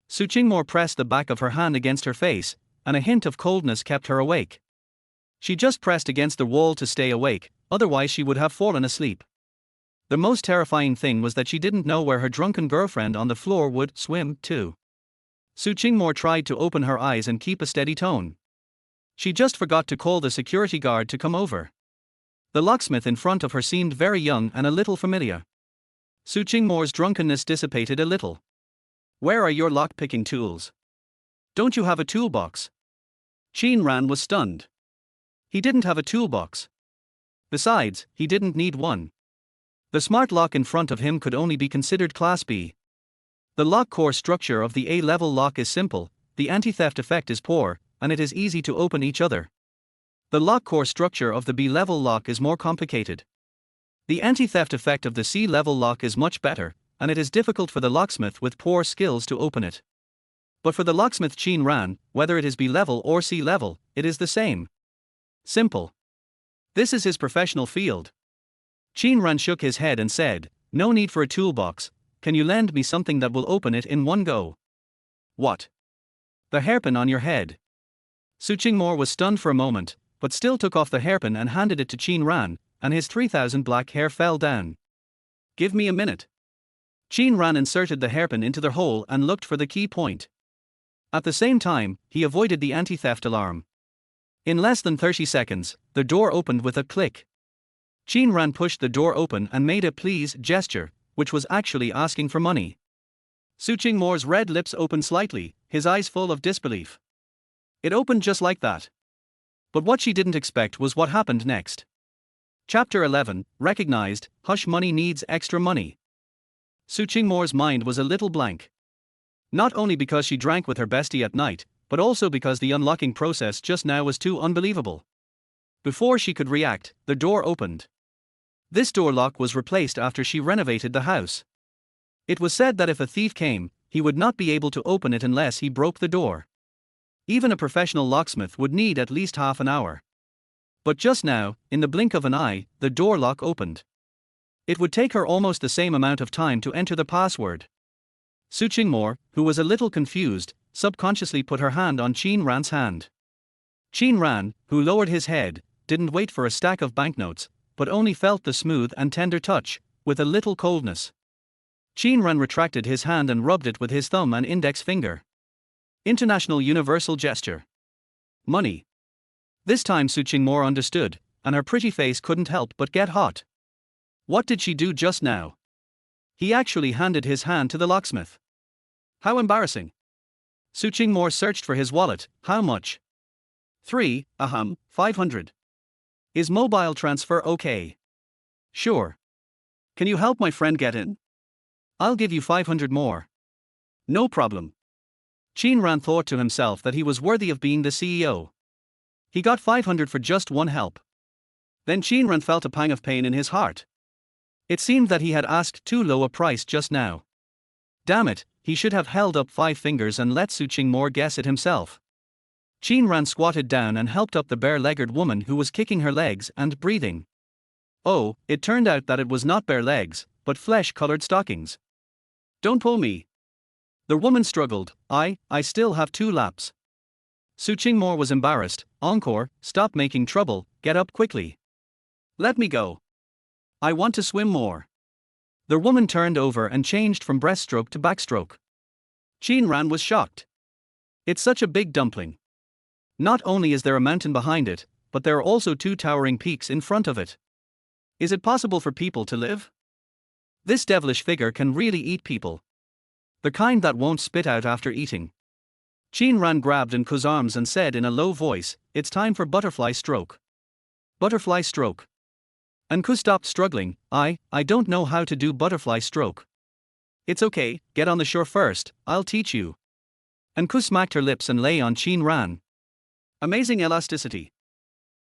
Su Qingmore pressed the back of her hand against her face, and a hint of coldness kept her awake. She just pressed against the wall to stay awake, otherwise she would have fallen asleep. The most terrifying thing was that she didn't know where her drunken girlfriend on the floor would swim to. Su Qingmore tried to open her eyes and keep a steady tone. She just forgot to call the security guard to come over. The locksmith in front of her seemed very young and a little familiar. Su Qingmore's drunkenness dissipated a little. Where are your lockpicking tools? Don't you have a toolbox? Qin Ran was stunned. He didn't have a toolbox. Besides, he didn't need one. The smart lock in front of him could only be considered Class B. The lock core structure of the A-level lock is simple, the anti-theft effect is poor, and it is easy to open each other. The lock core structure of the B-level lock is more complicated. The anti-theft effect of the C-level lock is much better, and it is difficult for the locksmith with poor skills to open it. But for the locksmith Qin Ran, whether it is B-level or C-level, it is the same. Simple. This is his professional field. Qin Ran shook his head and said, "No need for a toolbox, can you lend me something that will open it in one go?" "What?" "The hairpin on your head." Su Qingmore was stunned for a moment, but still took off the hairpin and handed it to Qin Ran, and his 3,000 black hair fell down. "Give me a minute." Qin Ran inserted the hairpin into the hole and looked for the key point. At the same time, he avoided the anti-theft alarm. In less than 30 seconds, the door opened with a click. Qin Ran pushed the door open and made a please gesture, which was actually asking for money. Su Qingmore's red lips opened slightly, his eyes full of disbelief. It opened just like that. But what she didn't expect was what happened next. Chapter 11, Recognized, Hush Money Needs Extra Money. Su Qingmore's mind was a little blank. Not only because she drank with her bestie at night, but also because the unlocking process just now was too unbelievable. Before she could react, the door opened. This door lock was replaced after she renovated the house. It was said that if a thief came, he would not be able to open it unless he broke the door. Even a professional locksmith would need at least half an hour. But just now, in the blink of an eye, the door lock opened. It would take her almost the same amount of time to enter the password. Su Qingmore, who was a little confused, subconsciously put her hand on Qin Ran's hand. Qin Ran, who lowered his head, didn't wait for a stack of banknotes, but only felt the smooth and tender touch, with a little coldness. Qin Ran retracted his hand and rubbed it with his thumb and index finger. International Universal Gesture. Money. This time Su Qingmore understood, and her pretty face couldn't help but get hot. What did she do just now? He actually handed his hand to the locksmith. How embarrassing. Su Qingmore searched for his wallet. How much? 500. Is mobile transfer okay? Sure. Can you help my friend get in? I'll give you 500 more. No problem. Qin Ran thought to himself that he was worthy of being the CEO. He got 500 for just one help. Then Qin Ran felt a pang of pain in his heart. It seemed that he had asked too low a price just now. Damn it, he should have held up 5 fingers and let Su Qingmore guess it himself. Qin Ran squatted down and helped up the bare-legged woman who was kicking her legs and breathing. Oh, it turned out that it was not bare legs, but flesh-colored stockings. Don't pull me. The woman struggled. I still have 2 laps. Su Qingmore was embarrassed. Encore, stop making trouble, get up quickly. Let me go. I want to swim more. The woman turned over and changed from breaststroke to backstroke. Qin Ran was shocked. It's such a big dumpling. Not only is there a mountain behind it, but there are also 2 towering peaks in front of it. Is it possible for people to live? This devilish figure can really eat people. The kind that won't spit out after eating. Qin Ran grabbed Nku's arms and said in a low voice, "It's time for butterfly stroke." Butterfly stroke. Nku stopped struggling. I don't know how to do butterfly stroke. It's okay, get on the shore first, I'll teach you. Nku smacked her lips and lay on Qin Ran. Amazing elasticity.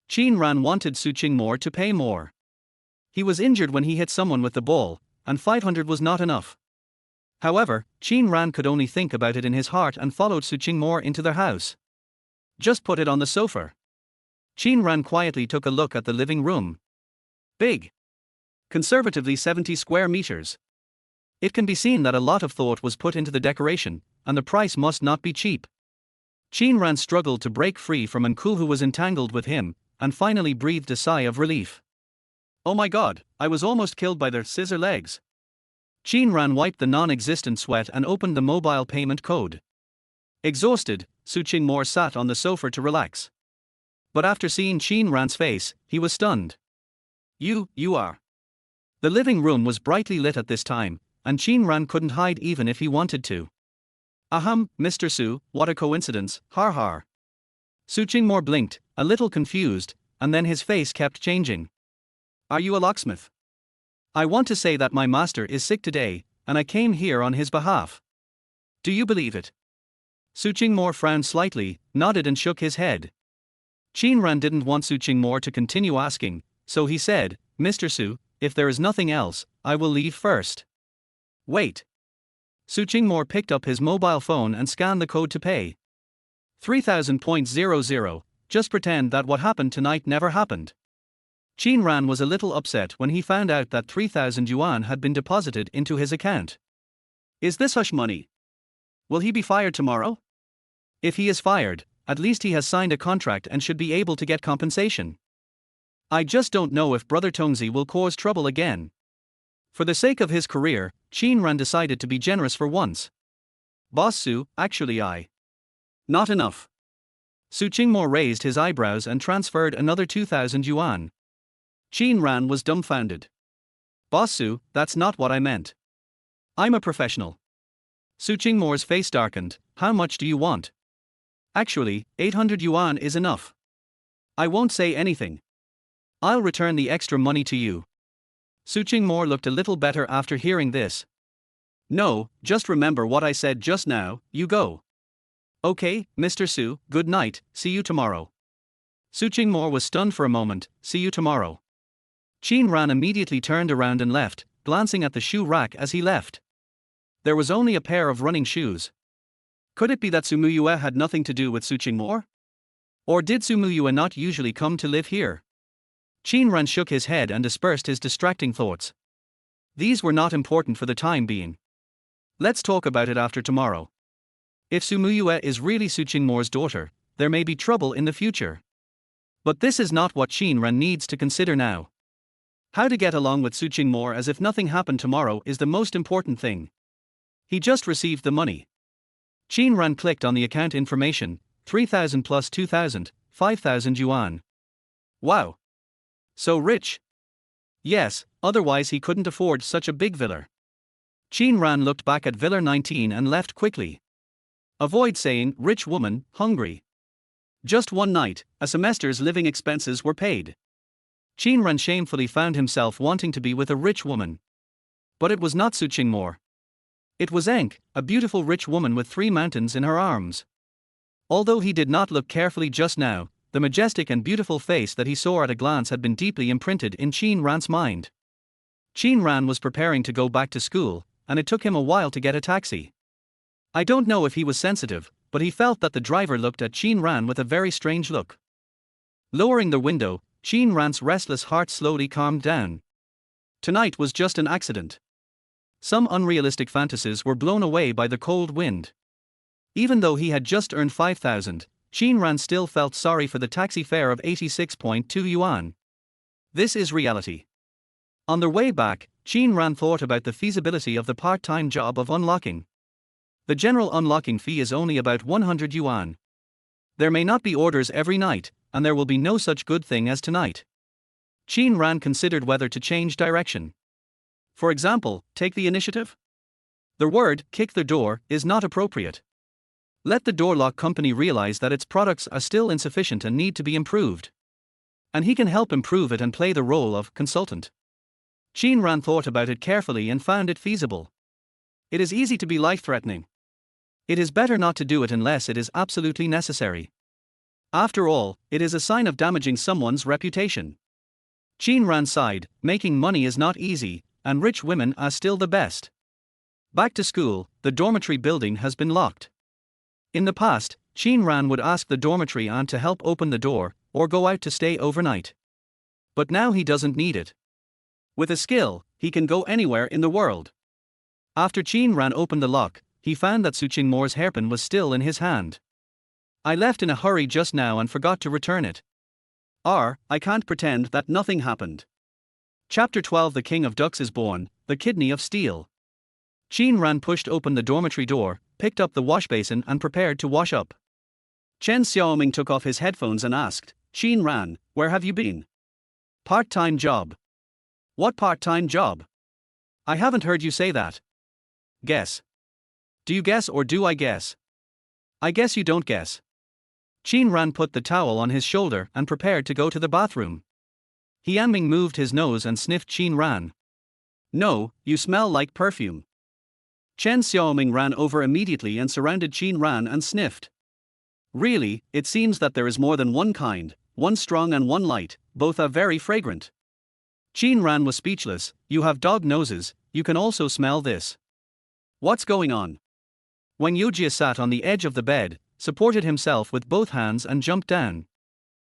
Qin Ran wanted Su Qingmore to pay more. He was injured when he hit someone with the ball, and 500 was not enough. However, Qin Ran could only think about it in his heart and followed Su Qingmor into their house. Just put it on the sofa. Qin Ran quietly took a look at the living room. Big. Conservatively 70 square meters. It can be seen that a lot of thought was put into the decoration, and the price must not be cheap. Qin Ran struggled to break free from Uncle, who was entangled with him, and finally breathed a sigh of relief. Oh my god, I was almost killed by their scissor legs. Qin Ran wiped the non-existent sweat and opened the mobile payment code. Exhausted, Su Qingmor sat on the sofa to relax. But after seeing Qin Ran's face, he was stunned. You are. The living room was brightly lit at this time, and Qin Ran couldn't hide even if he wanted to. Ahem, Mr. Su, what a coincidence, har har. Su Qingmor blinked, a little confused, and then his face kept changing. Are you a locksmith? I want to say that my master is sick today, and I came here on his behalf. Do you believe it? Su Qingmor frowned slightly, nodded and shook his head. Qin Ran didn't want Su Qingmor to continue asking, so he said, Mr. Su, if there is nothing else, I will leave first. Wait. Su Qingmor picked up his mobile phone and scanned the code to pay. 3000.00, just pretend that what happened tonight never happened. Qin Ran was a little upset when he found out that 3,000 yuan had been deposited into his account. Is this hush money? Will he be fired tomorrow? If he is fired, at least he has signed a contract and should be able to get compensation. I just don't know if Brother Tongzi will cause trouble again. For the sake of his career, Qin Ran decided to be generous for once. Boss Su, actually Not enough. Su Qingmor raised his eyebrows and transferred another 2,000 yuan. Qin Ran was dumbfounded. Boss Su, that's not what I meant. I'm a professional. Su Qingmor's face darkened. How much do you want? Actually, 800 yuan is enough. I won't say anything. I'll return the extra money to you. Su Qingmor looked a little better after hearing this. No, just remember what I said just now, you go. Okay, Mr. Su, good night, see you tomorrow. Su Qingmor was stunned for a moment, see you tomorrow. Qin Ran immediately turned around and left, glancing at the shoe rack as he left. There was only a pair of running shoes. Could it be that Su Muyue had nothing to do with Su Qingmor? Or did Su Muyue not usually come to live here? Qin Ran shook his head and dispersed his distracting thoughts. These were not important for the time being. Let's talk about it after tomorrow. If Su Muyue is really Su Qingmor's daughter, there may be trouble in the future. But this is not what Qin Ran needs to consider now. How to get along with Su Qingmor as if nothing happened tomorrow is the most important thing. He just received the money. Qin Ran clicked on the account information, 3,000 plus 2,000, 5,000 yuan. Wow. So rich. Yes, otherwise he couldn't afford such a big villa. Qin Ran looked back at Villa 19 and left quickly. Avoid saying, rich woman, hungry. Just one night, a semester's living expenses were paid. Qin Ran shamefully found himself wanting to be with a rich woman. But it was not Su Qingmor. It was Enk, a beautiful rich woman with 3 mountains in her arms. Although he did not look carefully just now, the majestic and beautiful face that he saw at a glance had been deeply imprinted in Qin Ran's mind. Qin Ran was preparing to go back to school, and it took him a while to get a taxi. I don't know if he was sensitive, but he felt that the driver looked at Qin Ran with a very strange look. Lowering the window, Qin Ran's restless heart slowly calmed down. Tonight was just an accident. Some unrealistic fantasies were blown away by the cold wind. Even though he had just earned 5,000, Qin Ran still felt sorry for the taxi fare of 86.2 yuan. This is reality. On their way back, Qin Ran thought about the feasibility of the part-time job of unlocking. The general unlocking fee is only about 100 yuan. There may not be orders every night, and there will be no such good thing as tonight. Qin Ran considered whether to change direction. For example, take the initiative. The word, kick the door, is not appropriate. Let the door lock company realize that its products are still insufficient and need to be improved. And he can help improve it and play the role of consultant. Qin Ran thought about it carefully and found it feasible. It is easy to be life-threatening. It is better not to do it unless it is absolutely necessary. After all, it is a sign of damaging someone's reputation. Qin Ran sighed, making money is not easy, and rich women are still the best. Back to school, the dormitory building has been locked. In the past, Qin Ran would ask the dormitory aunt to help open the door, or go out to stay overnight. But now he doesn't need it. With a skill, he can go anywhere in the world. After Qin Ran opened the lock, he found that Su Qingmore's hairpin was still in his hand. I left in a hurry just now and forgot to return it. I can't pretend that nothing happened. Chapter 12 The King of Ducks is born, the kidney of steel. Qin Ran pushed open the dormitory door, picked up the wash basin and prepared to wash up. Chen Xiaoming took off his headphones and asked, Qin Ran, where have you been? Part-time job. What part-time job? I haven't heard you say that. Guess. Do you guess or do I guess? I guess you don't guess. Qin Ran put the towel on his shoulder and prepared to go to the bathroom. Yueying moved his nose and sniffed Qin Ran. No, you smell like perfume. Chen Xiaoming ran over immediately and surrounded Qin Ran and sniffed. Really, it seems that there is more than one kind, one strong and one light, both are very fragrant. Qin Ran was speechless. You have dog noses, you can also smell this. What's going on? Wang Yuejie sat on the edge of the bed, supported himself with both hands and jumped down.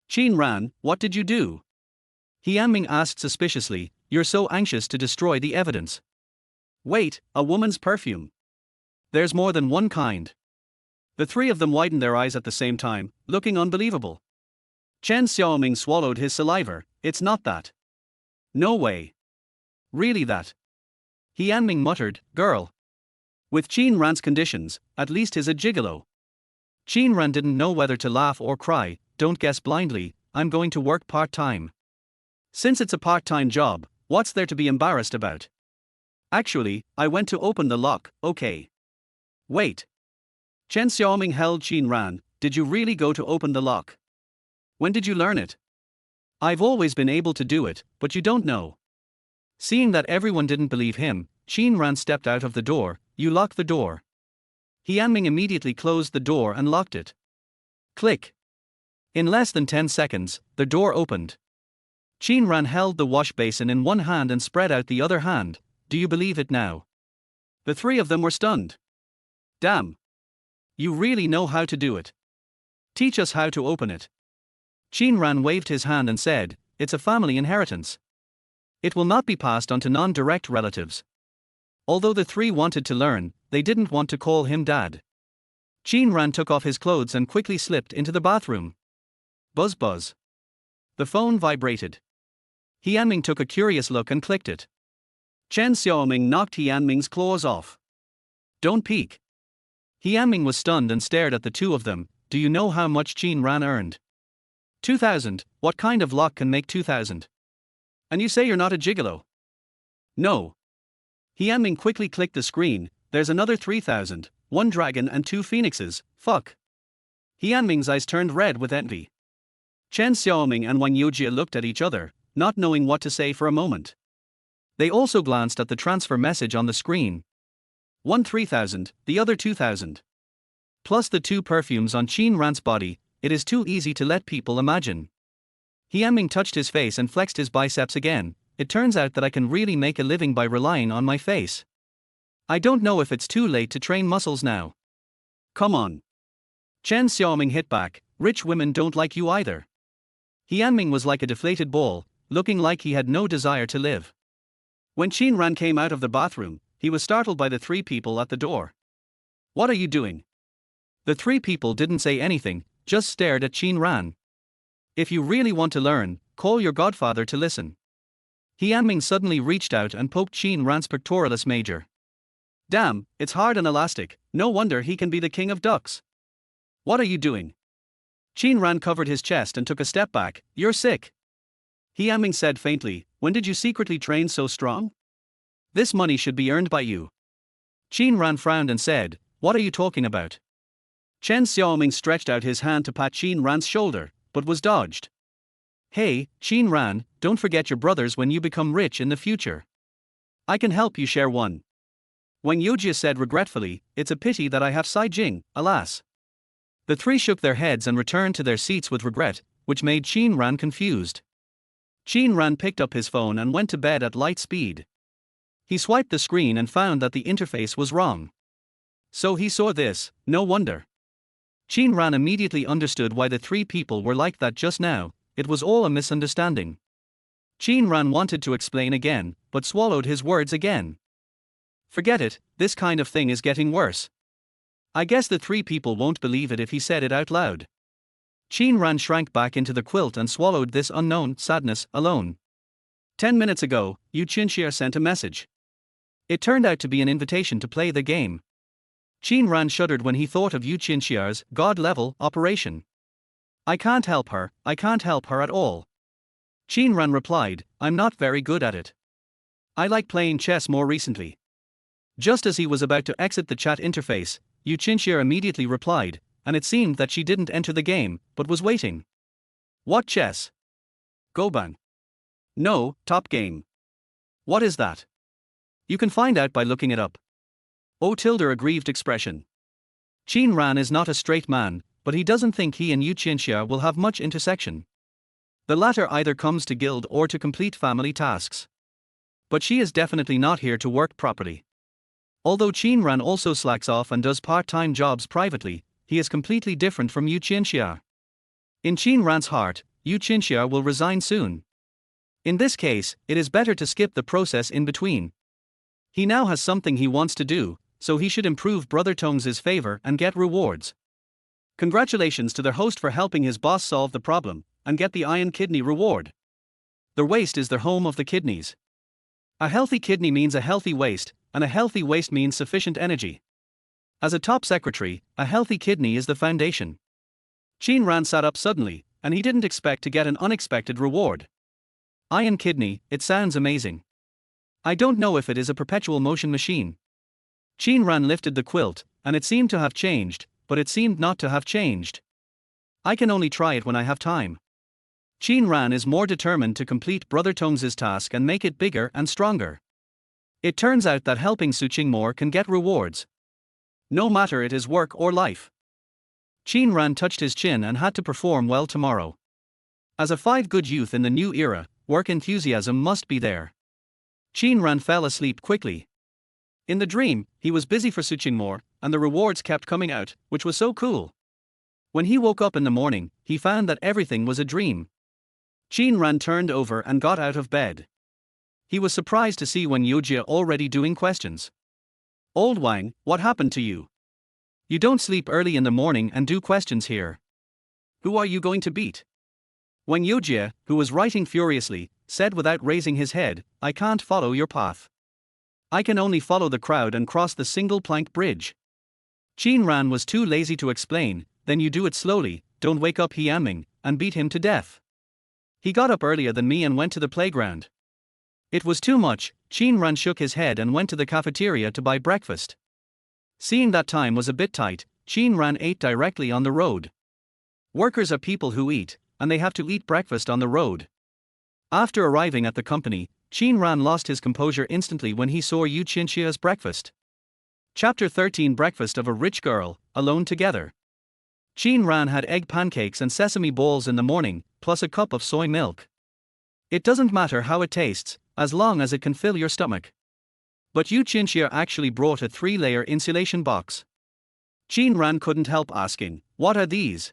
Qin Ran, what did you do? Yueying asked suspiciously, you're so anxious to destroy the evidence. Wait, a woman's perfume. There's more than one kind. The three of them widened their eyes at the same time, looking unbelievable. Chen Xiaoming swallowed his saliva. It's not that. No way. Really that? Yueying muttered, girl. With Qin Ran's conditions, at least he's a gigolo. Qin Ran didn't know whether to laugh or cry. Don't guess blindly, I'm going to work part-time. Since it's a part-time job, what's there to be embarrassed about? Actually, I went to open the lock, okay. Wait. Chen Xiaoming held Qin Ran, did you really go to open the lock? When did you learn it? I've always been able to do it, but you don't know. Seeing that everyone didn't believe him, Qin Ran stepped out of the door. You lock the door. Yueying immediately closed the door and locked it. Click. In less than 10 seconds, the door opened. Qin Ran held the wash basin in one hand and spread out the other hand. Do you believe it now? The three of them were stunned. Damn. You really know how to do it. Teach us how to open it. Qin Ran waved his hand and said, it's a family inheritance. It will not be passed on to non-direct relatives. Although the three wanted to learn, they didn't want to call him dad. Qin Ran took off his clothes and quickly slipped into the bathroom. Buzz buzz. The phone vibrated. Yueying took a curious look and clicked it. Chen Xiaoming knocked Yueying's claws off. Don't peek. Yueying was stunned and stared at the two of them. Do you know how much Qin Ran earned? 2,000, what kind of lock can make 2,000? And you say you're not a gigolo? No. Yueying quickly clicked the screen, there's another 3,000, one dragon and two phoenixes, fuck. Yueying's eyes turned red with envy. Chen Xiaoming and Wang Yuejie looked at each other, not knowing what to say for a moment. They also glanced at the transfer message on the screen. One 3,000, the other 2,000. Plus the two perfumes on Qin Ran's body, it is too easy to let people imagine. Yueying touched his face and flexed his biceps again. It turns out that I can really make a living by relying on my face. I don't know if it's too late to train muscles now. Come on. Chen Xiaoming hit back, rich women don't like you either. Yueying was like a deflated ball, looking like he had no desire to live. When Qin Ran came out of the bathroom, he was startled by the three people at the door. What are you doing? The three people didn't say anything, just stared at Qin Ran. If you really want to learn, call your godfather to listen. Yueying suddenly reached out and poked Qin Ran's pectoralis major. Damn, it's hard and elastic, no wonder he can be the king of ducks. What are you doing? Qin Ran covered his chest and took a step back. You're sick. Yueying said faintly, when did you secretly train so strong? This money should be earned by you. Qin Ran frowned and said, what are you talking about? Chen Xiaoming stretched out his hand to pat Qin Ran's shoulder, but was dodged. Hey, Qin Ran, don't forget your brothers when you become rich in the future. I can help you share one. Wang Yuejie said regretfully, it's a pity that I have Sai Jing, alas. The three shook their heads and returned to their seats with regret, which made Qin Ran confused. Qin Ran picked up his phone and went to bed at light speed. He swiped the screen and found that the interface was wrong. So he saw this, no wonder. Qin Ran immediately understood why the three people were like that just now. It was all a misunderstanding. Qin Ran wanted to explain again, but swallowed his words again. Forget it, this kind of thing is getting worse. I guess the three people won't believe it if he said it out loud. Qin Ran shrank back into the quilt and swallowed this unknown sadness alone. 10 minutes ago, Yu Qinxia sent a message. It turned out to be an invitation to play the game. Qin Ran shuddered when he thought of Yu Qinxia's god-level operation. I can't help her at all. Qin Ran replied, I'm not very good at it. I like playing chess more recently. Just as he was about to exit the chat interface, Yu Qinxia immediately replied, and it seemed that she didn't enter the game, but was waiting. What chess? Goban. No, top game. What is that? You can find out by looking it up. Oh, a grieved expression. Qin Ran is not a straight man, but he doesn't think he and Yu Qinxia will have much intersection. The latter either comes to guild or to complete family tasks. But she is definitely not here to work properly. Although Qin Ran also slacks off and does part-time jobs privately, he is completely different from Yu Qinxia. In Qin Ran's heart, Yu Qinxia will resign soon. In this case, it is better to skip the process in between. He now has something he wants to do, so he should improve Brother Tong's favor and get rewards. Congratulations to their host for helping his boss solve the problem, and get the iron kidney reward. Their waist is their home of the kidneys. A healthy kidney means a healthy waist, and a healthy waist means sufficient energy. As a top secretary, a healthy kidney is the foundation. Qin Ran sat up suddenly, and he didn't expect to get an unexpected reward. Iron kidney, it sounds amazing. I don't know if it is a perpetual motion machine. Qin Ran lifted the quilt, and it seemed to have changed, but it seemed not to have changed. I can only try it when I have time. Qin Ran is more determined to complete Brother Tong's task and make it bigger and stronger. It turns out that helping Su Qingmor can get rewards. No matter it is work or life. Qin Ran touched his chin and had to perform well tomorrow. As a 5 good youth in the new era, work enthusiasm must be there. Qin Ran fell asleep quickly. In the dream, he was busy for Su Qingmor, and the rewards kept coming out, which was so cool. When he woke up in the morning, he found that everything was a dream. Qin Ran turned over and got out of bed. He was surprised to see Wen Yojia already doing questions. Old Wang, what happened to you? You don't sleep early in the morning and do questions here. Who are you going to beat? Wen Yojia, who was writing furiously, said without raising his head, I can't follow your path. I can only follow the crowd and cross the single-plank bridge. Qin Ran was too lazy to explain, then you do it slowly, don't wake up Hiaming, and beat him to death. He got up earlier than me and went to the playground. It was too much. Qin Ran shook his head and went to the cafeteria to buy breakfast. Seeing that time was a bit tight, Qin Ran ate directly on the road. Workers are people who eat, and they have to eat breakfast on the road. After arriving at the company, Qin Ran lost his composure instantly when he saw Yu Qinxia's breakfast. Chapter 13 Breakfast of a Rich Girl, Alone Together. Qin Ran had egg pancakes and sesame balls in the morning, plus a cup of soy milk. It doesn't matter how it tastes, as long as it can fill your stomach. But Yu Qinxia actually brought a 3-layer insulation box. Qin Ran couldn't help asking, what are these?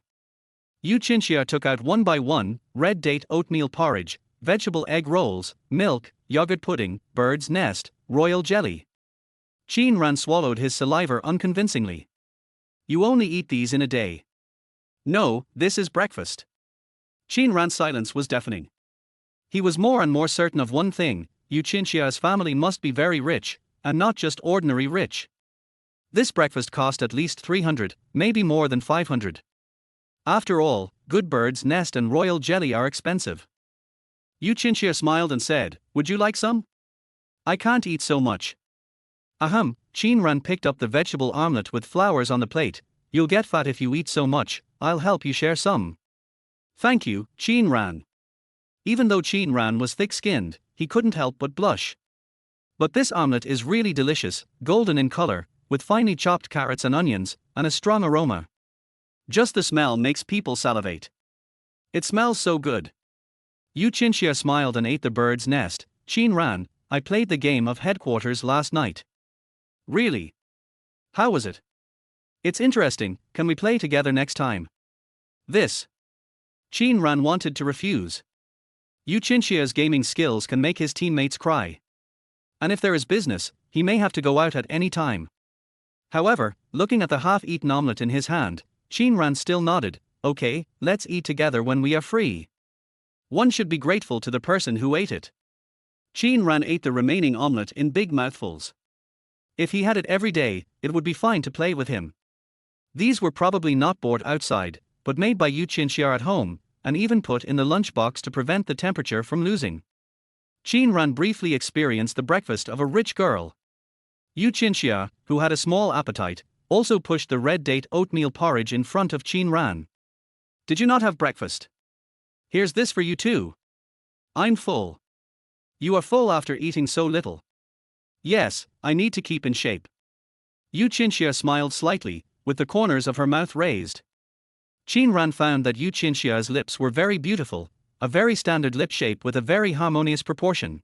Yu Qinxia took out one by one: red date oatmeal porridge, vegetable egg rolls, milk, yogurt pudding, bird's nest, royal jelly. Qin Ran swallowed his saliva unconvincingly. You only eat these in a day. No, this is breakfast. Qin Ran's silence was deafening. He was more and more certain of one thing: Yu Qinxia's family must be very rich, and not just ordinary rich. This breakfast cost at least 300, maybe more than 500. After all, good bird's nest and royal jelly are expensive. Yu Qinxia smiled and said, would you like some? I can't eat so much. Ahem. Qin Ran picked up the vegetable omelette with flowers on the plate. You'll get fat if you eat so much, I'll help you share some. Thank you, Qin Ran. Even though Qin Ran was thick-skinned, he couldn't help but blush. But this omelette is really delicious, golden in color, with finely chopped carrots and onions, and a strong aroma. Just the smell makes people salivate. It smells so good. Yu Qinxia smiled and ate the bird's nest. Qin Ran, I played the game of headquarters last night. Really? How was it? It's interesting, can we play together next time? This. Qin Ran wanted to refuse. Yu Qinxia's gaming skills can make his teammates cry. And if there is business, he may have to go out at any time. However, looking at the half-eaten omelette in his hand, Qin Ran still nodded. Okay, let's eat together when we are free. One should be grateful to the person who ate it. Qin Ran ate the remaining omelette in big mouthfuls. If he had it every day, it would be fine to play with him. These were probably not bought outside, but made by Yu Qinxia at home, and even put in the lunchbox to prevent the temperature from losing. Qin Ran briefly experienced the breakfast of a rich girl. Yu Qinxia, who had a small appetite, also pushed the red date oatmeal porridge in front of Qin Ran. Did you not have breakfast? Here's this for you too. I'm full. You are full after eating so little. Yes, I need to keep in shape. Yu Qinxia smiled slightly, with the corners of her mouth raised. Qin Ran found that Yu Qinxia's lips were very beautiful, a very standard lip shape with a very harmonious proportion.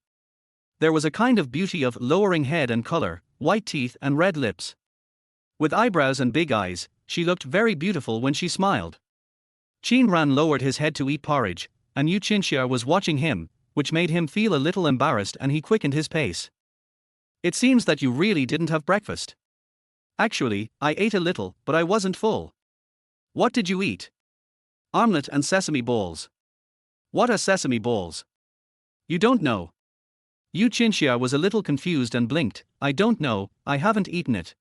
There was a kind of beauty of lowering head and color, white teeth and red lips. With eyebrows and big eyes, she looked very beautiful when she smiled. Qin Ran lowered his head to eat porridge, and Yu Qinxia was watching him, which made him feel a little embarrassed and he quickened his pace. It seems that you really didn't have breakfast. Actually, I ate a little, but I wasn't full. What did you eat? Omelette and sesame balls. What are sesame balls? You don't know. Yu Qinxia was a little confused and blinked. I don't know, I haven't eaten it.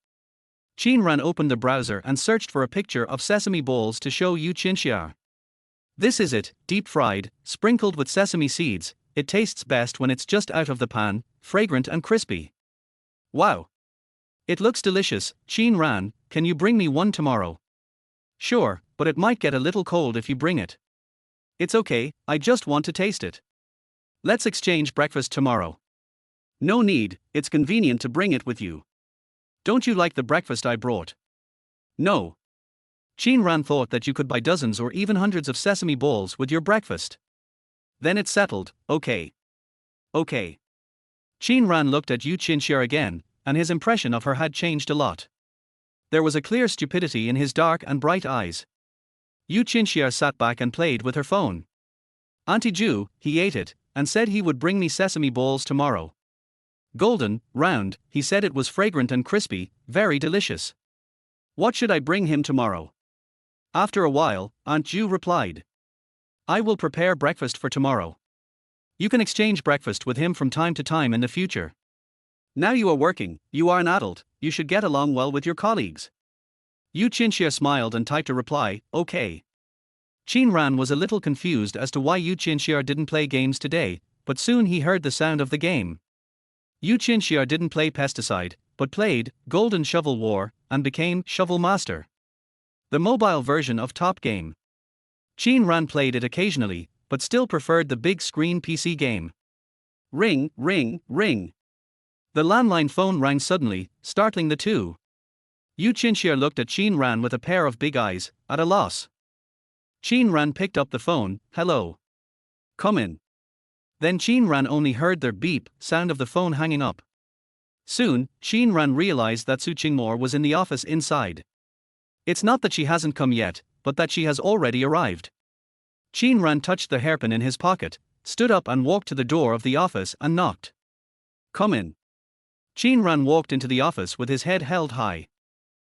Qin Ran opened the browser and searched for a picture of sesame balls to show Yu Qinxia. This is it, deep fried, sprinkled with sesame seeds. It tastes best when it's just out of the pan, fragrant and crispy. Wow! It looks delicious. Qin Ran, can you bring me one tomorrow? Sure, but it might get a little cold if you bring it. It's okay, I just want to taste it. Let's exchange breakfast tomorrow. No need, it's convenient to bring it with you. Don't you like the breakfast I brought? No. Qin Ran thought that you could buy dozens or even hundreds of sesame balls with your breakfast. Then it's settled, okay. Okay. Qin Ran looked at Yu Qinxia again, and his impression of her had changed a lot. There was a clear stupidity in his dark and bright eyes. Yu Qinxia sat back and played with her phone. Auntie Ju, he ate it, and said he would bring me sesame balls tomorrow. Golden, round, he said it was fragrant and crispy, very delicious. What should I bring him tomorrow? After a while, Aunt Ju replied. I will prepare breakfast for tomorrow. You can exchange breakfast with him from time to time in the future. Now you are working, you are an adult, you should get along well with your colleagues. Yu Qinxia smiled and typed a reply, okay. Qin Ran was a little confused as to why Yu Qinxia didn't play games today, but soon he heard the sound of the game. Yu Qinxia didn't play Pesticide, but played Golden Shovel War and became Shovel Master, the mobile version of Top Game. Qin Ran played it occasionally, but still preferred the big screen PC game. Ring, ring, ring. The landline phone rang suddenly, startling the two. Yu Qinxia looked at Qin Ran with a pair of big eyes, at a loss. Qin Ran picked up the phone. Hello. Come in. Then Qin Ran only heard the beep sound of the phone hanging up. Soon, Qin Ran realized that Su Qingmor was in the office inside. It's not that she hasn't come yet, but that she has already arrived. Qin Ran touched the hairpin in his pocket, stood up and walked to the door of the office and knocked. Come in. Qin Ran walked into the office with his head held high.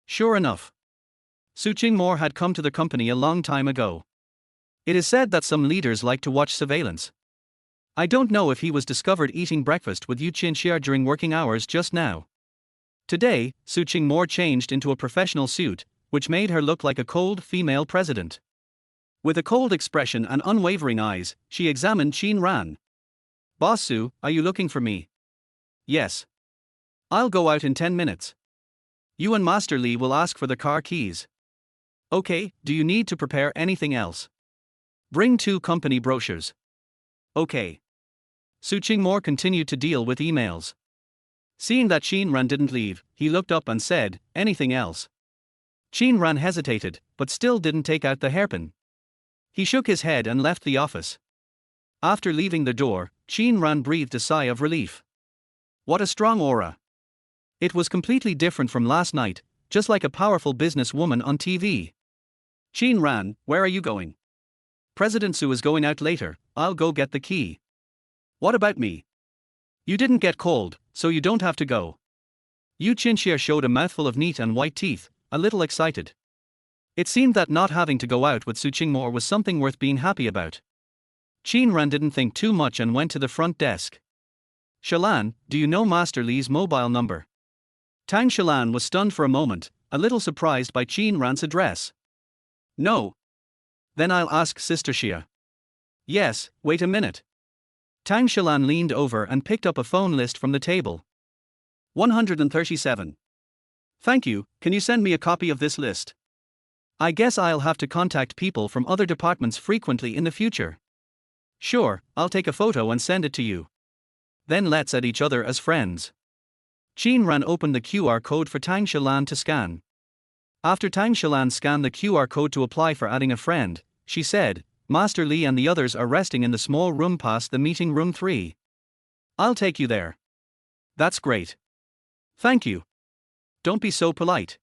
Sure enough, Su Qingmor had come to the company a long time ago. It is said that some leaders like to watch surveillance. I don't know if he was discovered eating breakfast with Yu Qinxia during working hours just now. Today, Su Qingmor changed into a professional suit, which made her look like a cold female president. With a cold expression and unwavering eyes, she examined Qin Ran. Boss Su, are you looking for me? Yes. I'll go out in 10 minutes. You and Master Li will ask for the car keys. Okay, do you need to prepare anything else? Bring 2 company brochures. Okay. Su Qingmor continued to deal with emails. Seeing that Qin Ran didn't leave, he looked up and said, anything else? Qin Ran hesitated, but still didn't take out the hairpin. He shook his head and left the office. After leaving the door, Qin Ran breathed a sigh of relief. What a strong aura. It was completely different from last night, just like a powerful businesswoman on TV. Qin Ran, where are you going? President Su is going out later, I'll go get the key. What about me? You didn't get cold, so you don't have to go. Yu Qinxia showed a mouthful of neat and white teeth, a little excited. It seemed that not having to go out with Su Qingmore was something worth being happy about. Qin Ran didn't think too much and went to the front desk. Shalan, do you know Master Li's mobile number? Tang Shalan was stunned for a moment, a little surprised by Qin Ran's address. No. Then I'll ask Sister Xia. Yes, wait a minute. Tang Shalan leaned over and picked up a phone list from the table. 137. Thank you, can you send me a copy of this list? I guess I'll have to contact people from other departments frequently in the future. Sure, I'll take a photo and send it to you. Then let's add each other as friends. Qin Ran opened the QR code for Tang Shalan to scan. After Tang Shalan scanned the QR code to apply for adding a friend, she said, Master Li and the others are resting in the small room past the meeting room 3. I'll take you there. That's great. Thank you. Don't be so polite.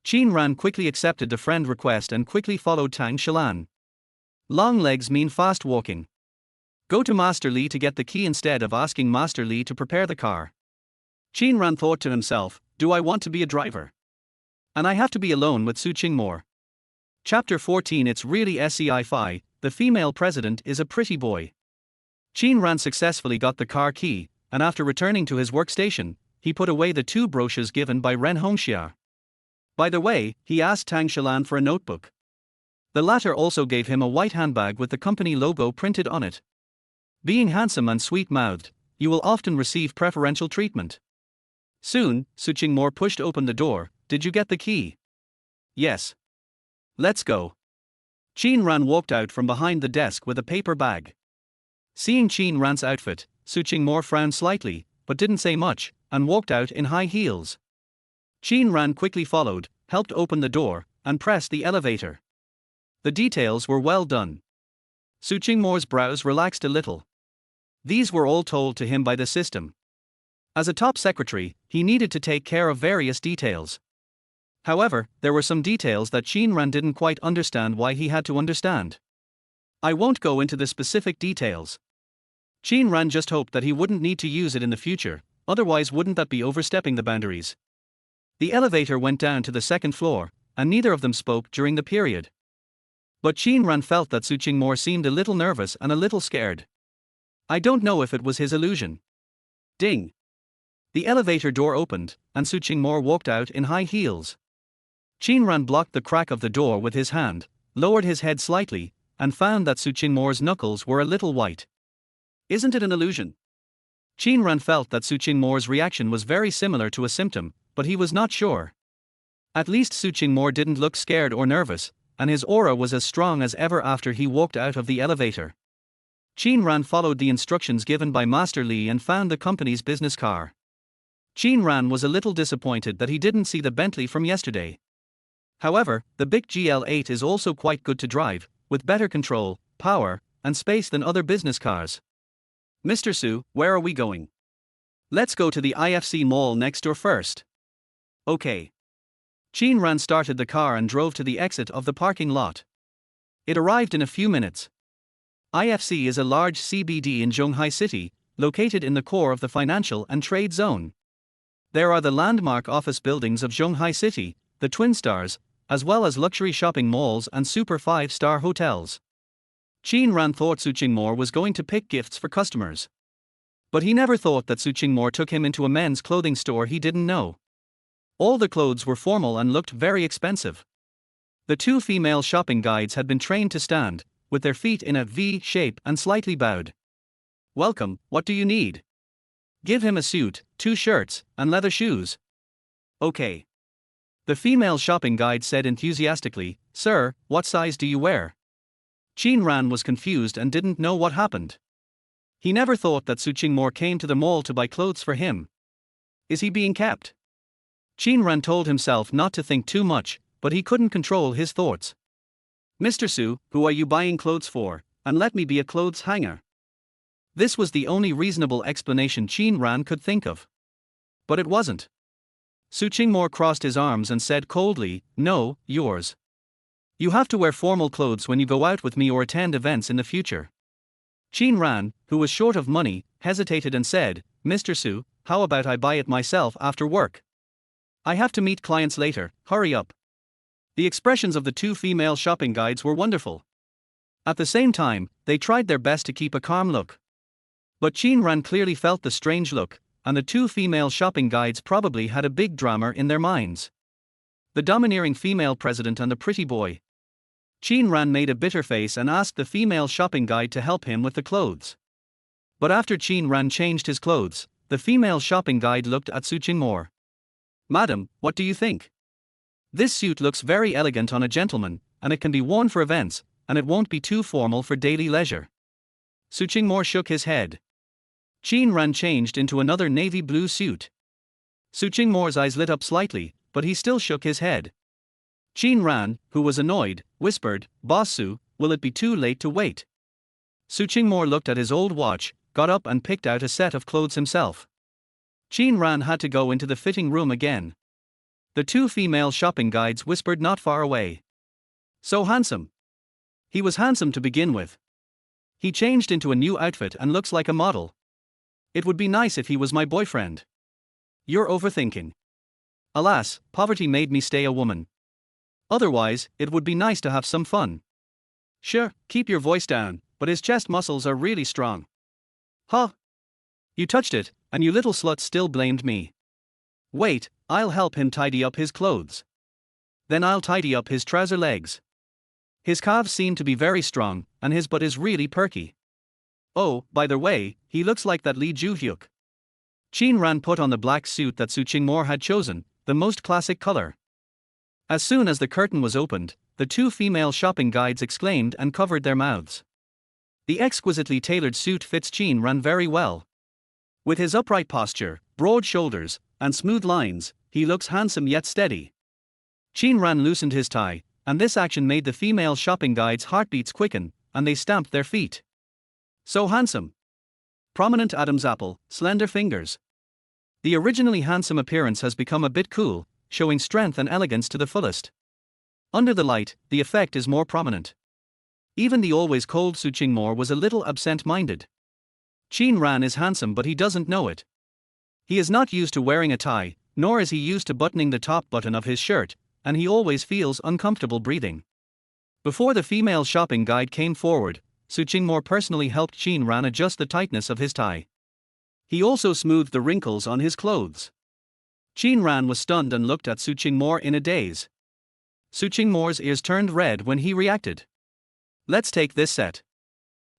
Qin Ran quickly accepted the friend request and quickly followed Tang Shalan. Long legs mean fast walking. Go to Master Li to get the key instead of asking Master Li to prepare the car. Qin Ran thought to himself, do I want to be a driver? And I have to be alone with Su Qingmore. Chapter 14. It's really sci-fi, the female president is a pretty boy. Qin Ran successfully got the car key, and after returning to his workstation, he put away the 2 brochures given by Ren Hongxia. By the way, he asked Tang Shalan for a notebook. The latter also gave him a white handbag with the company logo printed on it. Being handsome and sweet-mouthed, you will often receive preferential treatment. Soon, Su Qingmore pushed open the door. Did you get the key? Yes. Let's go. Qin Ran walked out from behind the desk with a paper bag. Seeing Qin Ran's outfit, Su Qingmore frowned slightly, but didn't say much, and walked out in high heels. Qin Ran quickly followed, helped open the door, and pressed the elevator. The details were well done. Su Qingmore's brows relaxed a little. These were all told to him by the system. As a top secretary, he needed to take care of various details. However, there were some details that Qin Ran didn't quite understand why he had to understand. I won't go into the specific details. Qin Ran just hoped that he wouldn't need to use it in the future, otherwise wouldn't that be overstepping the boundaries? The elevator went down to the 2nd floor, and neither of them spoke during the period. But Qin Ran felt that Su Qingmore seemed a little nervous and a little scared. I don't know if it was his illusion. Ding! The elevator door opened, and Su Qingmore walked out in high heels. Qin Ran blocked the crack of the door with his hand, lowered his head slightly, and found that Su Qingmore's knuckles were a little white. Isn't it an illusion? Qin Ran felt that Su Qingmore's reaction was very similar to a symptom, but he was not sure. At least Su Qingmore didn't look scared or nervous, and his aura was as strong as ever after he walked out of the elevator. Qin Ran followed the instructions given by Master Li and found the company's business car. Qin Ran was a little disappointed that he didn't see the Bentley from yesterday. However, the big GL8 is also quite good to drive, with better control, power, and space than other business cars. Mr. Su, where are we going? Let's go to the IFC mall next door first. Okay. Qin Ran started the car and drove to the exit of the parking lot. It arrived in a few minutes. IFC is a large CBD in Zhonghai City, located in the core of the financial and trade zone. There are the landmark office buildings of Zhonghai City, the Twin Stars, as well as luxury shopping malls and super 5-star hotels. Qin Ran thought Su Qingmore was going to pick gifts for customers. But he never thought that Su Qingmore took him into a men's clothing store he didn't know. All the clothes were formal and looked very expensive. The 2 female shopping guides had been trained to stand, with their feet in a V shape and slightly bowed. Welcome, what do you need? Give him a suit, 2 shirts, and leather shoes. Okay. The female shopping guide said enthusiastically, Sir, what size do you wear? Qin Ran was confused and didn't know what happened. He never thought that Su Qingmore came to the mall to buy clothes for him. Is he being kept? Qin Ran told himself not to think too much, but he couldn't control his thoughts. Mr. Su, who are you buying clothes for, and let me be a clothes hanger. This was the only reasonable explanation Qin Ran could think of. But it wasn't. Su Qingmore crossed his arms and said coldly, "No, yours. You have to wear formal clothes when you go out with me or attend events in the future." Qin Ran, who was short of money, hesitated and said, "Mr. Su, how about I buy it myself after work? I have to meet clients later, hurry up." The expressions of the two female shopping guides were wonderful. At the same time, they tried their best to keep a calm look. But Qin Ran clearly felt the strange look, and the two female shopping guides probably had a big drama in their minds. The domineering female president and the pretty boy. Qin Ran made a bitter face and asked the female shopping guide to help him with the clothes. But after Qin Ran changed his clothes, the female shopping guide looked at Su Qingmore. "Madam, what do you think? This suit looks very elegant on a gentleman, and it can be worn for events, and it won't be too formal for daily leisure." Su Qingmore shook his head. Qin Ran changed into another navy blue suit. Su Qingmore's eyes lit up slightly, but he still shook his head. Qin Ran, who was annoyed, whispered, "Boss Su, will it be too late to wait?" Su Qingmore looked at his old watch, got up and picked out a set of clothes himself. Qin Ran had to go into the fitting room again. The two female shopping guides whispered not far away. "So handsome." He was handsome to begin with. He changed into a new outfit and looks like a model. It would be nice if he was my boyfriend. You're overthinking. Alas, poverty made me stay a woman. Otherwise, it would be nice to have some fun. Sure, keep your voice down, but his chest muscles are really strong. Huh? You touched it, and you little slut still blamed me. Wait, I'll help him tidy up his clothes. Then I'll tidy up his trouser legs. His calves seem to be very strong, and his butt is really perky. Oh, by the way, he looks like that Li Juhyuk. Qin Ran put on the black suit that Su Qingmore had chosen, the most classic color. As soon as the curtain was opened, the two female shopping guides exclaimed and covered their mouths. The exquisitely tailored suit fits Qin Ran very well. With his upright posture, broad shoulders, and smooth lines, he looks handsome yet steady. Qin Ran loosened his tie, and this action made the female shopping guides' heartbeats quicken, and they stamped their feet. So handsome. Prominent Adam's apple, slender fingers. The originally handsome appearance has become a bit cool, showing strength and elegance to the fullest. Under the light, the effect is more prominent. Even the always cold Su Qingmore was a little absent-minded. Qin Ran is handsome, but he doesn't know it. He is not used to wearing a tie, nor is he used to buttoning the top button of his shirt, and he always feels uncomfortable breathing. Before the female shopping guide came forward, Su Qingmore personally helped Qin Ran adjust the tightness of his tie. He also smoothed the wrinkles on his clothes. Qin Ran was stunned and looked at Su Qingmore in a daze. Su Qingmore's ears turned red when he reacted. "Let's take this set."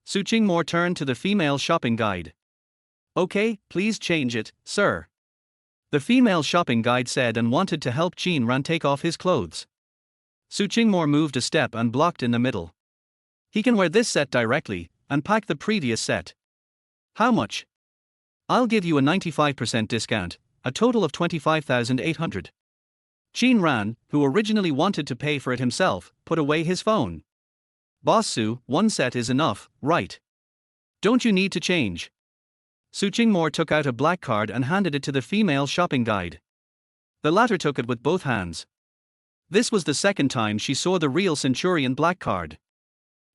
Su Qingmore turned to the female shopping guide. "Okay, please change it, sir." The female shopping guide said and wanted to help Qin Ran take off his clothes. Su Qingmore moved a step and blocked in the middle. "He can wear this set directly, and pack the previous set." "How much?" "I'll give you a 95% discount, a total of 25,800. Qin Ran, who originally wanted to pay for it himself, put away his phone. "Boss Su, one set is enough, right? Don't you need to change?" Su Qingmore took out a black card and handed it to the female shopping guide. The latter took it with both hands. This was the second time she saw the real Centurion black card.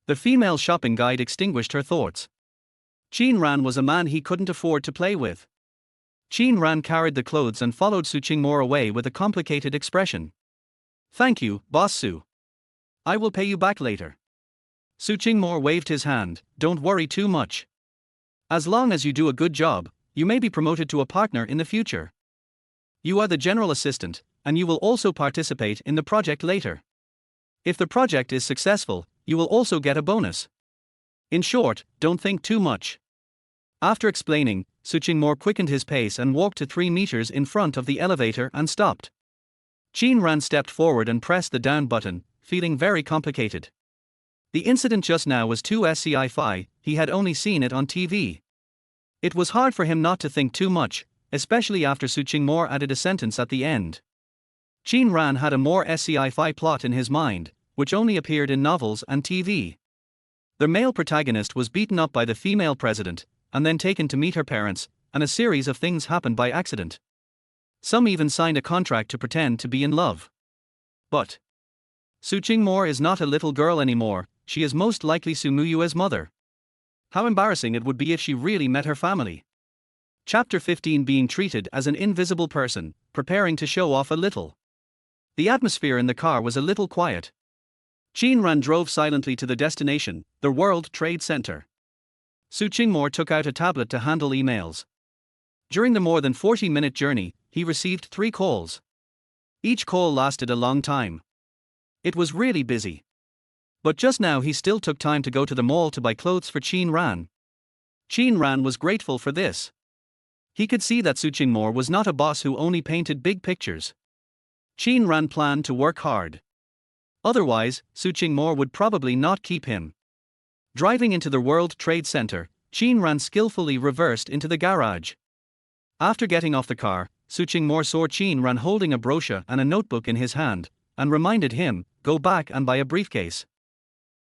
The female shopping guide extinguished her thoughts. Qin Ran was a man he couldn't afford to play with. Qin Ran carried the clothes and followed Su Qingmore away with a complicated expression. "Thank you, Boss Su. I will pay you back later." Su Qingmore waved his hand. "Don't worry too much. As long as you do a good job, you may be promoted to a partner in the future. You are the general assistant, and you will also participate in the project later. If the project is successful, you will also get a bonus. In short, don't think too much." After explaining, Su Qingmore quickened his pace and walked to 3 meters in front of the elevator and stopped. Qin Ran stepped forward and pressed the down button, feeling very complicated. The incident just now was too sci-fi, he had only seen it on TV. It was hard for him not to think too much, especially after Su Qingmore added a sentence at the end. Qin Ran had a more sci-fi plot in his mind, which only appeared in novels and TV. The male protagonist was beaten up by the female president, and then taken to meet her parents, and a series of things happened by accident. Some even signed a contract to pretend to be in love. But Su Qingmore is not a little girl anymore, she is most likely Su Muyue's mother. How embarrassing it would be if she really met her family. Chapter 15 Being treated as an invisible person, preparing to show off a little. The atmosphere in the car was a little quiet. Qin Ran drove silently to the destination, the World Trade Center. Su Qingmore took out a tablet to handle emails. During the more than 40-minute journey, he received 3 calls. Each call lasted a long time. It was really busy. But just now he still took time to go to the mall to buy clothes for Qin Ran. Qin Ran was grateful for this. He could see that Su Qingmore was not a boss who only painted big pictures. Qin Ran planned to work hard. Otherwise, Su Qingmore would probably not keep him. Driving into the World Trade Center, Qin Ran skillfully reversed into the garage. After getting off the car, Su Qingmore saw Qin Ran holding a brochure and a notebook in his hand, and reminded him, "Go back and buy a briefcase."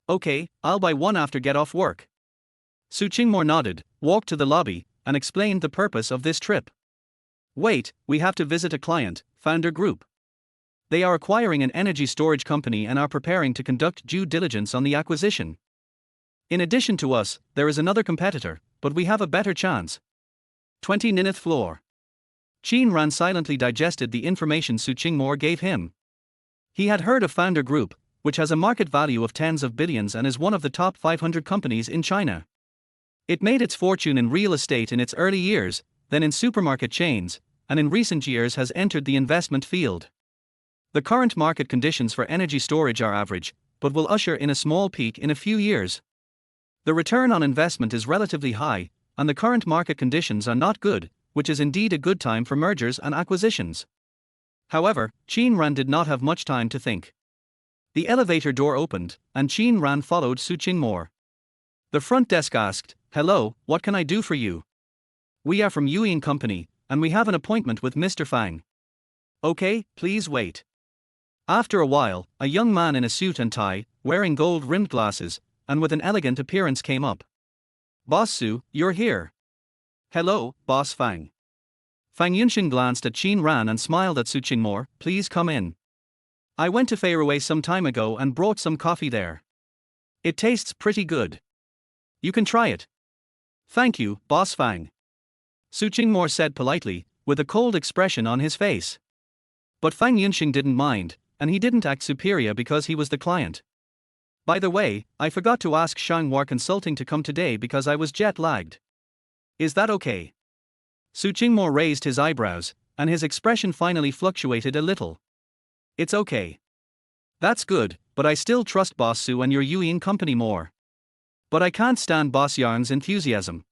"Okay, I'll buy one after get off work." Su Qingmore nodded, walked to the lobby, and explained the purpose of this trip. "Wait, we have to visit a client, Founder Group. They are acquiring an energy storage company and are preparing to conduct due diligence on the acquisition. In addition to us, there is another competitor, but we have a better chance. 29th floor." Qin Ran silently digested the information Su Qingmore gave him. He had heard of Founder Group, which has a market value of tens of billions and is one of the top 500 companies in China. It made its fortune in real estate in its early years, then in supermarket chains, and in recent years has entered the investment field. The current market conditions for energy storage are average, but will usher in a small peak in a few years. The return on investment is relatively high, and the current market conditions are not good, which is indeed a good time for mergers and acquisitions. However, Qin Ran did not have much time to think. The elevator door opened, and Qin Ran followed Su Qingmore. The front desk asked, "Hello, what can I do for you?" "We are from Yueying Company, and we have an appointment with Mr. Fang." "Okay, please wait." After a while, a young man in a suit and tie, wearing gold-rimmed glasses, and with an elegant appearance came up. "Boss Su, you're here." "Hello, Boss Fang." Fang Yunxin glanced at Qin Ran and smiled at Su Qingmore. "Please come in. I went to Fairway some time ago and brought some coffee there. It tastes pretty good. You can try it." "Thank you, Boss Fang," Su Qingmore said politely, with a cold expression on his face. But Fang Yunxing didn't mind, and he didn't act superior because he was the client. "By the way, I forgot to ask Shanghua Consulting to come today because I was jet-lagged. Is that okay?" Su Qingmore raised his eyebrows, and his expression finally fluctuated a little. "It's okay." "That's good, but I still trust Boss Su and your Yueying Company more. But I can't stand Boss Yarn's enthusiasm.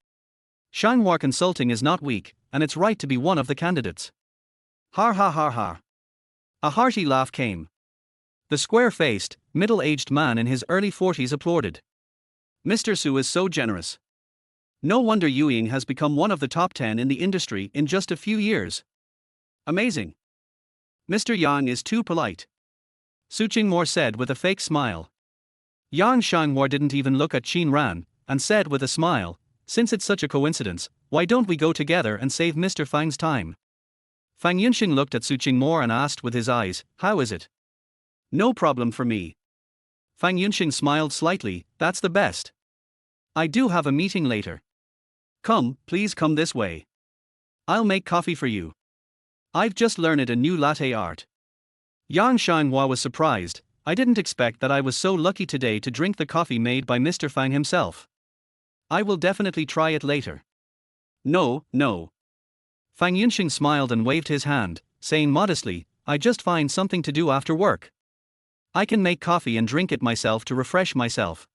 Shanghua Consulting is not weak, and it's right to be one of the candidates." "Har ha har ha." A hearty laugh came. The square-faced, middle-aged man in his early 40s applauded. "Mr. Su is so generous. No wonder Yueying has become one of the top 10 in the industry in just a few years. Amazing. Mr. Yang is too polite," Su Qingmore said with a fake smile. Yang Shanghua didn't even look at Qin Ran, and said with a smile, "Since it's such a coincidence, why don't we go together and save Mr. Fang's time?" Fang Yunxing looked at Su Qingmore and asked with his eyes, "How is it?" "No problem for me." Fang Yunxing smiled slightly, "That's the best. I do have a meeting later. Come, please come this way. I'll make coffee for you. I've just learned a new latte art." Yang Shanghua was surprised. "I didn't expect that I was so lucky today to drink the coffee made by Mr. Fang himself. I will definitely try it later." "No, no." Fang Yunxing smiled and waved his hand, saying modestly, "I just find something to do after work. I can make coffee and drink it myself to refresh myself.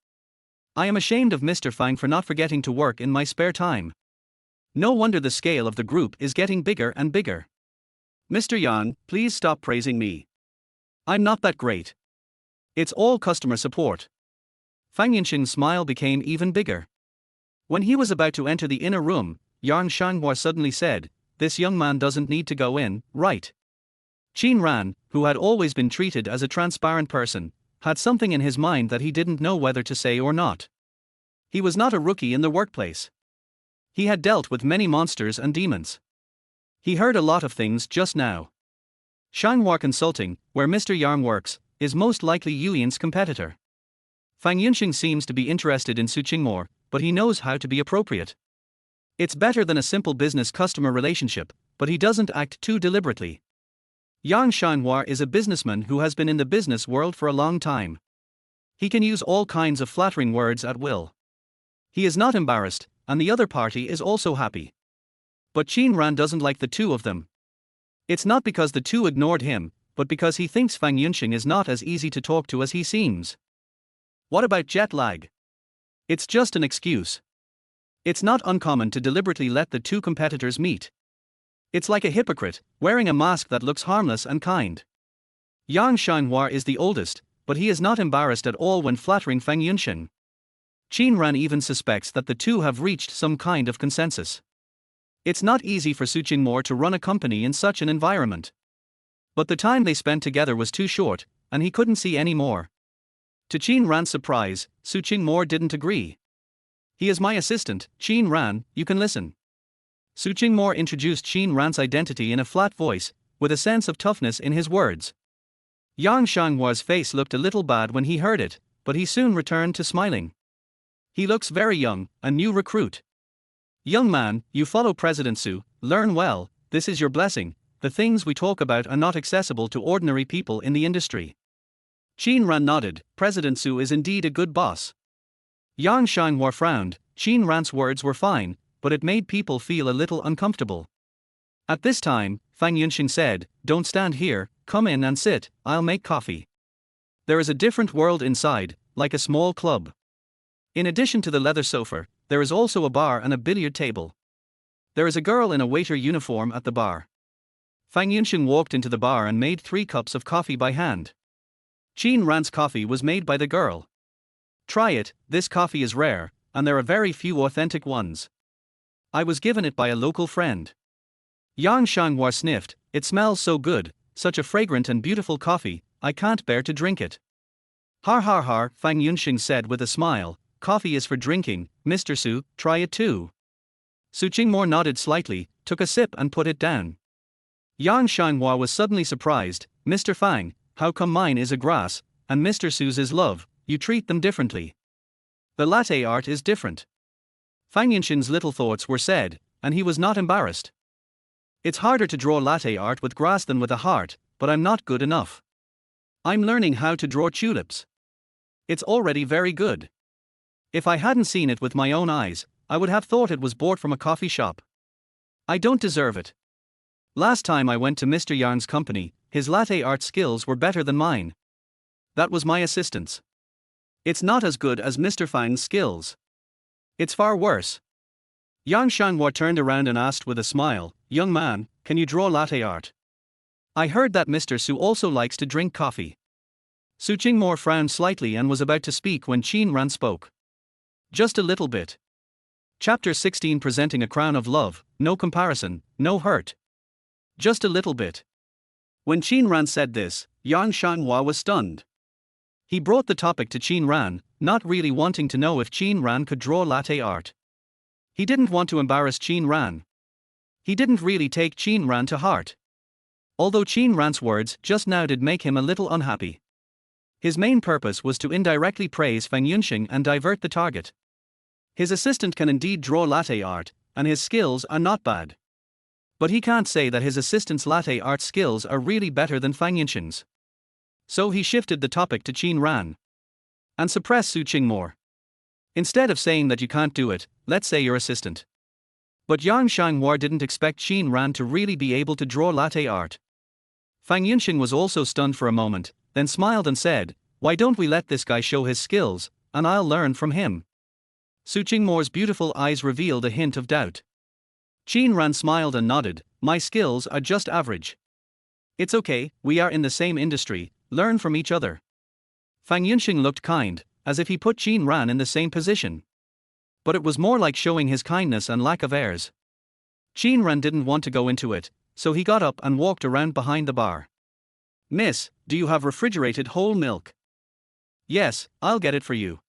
I am ashamed of Mr. Fang for not forgetting to work in my spare time. No wonder the scale of the group is getting bigger and bigger. Mr. Yang, please stop praising me. I'm not that great. It's all customer support." Fang Yunxing's smile became even bigger. When he was about to enter the inner room, Yang Shanghua suddenly said, "This young man doesn't need to go in, right?" Qin Ran, who had always been treated as a transparent person, had something in his mind that he didn't know whether to say or not. He was not a rookie in the workplace. He had dealt with many monsters and demons. He heard a lot of things just now. Shanghua Consulting, where Mr. Yang works, is most likely Yueying's competitor. Fang Yunxing seems to be interested in Su Qingmore, but he knows how to be appropriate. It's better than a simple business-customer relationship, but he doesn't act too deliberately. Yang Shanghua is a businessman who has been in the business world for a long time. He can use all kinds of flattering words at will. He is not embarrassed, and the other party is also happy. But Qin Ran doesn't like the two of them. It's not because the two ignored him, but because he thinks Fang Yunxing is not as easy to talk to as he seems. What about jet lag? It's just an excuse. It's not uncommon to deliberately let the two competitors meet. It's like a hypocrite, wearing a mask that looks harmless and kind. Yang Shanghua is the oldest, but he is not embarrassed at all when flattering Fang Yunxing. Qin Ran even suspects that the two have reached some kind of consensus. It's not easy for Su Qingmore to run a company in such an environment. But the time they spent together was too short, and he couldn't see any more. To Qin Ran's surprise, Su Qingmore didn't agree. He is my assistant, Qin Ran, you can listen. Su Qingmore introduced Qin Ran's identity in a flat voice, with a sense of toughness in his words. Yang Shanghua's face looked a little bad when he heard it, but he soon returned to smiling. He looks very young, a new recruit. Young man, you follow President Su, learn well, this is your blessing, the things we talk about are not accessible to ordinary people in the industry. Qin Ran nodded, President Su is indeed a good boss. Yang Shanghua frowned, Qin Ran's words were fine, but it made people feel a little uncomfortable. At this time, Fang Yunxing said, don't stand here, come in and sit, I'll make coffee. There is a different world inside, like a small club. In addition to the leather sofa, there is also a bar and a billiard table. There is a girl in a waiter uniform at the bar. Fang Yunxing walked into the bar and made 3 cups of coffee by hand. Qin Ran's coffee was made by the girl. Try it, this coffee is rare, and there are very few authentic ones. I was given it by a local friend. Yang Shanghua sniffed, it smells so good, such a fragrant and beautiful coffee, I can't bear to drink it. Har har har, Fang Yunxing said with a smile, coffee is for drinking, Mr. Su, try it too. Su Qingmore nodded slightly, took a sip and put it down. Yang Shanghua was suddenly surprised, Mr. Fang, how come mine is a grass, and Mr. Su's is love, you treat them differently. The latte art is different. Fang Yunxing's little thoughts were said, and he was not embarrassed. It's harder to draw latte art with grass than with a heart, but I'm not good enough. I'm learning how to draw tulips. It's already very good. If I hadn't seen it with my own eyes, I would have thought it was bought from a coffee shop. I don't deserve it. Last time I went to Mr. Yarn's company, his latte art skills were better than mine. That was my assistant's. It's not as good as Mr. Fang's skills. It's far worse. Yang Shanghua turned around and asked with a smile, young man, can you draw latte art? I heard that Mr. Su also likes to drink coffee. Su Qingmore frowned slightly and was about to speak when Qin Ran spoke. Just a little bit. Chapter 16 Presenting a Crown of Love, no comparison, no hurt. Just a little bit. When Qin Ran said this, Yang Shanghua was stunned. He brought the topic to Qin Ran, not really wanting to know if Qin Ran could draw latte art. He didn't want to embarrass Qin Ran. He didn't really take Qin Ran to heart. Although Qin Ran's words just now did make him a little unhappy. His main purpose was to indirectly praise Fang Yunxing and divert the target. His assistant can indeed draw latte art, and his skills are not bad. But he can't say that his assistant's latte art skills are really better than Fang Yunxing's. So he shifted the topic to Qin Ran. And suppressed Su Qingmore. Instead of saying that you can't do it, let's say your assistant. But Yang Shanghua didn't expect Qin Ran to really be able to draw latte art. Fang Yunxing was also stunned for a moment, then smiled and said, why don't we let this guy show his skills, and I'll learn from him. Su Qingmore's beautiful eyes revealed a hint of doubt. Qin Ran smiled and nodded, my skills are just average. It's okay, we are in the same industry, learn from each other. Fang Yunxing looked kind, as if he put Qin Ran in the same position. But it was more like showing his kindness and lack of airs. Qin Ran didn't want to go into it, so he got up and walked around behind the bar. Miss, do you have refrigerated whole milk? Yes, I'll get it for you.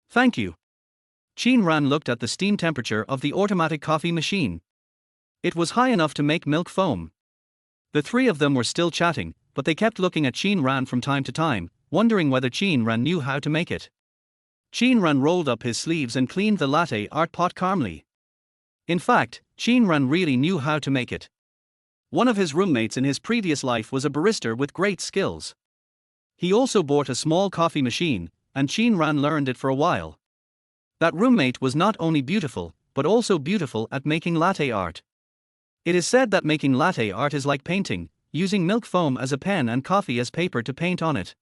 Thank you. Qin Ran looked at the steam temperature of the automatic coffee machine. It was high enough to make milk foam. The three of them were still chatting, but they kept looking at Qin Ran from time to time, wondering whether Qin Ran knew how to make it. Qin Ran rolled up his sleeves and cleaned the latte art pot calmly. In fact, Qin Ran really knew how to make it. One of his roommates in his previous life was a barista with great skills. He also bought a small coffee machine, and Qin Ran learned it for a while. That roommate was not only beautiful, but also beautiful at making latte art. It is said that making latte art is like painting, using milk foam as a pen and coffee as paper to paint on it.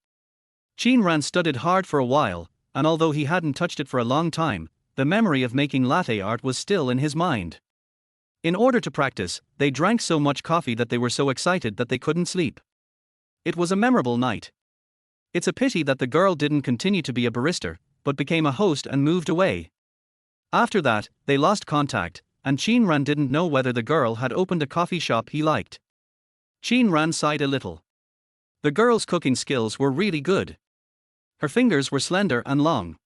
Qin Ran studied hard for a while, and although he hadn't touched it for a long time, the memory of making latte art was still in his mind. In order to practice, they drank so much coffee that they were so excited that they couldn't sleep. It was a memorable night. It's a pity that the girl didn't continue to be a barista, but became a host and moved away. After that, they lost contact, and Qin Ran didn't know whether the girl had opened a coffee shop he liked. Qin Ran sighed a little. The girl's cooking skills were really good. Her fingers were slender and long.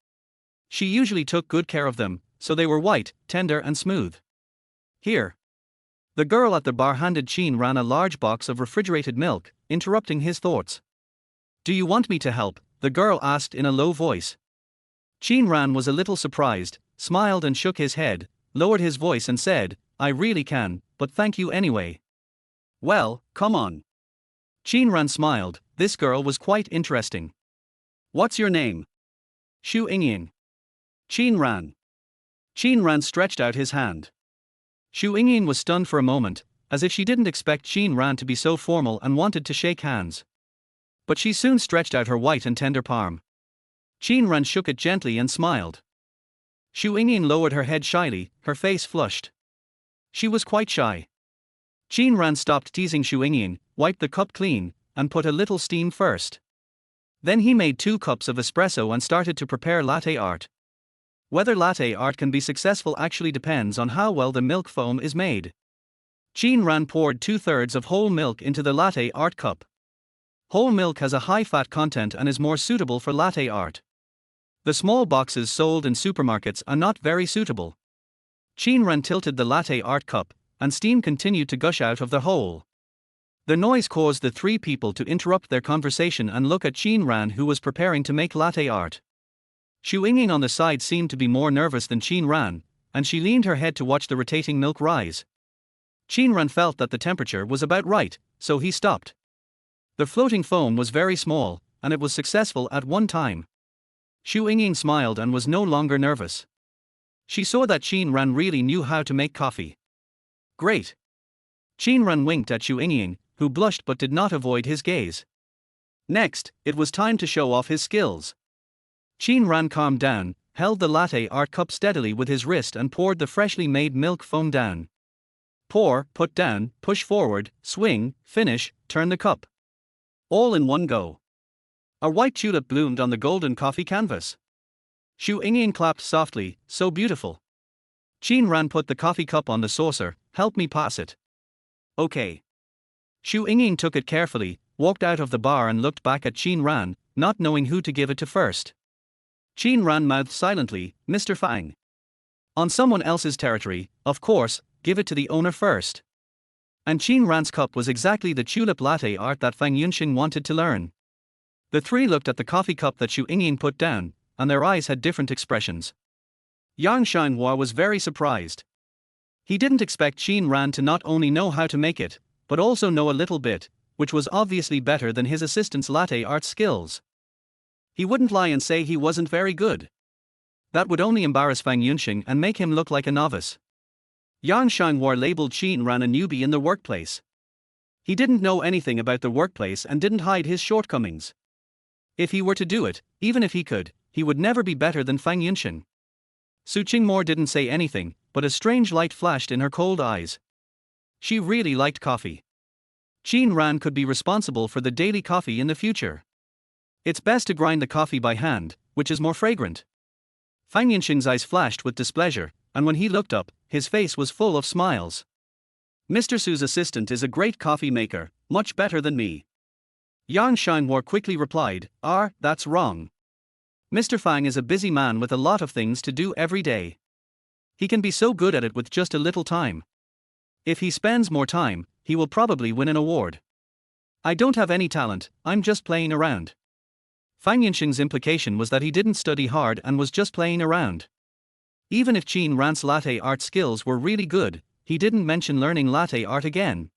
She usually took good care of them, so they were white, tender and smooth. Here. The girl at the bar handed Qin Ran a large box of refrigerated milk, interrupting his thoughts. Do you want me to help? The girl asked in a low voice. Qin Ran was a little surprised, smiled and shook his head, lowered his voice and said, I really can, but thank you anyway. Well, come on. Qin Ran smiled, this girl was quite interesting. What's your name? Yueying. Qin Ran. Qin Ran stretched out his hand. Yueying was stunned for a moment, as if she didn't expect Qin Ran to be so formal and wanted to shake hands. But she soon stretched out her white and tender palm. Qin Ran shook it gently and smiled. Yueying lowered her head shyly, her face flushed. She was quite shy. Qin Ran stopped teasing Yueying, wiped the cup clean, and put a little steam first. Then he made 2 cups of espresso and started to prepare latte art. Whether latte art can be successful actually depends on how well the milk foam is made. Qin Ran poured 2/3 of whole milk into the latte art cup. Whole milk has a high fat content and is more suitable for latte art. The small boxes sold in supermarkets are not very suitable. Qin Ran tilted the latte art cup, and steam continued to gush out of the hole. The noise caused the 3 people to interrupt their conversation and look at Qin Ran, who was preparing to make latte art. Yueying on the side seemed to be more nervous than Qin Ran, and she leaned her head to watch the rotating milk rise. Qin Ran felt that the temperature was about right, so he stopped. The floating foam was very small, and it was successful at one time. Yueying smiled and was no longer nervous. She saw that Qin Ran really knew how to make coffee. Great. Qin Ran winked at Yueying, who blushed but did not avoid his gaze. Next, it was time to show off his skills. Qin Ran calmed down, held the latte art cup steadily with his wrist and poured the freshly made milk foam down. Pour, put down, push forward, swing, finish, turn the cup. All in one go. A white tulip bloomed on the golden coffee canvas. Yueying clapped softly, so beautiful. Qin Ran put the coffee cup on the saucer, help me pass it. Okay. Yueying took it carefully, walked out of the bar and looked back at Qin Ran, not knowing who to give it to first. Qin Ran mouthed silently, Mr. Fang. On someone else's territory, of course, give it to the owner first. And Qin Ran's cup was exactly the tulip latte art that Fang Yunxing wanted to learn. The 3 looked at the coffee cup that Yueying put down, and their eyes had different expressions. Yang Xianghua was very surprised. He didn't expect Qin Ran to not only know how to make it, but also know a little bit, which was obviously better than his assistant's latte art skills. He wouldn't lie and say he wasn't very good. That would only embarrass Fang Yunxing and make him look like a novice. Yang Xianghua labeled Qin Ran a newbie in the workplace. He didn't know anything about the workplace and didn't hide his shortcomings. If he were to do it, even if he could, he would never be better than Fang Yunxing. Su Qingmor didn't say anything, but a strange light flashed in her cold eyes. She really liked coffee. Qin Ran could be responsible for the daily coffee in the future. It's best to grind the coffee by hand, which is more fragrant. Fang Yunxing's eyes flashed with displeasure, and when he looked up, his face was full of smiles. Mr. Su's assistant is a great coffee maker, much better than me. Yang Xianghua quickly replied, that's wrong. Mr. Fang is a busy man with a lot of things to do every day. He can be so good at it with just a little time. If he spends more time, he will probably win an award. I don't have any talent, I'm just playing around. Fang Yunxing's implication was that he didn't study hard and was just playing around. Even if Qin Ran's latte art skills were really good, he didn't mention learning latte art again.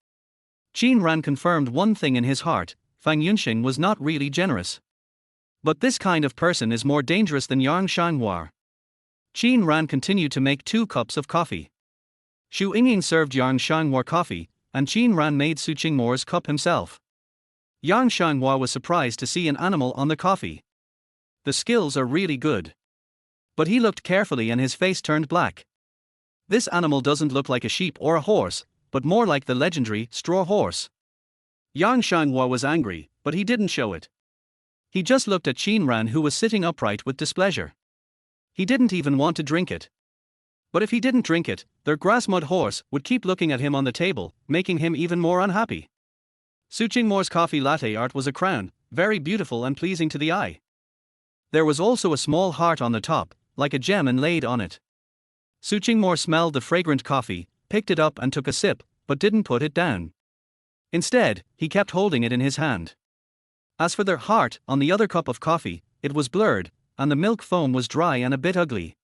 Qin Ran confirmed one thing in his heart: Fang Yunxing was not really generous. But this kind of person is more dangerous than Yang Xianghua. Qin Ran continued to make 2 cups of coffee. Yueying served Yang Xianghua coffee, and Qin Ran made Su Qingmore's cup himself. Yang Xianghua was surprised to see an animal on the coffee. The skills are really good. But he looked carefully and his face turned black. This animal doesn't look like a sheep or a horse, but more like the legendary straw horse. Yang Xianghua was angry, but he didn't show it. He just looked at Qin Ran, who was sitting upright with displeasure. He didn't even want to drink it. But if he didn't drink it, their grass mud horse would keep looking at him on the table, making him even more unhappy. Su Qingmore's coffee latte art was a crown, very beautiful and pleasing to the eye. There was also a small heart on the top, like a gem inlaid on it. Su Qingmore smelled the fragrant coffee, picked it up and took a sip, but didn't put it down. Instead, he kept holding it in his hand. As for their heart on the other cup of coffee, it was blurred, and the milk foam was dry and a bit ugly.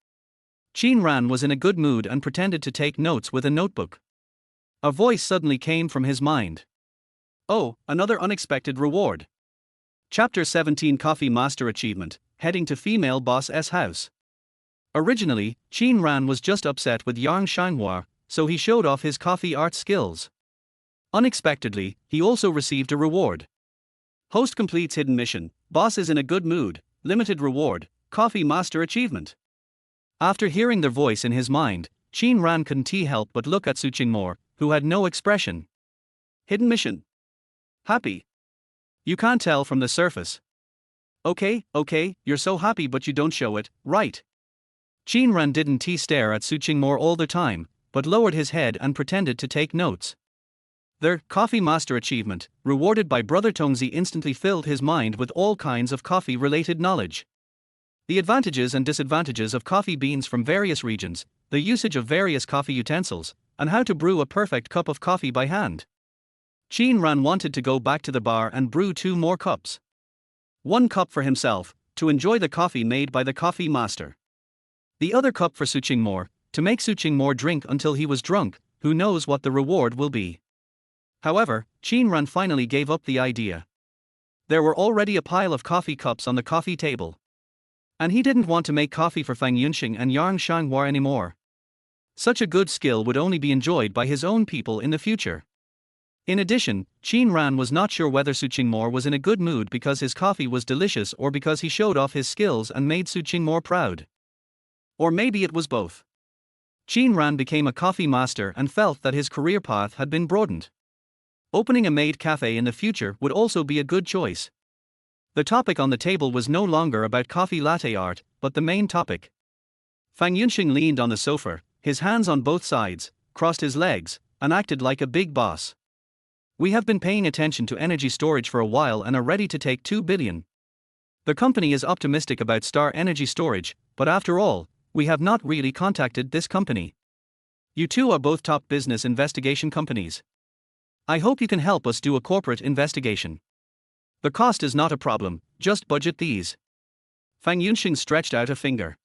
Qin Ran was in a good mood and pretended to take notes with a notebook. A voice suddenly came from his mind. Oh, another unexpected reward. Chapter 17 Coffee Master Achievement, heading to Female Boss's house. Originally, Qin Ran was just upset with Yang Xianghua, so he showed off his coffee art skills. Unexpectedly, he also received a reward. Host completes hidden mission, boss is in a good mood, limited reward, coffee master achievement. After hearing their voice in his mind, Qin Ran couldn't help but look at Su Qingmore, who had no expression. Hidden mission. Happy. You can't tell from the surface. Okay, you're so happy but you don't show it, right? Qin Ran didn't stare at Su Qingmore all the time, but lowered his head and pretended to take notes. Their Coffee Master Achievement, rewarded by Brother Tongzi, instantly filled his mind with all kinds of coffee-related knowledge. The advantages and disadvantages of coffee beans from various regions, the usage of various coffee utensils, and how to brew a perfect cup of coffee by hand. Qin Ran wanted to go back to the bar and brew 2 more cups. 1 cup for himself, to enjoy the coffee made by the coffee master. The other cup for Su Qingmore, to make Su Qingmore drink until he was drunk. Who knows what the reward will be. However, Qin Ran finally gave up the idea. There were already a pile of coffee cups on the coffee table. And he didn't want to make coffee for Fang Yunxing and Yang Xianghua anymore. Such a good skill would only be enjoyed by his own people in the future. In addition, Qin Ran was not sure whether Su Qingmore was in a good mood because his coffee was delicious or because he showed off his skills and made Su Qingmore proud. Or maybe it was both. Qin Ran became a coffee master and felt that his career path had been broadened. Opening a maid cafe in the future would also be a good choice. The topic on the table was no longer about coffee latte art, but the main topic. Fang Yunxing leaned on the sofa, his hands on both sides, crossed his legs, and acted like a big boss. We have been paying attention to energy storage for a while and are ready to take 2 billion. The company is optimistic about Star Energy Storage, but after all, we have not really contacted this company. You two are both top business investigation companies. I hope you can help us do a corporate investigation. The cost is not a problem, just budget these. Fang Yunxing stretched out a finger.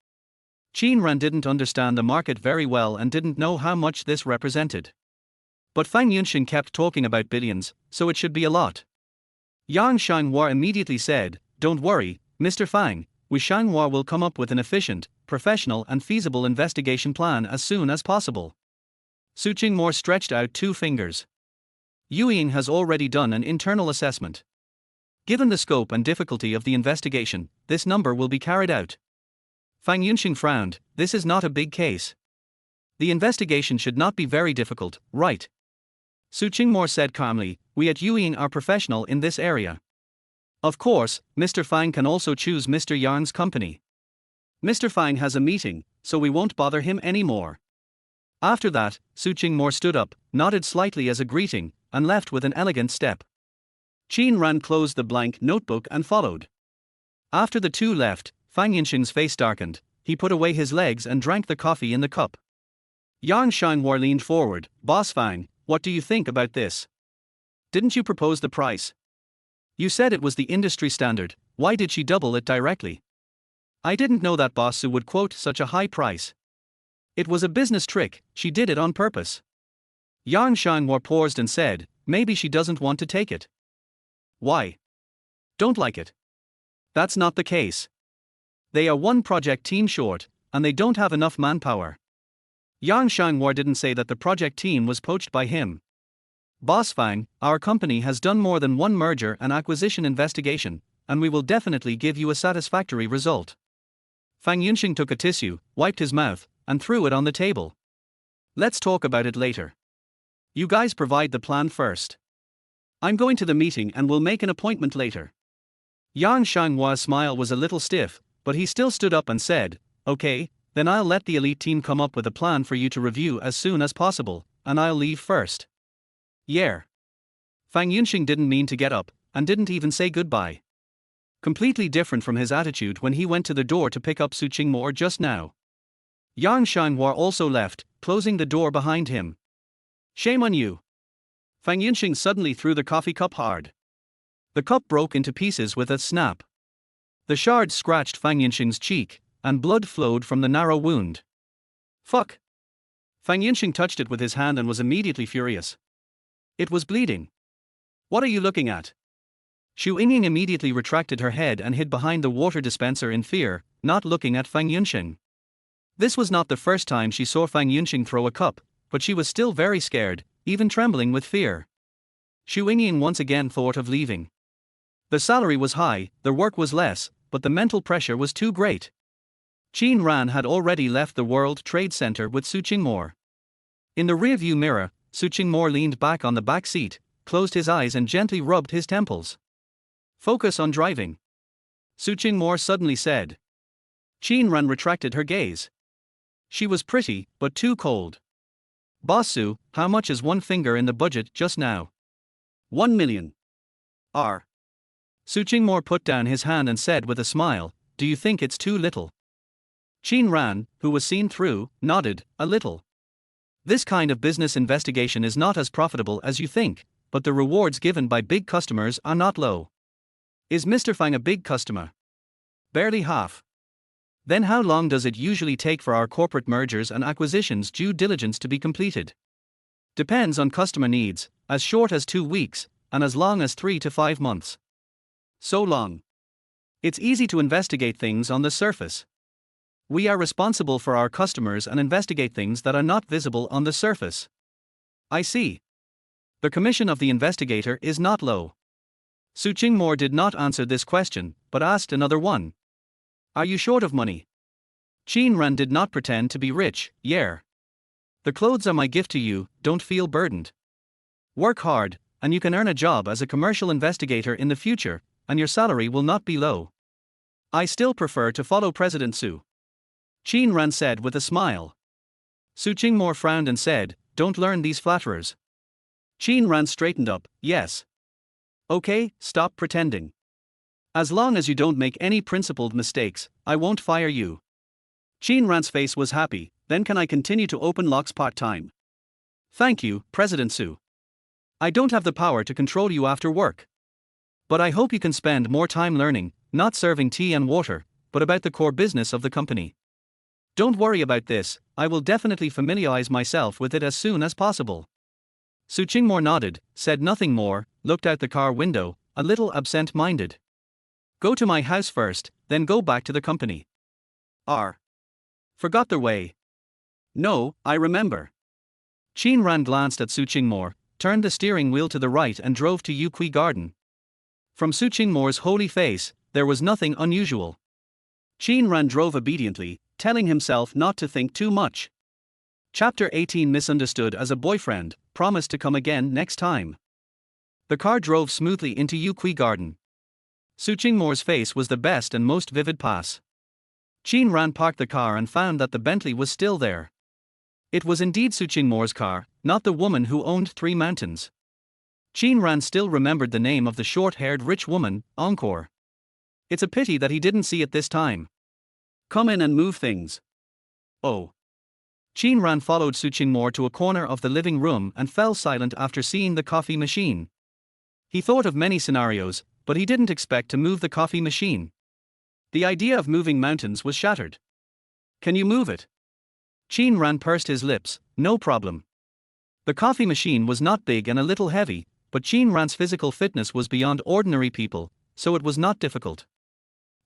Qin Ran didn't understand the market very well and didn't know how much this represented. But Fang Yunxing kept talking about billions, so it should be a lot. Yang Xianghua immediately said, "Don't worry, Mr. Fang, we Xianghua will come up with an efficient, professional and feasible investigation plan as soon as possible." Su Qingmore stretched out 2 fingers. Yueying has already done an internal assessment. Given the scope and difficulty of the investigation, this number will be carried out. Fang Yunxing frowned. This is not a big case. The investigation should not be very difficult, right? Su Qingmore said calmly, "We at Yueying are professional in this area. Of course, Mr. Fang can also choose Mr. Yang's company. Mr. Fang has a meeting, so we won't bother him anymore." After that, Su Qingmore stood up, nodded slightly as a greeting, and left with an elegant step. Qin Ran closed the blank notebook and followed. After the two left, Fang Yinxing's face darkened. He put away his legs and drank the coffee in the cup. Yang Xianghua leaned forward. Boss Fang, what do you think about this? Didn't you propose the price? You said it was the industry standard, why did she double it directly? I didn't know that Boss Su would quote such a high price. It was a business trick, she did it on purpose. Yang Xianghua paused and said, maybe she doesn't want to take it. Why? Don't like it. That's not the case. They are one project team short, and they don't have enough manpower. Yang Xianghua didn't say that the project team was poached by him. Boss Fang, our company has done more than one merger and acquisition investigation, and we will definitely give you a satisfactory result. Fang Yunxing took a tissue, wiped his mouth, and threw it on the table. Let's talk about it later. You guys provide the plan first. I'm going to the meeting and will make an appointment later. Yang Xianghua's smile was a little stiff, but he still stood up and said, okay, then I'll let the elite team come up with a plan for you to review as soon as possible, and I'll leave first. Yeah. Fang Yunxing didn't mean to get up, and didn't even say goodbye. Completely different from his attitude when he went to the door to pick up Su Qingmore just now. Yang Xianghua also left, closing the door behind him. Shame on you. Fang Yunxing suddenly threw the coffee cup hard. The cup broke into pieces with a snap. The shards scratched Fang Yunxing's cheek, and blood flowed from the narrow wound. Fuck. Fang Yunxing touched it with his hand and was immediately furious. It was bleeding. What are you looking at? Yueying immediately retracted her head and hid behind the water dispenser in fear, not looking at Fang Yunxing. This was not the first time she saw Fang Yunxing throw a cup, but she was still very scared, even trembling with fear. Yueying once again thought of leaving. The salary was high, the work was less, but the mental pressure was too great. Qin Ran had already left the World Trade Center with Su Qingmore. In the rearview mirror, Su Qingmore leaned back on the back seat, closed his eyes and gently rubbed his temples. Focus on driving. Su Qingmore suddenly said. Qin Ran retracted her gaze. She was pretty, but too cold. Boss Su, how much is one finger in the budget just now? 1 million. Su Qingmore put down his hand and said with a smile, do you think it's too little? Qin Ran, who was seen through, nodded, a little. This kind of business investigation is not as profitable as you think, but the rewards given by big customers are not low. Is Mr. Fang a big customer? Barely half. Then how long does it usually take for our corporate mergers and acquisitions due diligence to be completed? Depends on customer needs, as short as 2 weeks, and as long as 3 to 5 months. So long. It's easy to investigate things on the surface. We are responsible for our customers and investigate things that are not visible on the surface. I see. The commission of the investigator is not low. Su Qingmore did not answer this question, but asked another one. Are you short of money? Qin Ran did not pretend to be rich, yeah. The clothes are my gift to you, don't feel burdened. Work hard, and you can earn a job as a commercial investigator in the future, and your salary will not be low. I still prefer to follow President Su. Qin Ran said with a smile. Su Qingmore frowned and said, don't learn these flatterers. Qin Ran straightened up, yes. Okay, stop pretending. As long as you don't make any principled mistakes, I won't fire you. Qin Ran's face was happy, then can I continue to open locks part-time? Thank you, President Su. I don't have the power to control you after work. But I hope you can spend more time learning, not serving tea and water, but about the core business of the company. Don't worry about this, I will definitely familiarize myself with it as soon as possible. Su Qingmore nodded, said nothing more, looked out the car window, a little absent-minded. Go to my house first, then go back to the company. Forgot the way. No, I remember. Qin Ran glanced at Su Qingmore, turned the steering wheel to the right and drove to Yueying Garden. From Su Qingmore's holy face, there was nothing unusual. Qin Ran drove obediently, telling himself not to think too much. Chapter 18 Misunderstood as a boyfriend, promised to come again next time. The car drove smoothly into Yueying Garden. Su Qingmore's face was the best and most vivid pass. Qin Ran parked the car and found that the Bentley was still there. It was indeed Su Qingmore's car, not the woman who owned 3 mountains. Qin Ran still remembered the name of the short-haired rich woman, Encore. It's a pity that he didn't see it this time. Come in and move things. Oh. Qin Ran followed Su Qingmor to a corner of the living room and fell silent after seeing the coffee machine. He thought of many scenarios, but he didn't expect to move the coffee machine. The idea of moving mountains was shattered. Can you move it? Qin Ran pursed his lips. No problem. The coffee machine was not big and a little heavy, but Qin Ran's physical fitness was beyond ordinary people, so it was not difficult.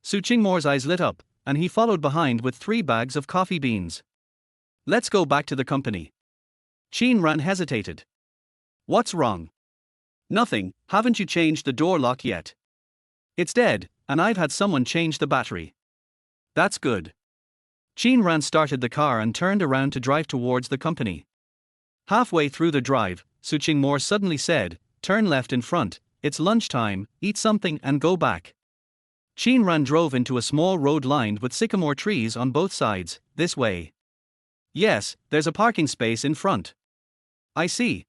Su Qingmor's eyes lit up, and he followed behind with 3 bags of coffee beans. Let's go back to the company. Qin Ran hesitated. What's wrong? Nothing. Haven't you changed the door lock yet? It's dead, and I've had someone change the battery. That's good. Qin Ran started the car and turned around to drive towards the company. Halfway through the drive, Su Qingmor suddenly said, "Turn left in front, it's lunchtime, eat something and go back." Qin Ran drove into a small road lined with sycamore trees on both sides. This way. Yes, there's a parking space in front. I see.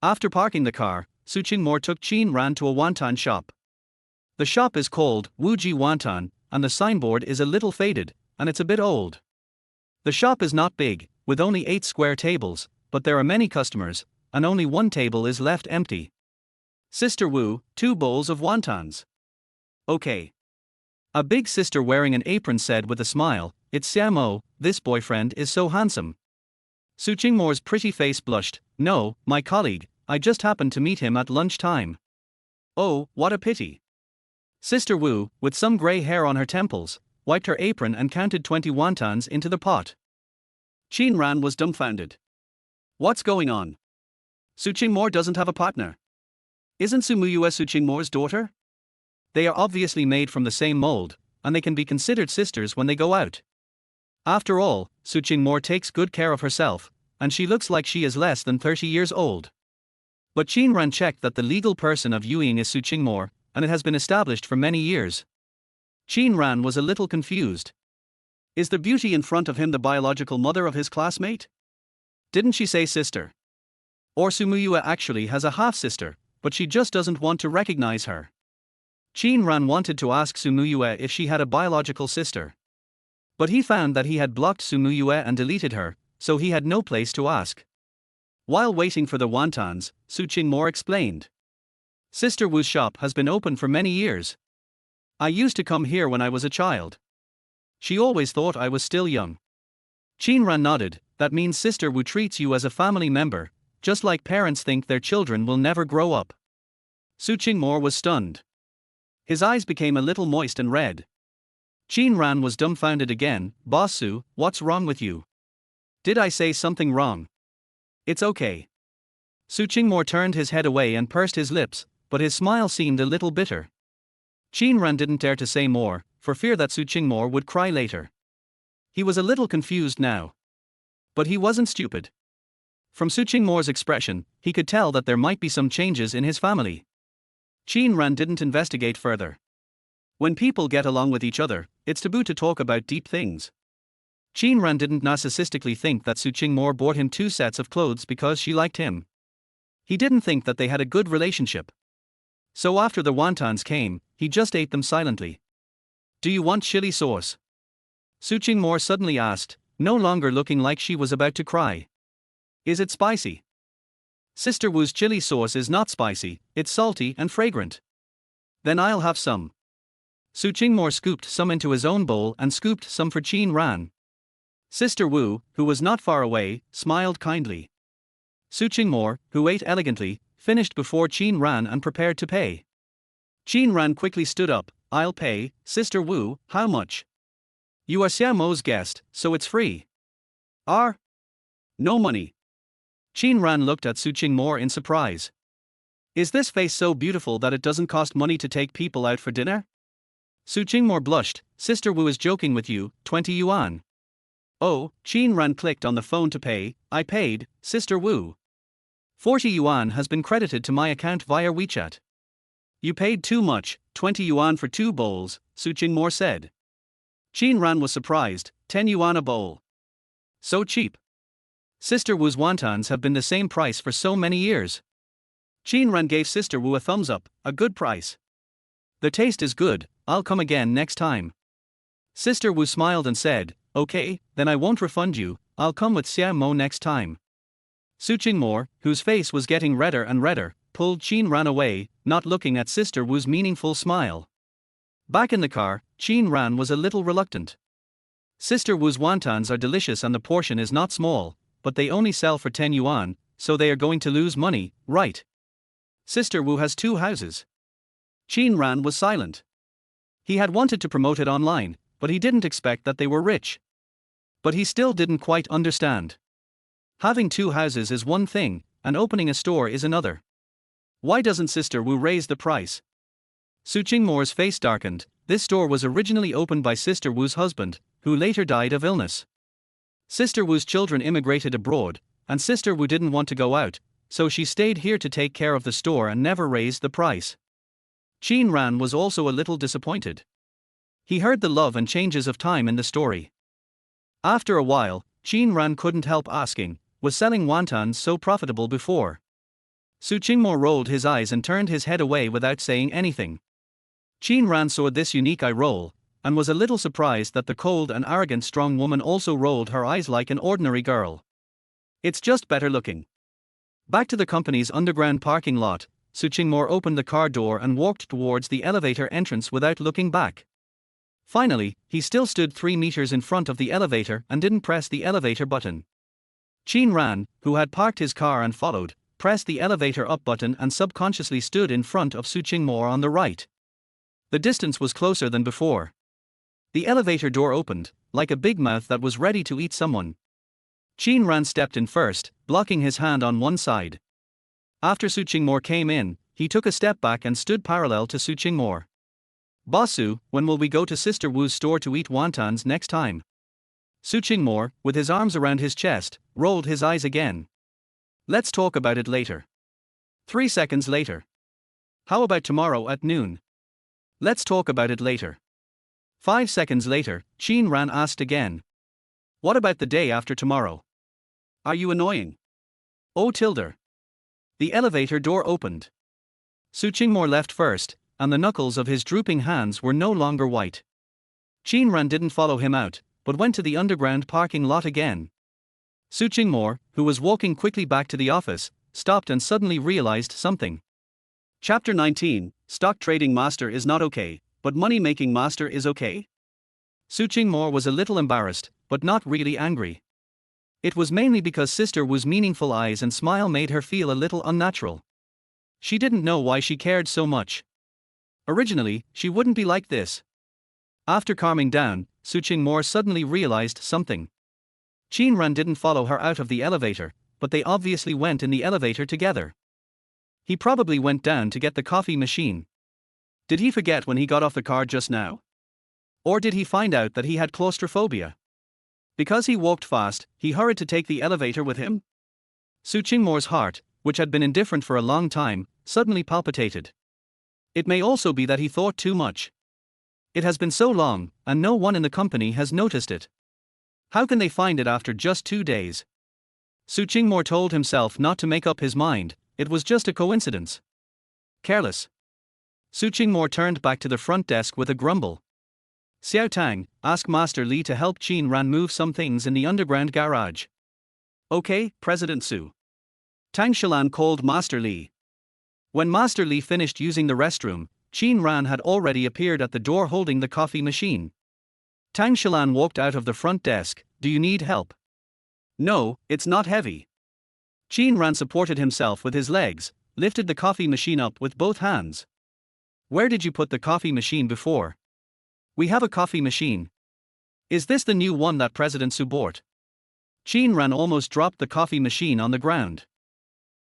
After parking the car, Su Qingmor took Qin Ran to a wonton shop. The shop is called Wuji Wonton, and the signboard is a little faded, and it's a bit old. The shop is not big, with only 8 square tables, but there are many customers, and only one table is left empty. Sister Wu, 2 bowls of wontons. Okay. A big sister wearing an apron said with a smile, "It's Xiamo, this boyfriend is so handsome." Su Qingmor's pretty face blushed. "No, my colleague, I just happened to meet him at lunchtime." "Oh, what a pity." Sister Wu, with some grey hair on her temples, wiped her apron and counted 20 wontons into the pot. Qin Ran was dumbfounded. What's going on? Su Qingmor doesn't have a partner. Isn't Sumuyue Su Qingmor's daughter? They are obviously made from the same mold, and they can be considered sisters when they go out. After all, Su Qingmor takes good care of herself, and she looks like she is less than 30 years old. But Qin Ran checked that the legal person of Yueying is Su Qingmor, and it has been established for many years. Qin Ran was a little confused. Is the beauty in front of him the biological mother of his classmate? Didn't she say sister? Or Sumuyue actually has a half-sister, but she just doesn't want to recognize her. Qin Ran wanted to ask Sumuyue if she had a biological sister. But he found that he had blocked Sumuyue and deleted her, so he had no place to ask. While waiting for the wontons, Su Qingmor explained. Sister Wu's shop has been open for many years. I used to come here when I was a child. She always thought I was still young. Qin Ran nodded. That means Sister Wu treats you as a family member, just like parents think their children will never grow up. Su Qingmor was stunned. His eyes became a little moist and red. Qin Ran was dumbfounded again. Boss Su, what's wrong with you? Did I say something wrong? It's okay. Su Qingmor turned his head away and pursed his lips, but his smile seemed a little bitter. Qin Ran didn't dare to say more, for fear that Su Qingmor would cry later. He was a little confused now. But he wasn't stupid. From Su Qingmor's expression, he could tell that there might be some changes in his family. Qin Ran didn't investigate further. When people get along with each other, it's taboo to talk about deep things. Qin Ran didn't narcissistically think that Su Qingmor bought him 2 sets of clothes because she liked him. He didn't think that they had a good relationship. So after the wontons came, he just ate them silently. Do you want chili sauce? Su Qingmor suddenly asked, no longer looking like she was about to cry. Is it spicy? Sister Wu's chili sauce is not spicy, it's salty and fragrant. Then I'll have some. Su Qingmor scooped some into his own bowl and scooped some for Qin Ran. Sister Wu, who was not far away, smiled kindly. Su Qingmor, who ate elegantly, finished before Qin Ran and prepared to pay. Qin Ran quickly stood up. I'll pay. Sister Wu, how much? You are Xiaomo's guest, so it's free. No money. Qin Ran looked at Su Qingmor in surprise. Is this face so beautiful that it doesn't cost money to take people out for dinner? Su Qingmor blushed. Sister Wu is joking with you, 20 yuan. Oh, Qin Ran clicked on the phone to pay. I paid, Sister Wu. 40 yuan has been credited to my account via WeChat. You paid too much, 20 yuan for 2 bowls, Su Qingmor said. Qin Ran was surprised, 10 yuan a bowl. So cheap. Sister Wu's wontons have been the same price for so many years. Qin Ran gave Sister Wu a thumbs up, a good price. The taste is good, I'll come again next time. Sister Wu smiled and said, "Okay, then I won't refund you, I'll come with Xiao Mo next time." Su Qingmo, whose face was getting redder and redder, pulled Qin Ran away, not looking at Sister Wu's meaningful smile. Back in the car, Qin Ran was a little reluctant. Sister Wu's wontons are delicious and the portion is not small, but they only sell for 10 yuan, so they are going to lose money, right? Sister Wu has 2 houses. Qin Ran was silent. He had wanted to promote it online, but he didn't expect that they were rich. But he still didn't quite understand. Having 2 houses is one thing, and opening a store is another. Why doesn't Sister Wu raise the price? Su Qingmo's face darkened. This store was originally opened by Sister Wu's husband, who later died of illness. Sister Wu's children immigrated abroad, and Sister Wu didn't want to go out, so she stayed here to take care of the store and never raised the price. Qin Ran was also a little disappointed. He heard the love and changes of time in the story. After a while, Qin Ran couldn't help asking, was selling wontons so profitable before? Su Qingmo rolled his eyes and turned his head away without saying anything. Qin Ran saw this unique eye roll, and was a little surprised that the cold and arrogant strong woman also rolled her eyes like an ordinary girl. It's just better looking. Back to the company's underground parking lot, Su Qingmo opened the car door and walked towards the elevator entrance without looking back. Finally, he still stood 3 meters in front of the elevator and didn't press the elevator button. Qin Ran, who had parked his car and followed, pressed the elevator up button and subconsciously stood in front of Su Qingmo on the right. The distance was closer than before. The elevator door opened, like a big mouth that was ready to eat someone. Qin Ran stepped in first, blocking his hand on one side. After Su Qingmo came in, he took a step back and stood parallel to Su Qingmo. "Boss Su, when will we go to Sister Wu's store to eat wontons next time?" Su Qingmo, with his arms around his chest, rolled his eyes again. "Let's talk about it later." 3 seconds later. "How about tomorrow at noon?" "Let's talk about it later." 5 seconds later, Qin Ran asked again. "What about the day after tomorrow? Are you annoying?" "Oh tilde." The elevator door opened. Su Qingmo left first, and the knuckles of his drooping hands were no longer white. Qin Ran didn't follow him out, but went to the underground parking lot again. Su Qingmo, who was walking quickly back to the office, stopped and suddenly realized something. Chapter 19, Stock Trading Master is not okay, but Money Making Master is okay? Su Qingmo was a little embarrassed, but not really angry. It was mainly because Sister Wu's meaningful eyes and smile made her feel a little unnatural. She didn't know why she cared so much. Originally, she wouldn't be like this. After calming down, Su Qingmo suddenly realized something. Qin Ran didn't follow her out of the elevator, but they obviously went in the elevator together. He probably went down to get the coffee machine. Did he forget when he got off the car just now? Or did he find out that he had claustrophobia? Because he walked fast, he hurried to take the elevator with him? Su Qingmo's heart, which had been indifferent for a long time, suddenly palpitated. It may also be that he thought too much. It has been so long, and no one in the company has noticed it. How can they find it after just 2 days? Su Qingmo told himself not to make up his mind, it was just a coincidence. Careless. Su Qingmo turned back to the front desk with a grumble. "Xiao Tang, ask Master Li to help Qin Ran move some things in the underground garage." "Okay, President Su." Tang Shilan called Master Li. When Master Li finished using the restroom, Qin Ran had already appeared at the door holding the coffee machine. Tang Shilan walked out of the front desk. "Do you need help?" "No, it's not heavy." Qin Ran supported himself with his legs, lifted the coffee machine up with both hands. "Where did you put the coffee machine before?" "We have a coffee machine." "Is this the new one that President Su bought?" Qin Ran almost dropped the coffee machine on the ground.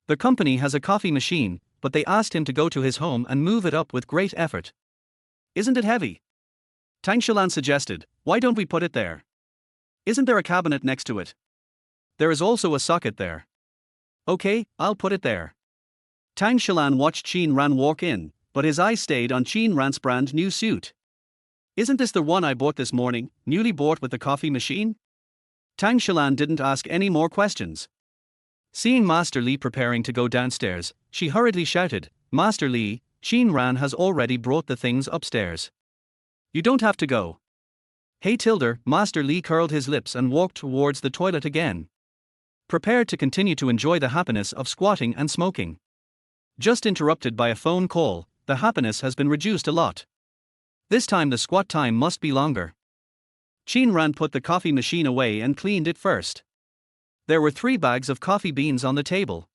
The company has a coffee machine, but they asked him to go to his home and move it up with great effort. "Isn't it heavy?" Tang Shilan suggested, "Why don't we put it there? Isn't there a cabinet next to it? There is also a socket there." "Okay, I'll put it there." Tang Shilan watched Qin Ran walk in, but his eyes stayed on Qin Ran's brand new suit. "Isn't this the one I bought this morning, newly bought with the coffee machine?" Tang Shilan didn't ask any more questions. Seeing Master Li preparing to go downstairs, she hurriedly shouted, "Master Li, Qin Ran has already brought the things upstairs. You don't have to go." Hey Tilder, Master Lee curled his lips and walked towards the toilet again, prepared to continue to enjoy the happiness of squatting and smoking. Just interrupted by a phone call, the happiness has been reduced a lot. This time the squat time must be longer. Qin Ran put the coffee machine away and cleaned it first. There were 3 bags of coffee beans on the table.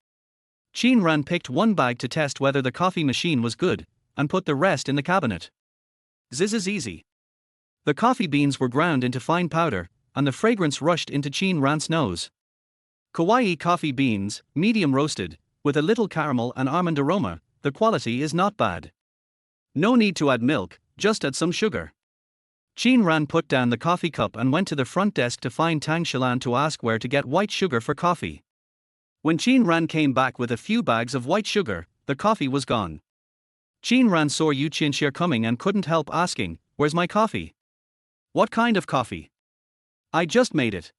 Qin Ran picked one bag to test whether the coffee machine was good, and put the rest in the cabinet. This is easy. The coffee beans were ground into fine powder, and the fragrance rushed into Qin Ran's nose. Kawaii coffee beans, medium roasted, with a little caramel and almond aroma, the quality is not bad. No need to add milk, just add some sugar. Qin Ran put down the coffee cup and went to the front desk to find Tang Shilan to ask where to get white sugar for coffee. When Qin Ran came back with a few bags of white sugar, the coffee was gone. Qin Ran saw Yu Qinxia coming and couldn't help asking, "Where's my coffee?" "What kind of coffee?" "I just made it."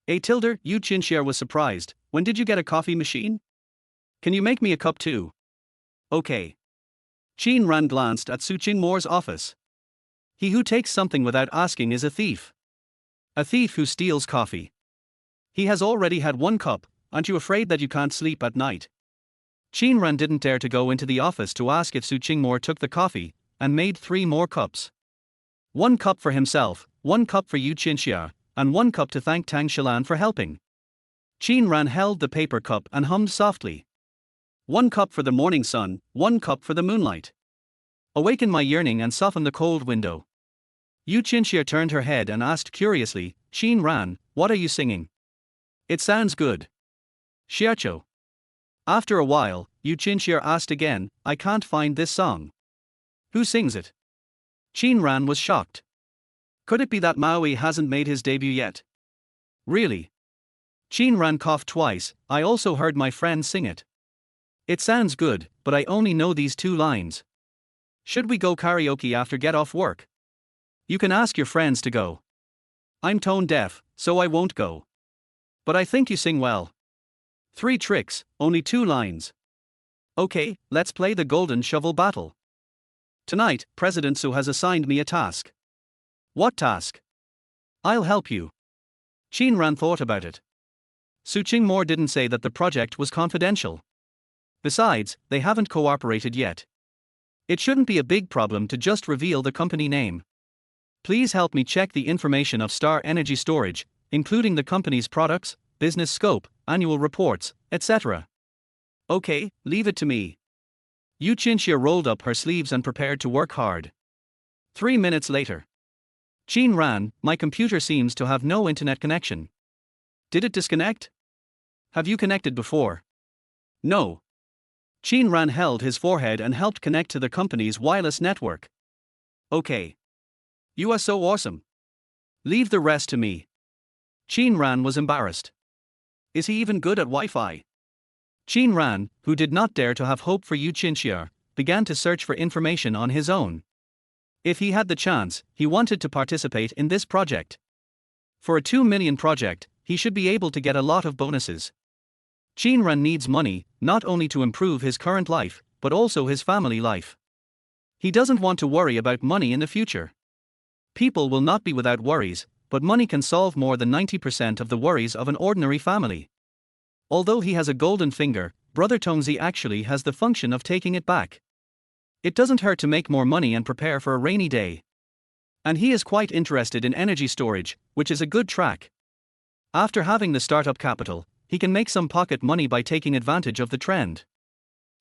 "A tilder," Yu Qinxia was surprised. "When did you get a coffee machine? Can you make me a cup too?" "Okay." Qin Ran glanced at Su Qingmore's office. He who takes something without asking is a thief. A thief who steals coffee. He has already had 1 cup, aren't you afraid that you can't sleep at night? Qin Ran didn't dare to go into the office to ask if Su Qingmore took the coffee, and made 3 more cups. 1 cup for himself, 1 cup for Yu Qinxia, and 1 cup to thank Tang Shilan for helping. Qin Ran held the paper cup and hummed softly. 1 cup for the morning sun, 1 cup for the moonlight. Awaken my yearning and soften the cold window. Yu Qinxia turned her head and asked curiously, "Qin Ran, what are you singing? It sounds good." "Xiacho." After a while, Yu Qinxia asked again, "I can't find this song. Who sings it?" Qin Ran was shocked. Could it be that Maui hasn't made his debut yet? Really? Qin Ran coughed twice. "I also heard my friend sing it. It sounds good, but I only know these 2 lines. Should we go karaoke after get off work? You can ask your friends to go. I'm tone deaf, so I won't go. But I think you sing well. 3 tricks, only 2 lines. Okay, let's play the golden shovel battle. Tonight, President Su has assigned me a task." "What task?" "I'll help you." Qin Ran thought about it. Su Qingmore didn't say that the project was confidential. Besides, they haven't cooperated yet. It shouldn't be a big problem to just reveal the company name. "Please help me check the information of Star Energy Storage, including the company's products, business scope, annual reports, etc." "Okay, leave it to me." Yu Qinxia rolled up her sleeves and prepared to work hard. 3 minutes later. "Qin Ran, my computer seems to have no internet connection. Did it disconnect? Have you connected before?" "No." Qin Ran held his forehead and helped connect to the company's wireless network. "Okay. You are so awesome. Leave the rest to me." Qin Ran was embarrassed. Is he even good at Wi-Fi? Qin Ran, who did not dare to have hope for Yu Qinxia, began to search for information on his own. If he had the chance, he wanted to participate in this project. For a 2 million project, he should be able to get a lot of bonuses. Qin Ran needs money, not only to improve his current life, but also his family life. He doesn't want to worry about money in the future. People will not be without worries, but money can solve more than 90% of the worries of an ordinary family. Although he has a golden finger, Brother Tongzi actually has the function of taking it back. It doesn't hurt to make more money and prepare for a rainy day. And he is quite interested in energy storage, which is a good track. After having the startup capital, he can make some pocket money by taking advantage of the trend.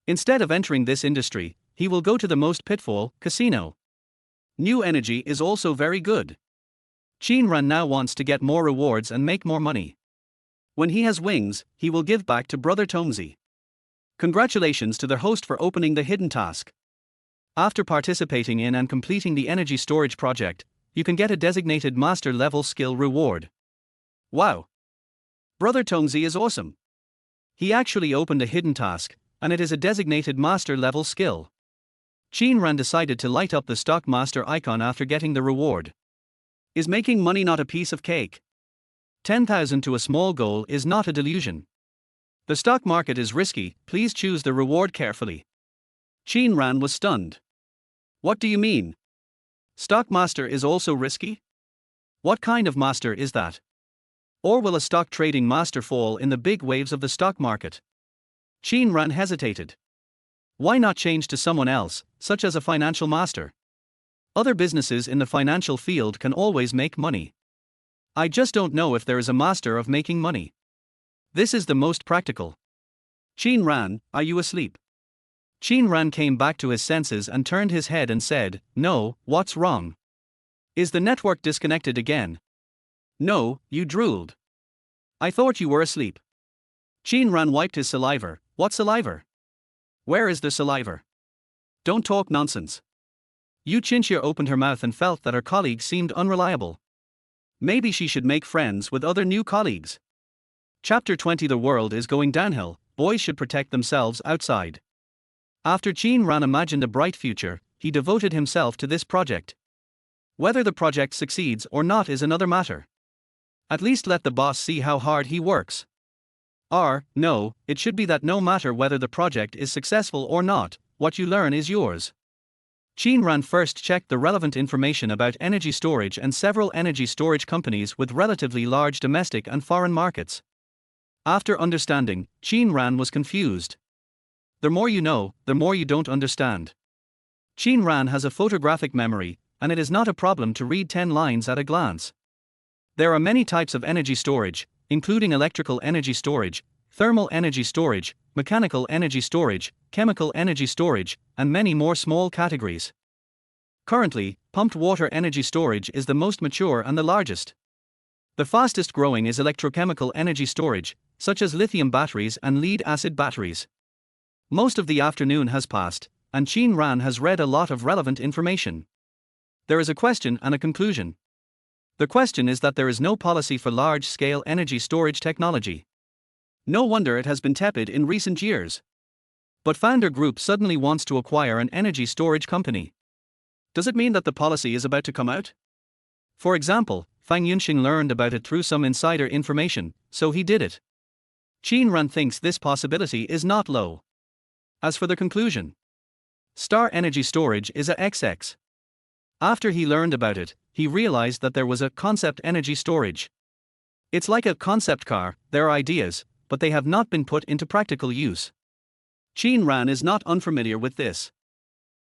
Instead of entering this industry, he will go to the most pitfall, casino. New energy is also very good. Qin Ran now wants to get more rewards and make more money. When he has wings, he will give back to Brother Tongzi. Congratulations to the host for opening the hidden task. After participating in and completing the energy storage project, you can get a designated master level skill reward. Wow! Brother Tongzi is awesome. He actually opened a hidden task, and it is a designated master level skill. Qin Ran decided to light up the stock master icon after getting the reward. Is making money not a piece of cake? 10,000 to a small goal is not a delusion. The stock market is risky, please choose the reward carefully. Qin Ran was stunned. What do you mean? Stockmaster is also risky? What kind of master is that? Or will a stock trading master fall in the big waves of the stock market? Qin Ran hesitated. Why not change to someone else, such as a financial master? Other businesses in the financial field can always make money. I just don't know if there is a master of making money. This is the most practical. Qin Ran, are you asleep? Qin Ran came back to his senses and turned his head and said, No, what's wrong? Is the network disconnected again? No, you drooled. I thought you were asleep. Qin Ran wiped his saliva. What saliva? Where is the saliva? Don't talk nonsense. Yu Qinxia opened her mouth and felt that her colleague seemed unreliable. Maybe she should make friends with other new colleagues. Chapter 20. The world is going downhill, boys should protect themselves outside. After Qin Ran imagined a bright future, he devoted himself to this project. Whether the project succeeds or not is another matter. At least let the boss see how hard he works. No, it should be that no matter whether the project is successful or not, what you learn is yours. Qin Ran first checked the relevant information about energy storage and several energy storage companies with relatively large domestic and foreign markets. After understanding, Qin Ran was confused. The more you know, the more you don't understand. Qin Ran has a photographic memory, and it is not a problem to read 10 lines at a glance. There are many types of energy storage, including electrical energy storage, thermal energy storage, mechanical energy storage, chemical energy storage, and many more small categories. Currently, pumped water energy storage is the most mature and the largest. The fastest growing is electrochemical energy storage, such as lithium batteries and lead-acid batteries. Most of the afternoon has passed, and Qin Ran has read a lot of relevant information. There is a question and a conclusion. The question is that there is no policy for large-scale energy storage technology. No wonder it has been tepid in recent years. But Founder Group suddenly wants to acquire an energy storage company. Does it mean that the policy is about to come out? For example, Fang Yunxing learned about it through some insider information, so he did it. Qin Ran thinks this possibility is not low. As for the conclusion, Star Energy Storage is a XX. After he learned about it, he realized that there was a concept energy storage. It's like a concept car, there are ideas, but they have not been put into practical use. Qin Ran is not unfamiliar with this.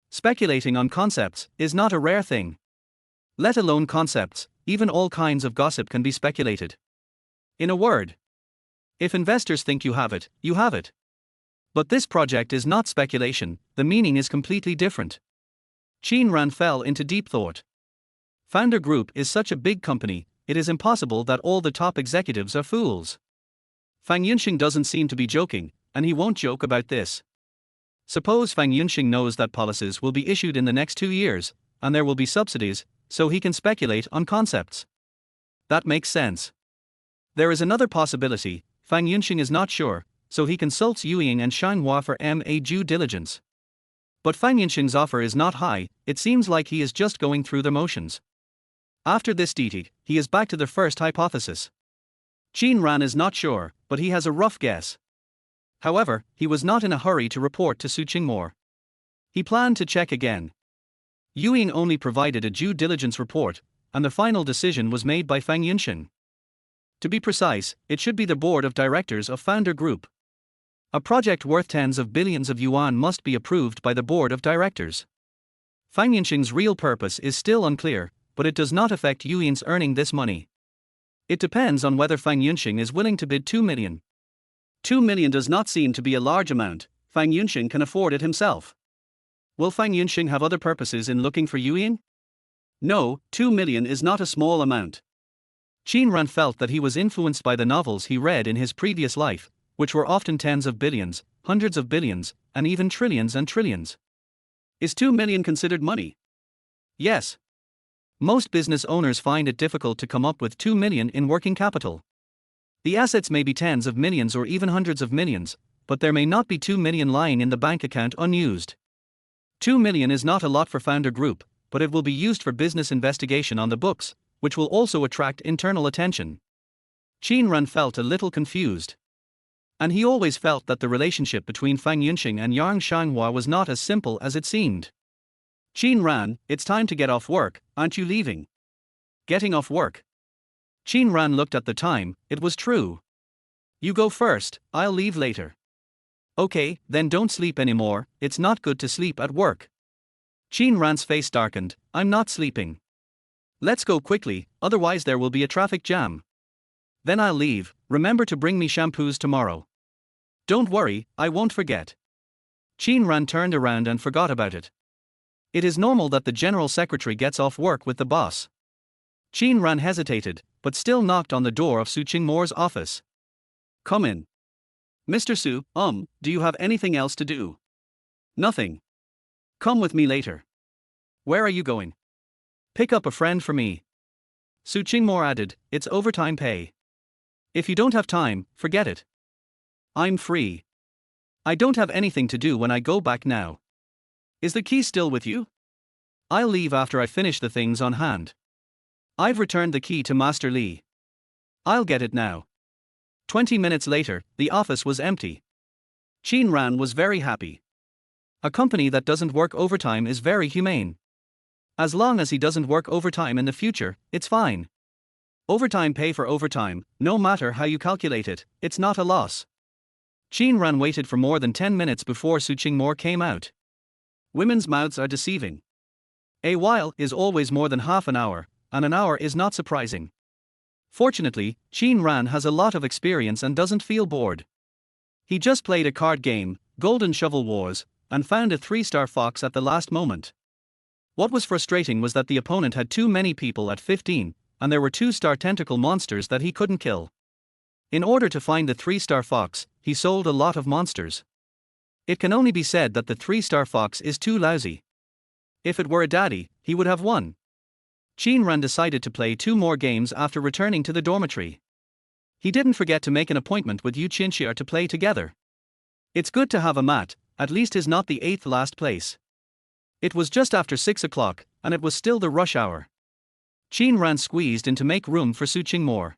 Speculating on concepts is not a rare thing. Let alone concepts, even all kinds of gossip can be speculated. In a word, if investors think you have it, you have it. But this project is not speculation, the meaning is completely different. Qin Ran fell into deep thought. Founder Group is such a big company, it is impossible that all the top executives are fools. Fang Yunxing doesn't seem to be joking, and he won't joke about this. Suppose Fang Yunxing knows that policies will be issued in the next 2 years, and there will be subsidies, so he can speculate on concepts. That makes sense. There is another possibility, Fang Yunxing is not sure, so he consults Yueying and Shanghua for due diligence. But Fang Yunxing's offer is not high, it seems like he is just going through the motions. After this DT, he is back to the first hypothesis. Qin Ran is not sure, but he has a rough guess. However, he was not in a hurry to report to Su Qingmore. He planned to check again. Yueying only provided a due diligence report, and the final decision was made by Fang Yunxing. To be precise, it should be the board of directors of Founder Group. A project worth tens of billions of yuan must be approved by the board of directors. Fang Yunxing's real purpose is still unclear, but it does not affect Yueying's earning this money. It depends on whether Fang Yunxing is willing to bid 2 million. 2 million does not seem to be a large amount, Fang Yunxing can afford it himself. Will Fang Yunxing have other purposes in looking for Yueying? No, 2 million is not a small amount. Qin Ran felt that he was influenced by the novels he read in his previous life, which were often tens of billions, hundreds of billions, and even trillions and trillions. Is 2 million considered money? Yes. Most business owners find it difficult to come up with 2 million in working capital. The assets may be tens of millions or even hundreds of millions, but there may not be 2 million lying in the bank account unused. 2 million is not a lot for Founder Group, but it will be used for business investigation on the books, which will also attract internal attention. Qin Ran felt a little confused. And he always felt that the relationship between Fang Yunxing and Yang Shanghua was not as simple as it seemed. Qin Ran, it's time to get off work, aren't you leaving? Getting off work. Qin Ran looked at the time, it was true. You go first, I'll leave later. Okay, then don't sleep anymore, it's not good to sleep at work. Qin Ran's face darkened, I'm not sleeping. Let's go quickly, otherwise there will be a traffic jam. Then I'll leave, remember to bring me shampoos tomorrow. Don't worry, I won't forget. Qin Ran turned around and forgot about it. It is normal that the general secretary gets off work with the boss. Qin Ran hesitated, but still knocked on the door of Su Qingmore's office. Come in. Mr. Su, do you have anything else to do? Nothing. Come with me later. Where are you going? Pick up a friend for me. Su Qingmore added, it's overtime pay. If you don't have time, forget it. I'm free. I don't have anything to do when I go back now. Is the key still with you? I'll leave after I finish the things on hand. I've returned the key to Master Li. I'll get it now. 20 minutes later, the office was empty. Qin Ran was very happy. A company that doesn't work overtime is very humane. As long as he doesn't work overtime in the future, it's fine. Overtime pay for overtime, no matter how you calculate it, it's not a loss. Qin Ran waited for more than 10 minutes before Su Qingmore came out. Women's mouths are deceiving. A while is always more than half an hour, and an hour is not surprising. Fortunately, Qin Ran has a lot of experience and doesn't feel bored. He just played a card game, Golden Shovel Wars, and found a 3-star fox at the last moment. What was frustrating was that the opponent had too many people at 15, and there were 2-star tentacle monsters that he couldn't kill. In order to find the 3-star fox, he sold a lot of monsters. It can only be said that the 3-star fox is too lousy. If it were a daddy, he would have won. Qin Ran decided to play 2 more games after returning to the dormitory. He didn't forget to make an appointment with Yu Qinxia to play together. It's good to have a mat, at least he's not the 8th last place. It was just after 6 o'clock, and it was still the rush hour. Qin Ran squeezed in to make room for Su Qingmore.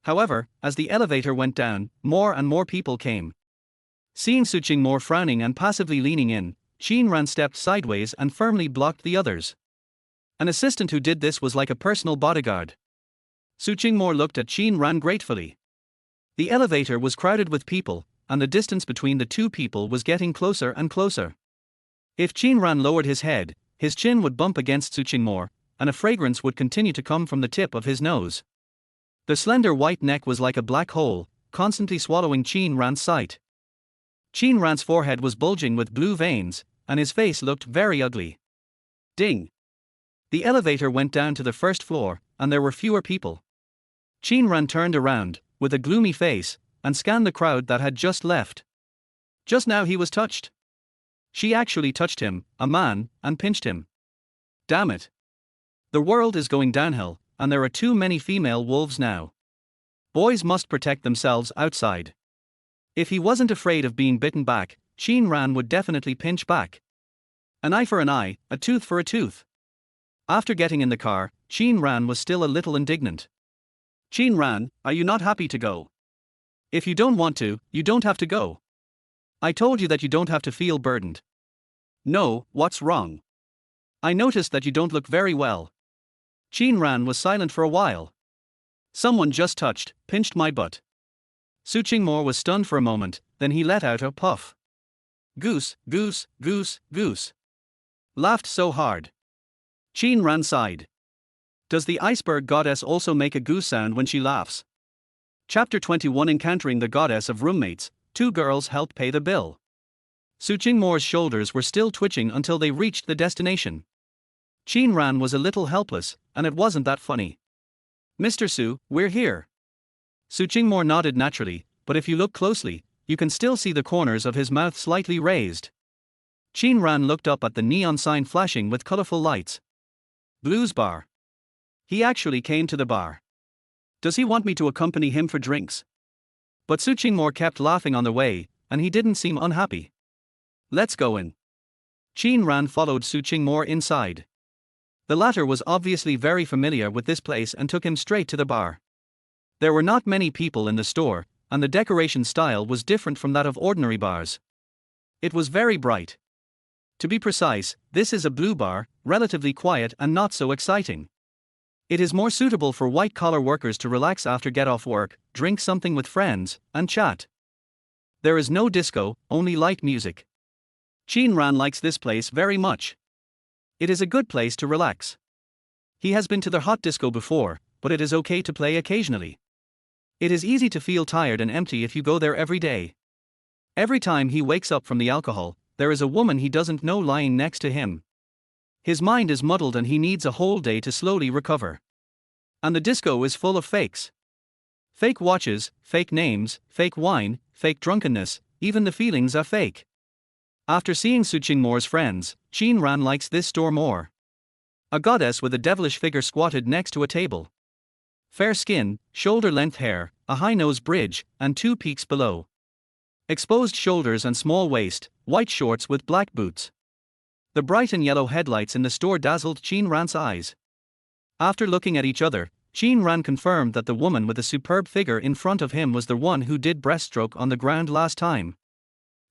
However, as the elevator went down, more and more people came. Seeing Su Qingmore frowning and passively leaning in, Qin Ran stepped sideways and firmly blocked the others. An assistant who did this was like a personal bodyguard. Su Qingmore looked at Qin Ran gratefully. The elevator was crowded with people, and the distance between the 2 people was getting closer and closer. If Qin Ran lowered his head, his chin would bump against Su Qingmore, and a fragrance would continue to come from the tip of his nose. The slender white neck was like a black hole, constantly swallowing Qin Ran's sight. Qin Ran's forehead was bulging with blue veins, and his face looked very ugly. Ding! The elevator went down to the first floor, and there were fewer people. Qin Ran turned around, with a gloomy face, and scanned the crowd that had just left. Just now he was touched. She actually touched him, a man, and pinched him. Damn it. The world is going downhill, and there are too many female wolves now. Boys must protect themselves outside. If he wasn't afraid of being bitten back, Qin Ran would definitely pinch back. An eye for an eye, a tooth for a tooth. After getting in the car, Qin Ran was still a little indignant. Qin Ran, are you not happy to go? If you don't want to, you don't have to go. I told you that you don't have to feel burdened. No, what's wrong? I noticed that you don't look very well. Qin Ran was silent for a while. Someone just pinched my butt. Su Qingmore was stunned for a moment, then he let out a puff. Goose, goose, goose, goose. Laughed so hard. Qin Ran sighed. Does the iceberg goddess also make a goose sound when she laughs? Chapter 21. Encountering the goddess of roommates, 2 girls helped pay the bill. Su Qingmore's shoulders were still twitching until they reached the destination. Qin Ran was a little helpless, and it wasn't that funny. Mr. Su, we're here. Su Qingmore nodded naturally, but if you look closely, you can still see the corners of his mouth slightly raised. Qin Ran looked up at the neon sign flashing with colorful lights. Blues Bar. He actually came to the bar. Does he want me to accompany him for drinks? But Su Qingmore kept laughing on the way, and he didn't seem unhappy. Let's go in. Qin Ran followed Su Qingmore inside. The latter was obviously very familiar with this place and took him straight to the bar. There were not many people in the store, and the decoration style was different from that of ordinary bars. It was very bright. To be precise, this is a blue bar, relatively quiet and not so exciting. It is more suitable for white-collar workers to relax after get-off work, drink something with friends, and chat. There is no disco, only light music. Qin Ran likes this place very much. It is a good place to relax. He has been to the hot disco before, but it is okay to play occasionally. It is easy to feel tired and empty if you go there every day. Every time he wakes up from the alcohol, there is a woman he doesn't know lying next to him. His mind is muddled and he needs a whole day to slowly recover. And the disco is full of fakes. Fake watches, fake names, fake wine, fake drunkenness, even the feelings are fake. After seeing Suching Moore's friends, Qin Ran likes this store more. A goddess with a devilish figure squatted next to a table. Fair skin, shoulder-length hair, a high nose bridge, and 2 peaks below. Exposed shoulders and small waist, white shorts with black boots. The bright and yellow headlights in the store dazzled Qin Ran's eyes. After looking at each other, Qin Ran confirmed that the woman with the superb figure in front of him was the one who did breaststroke on the ground last time.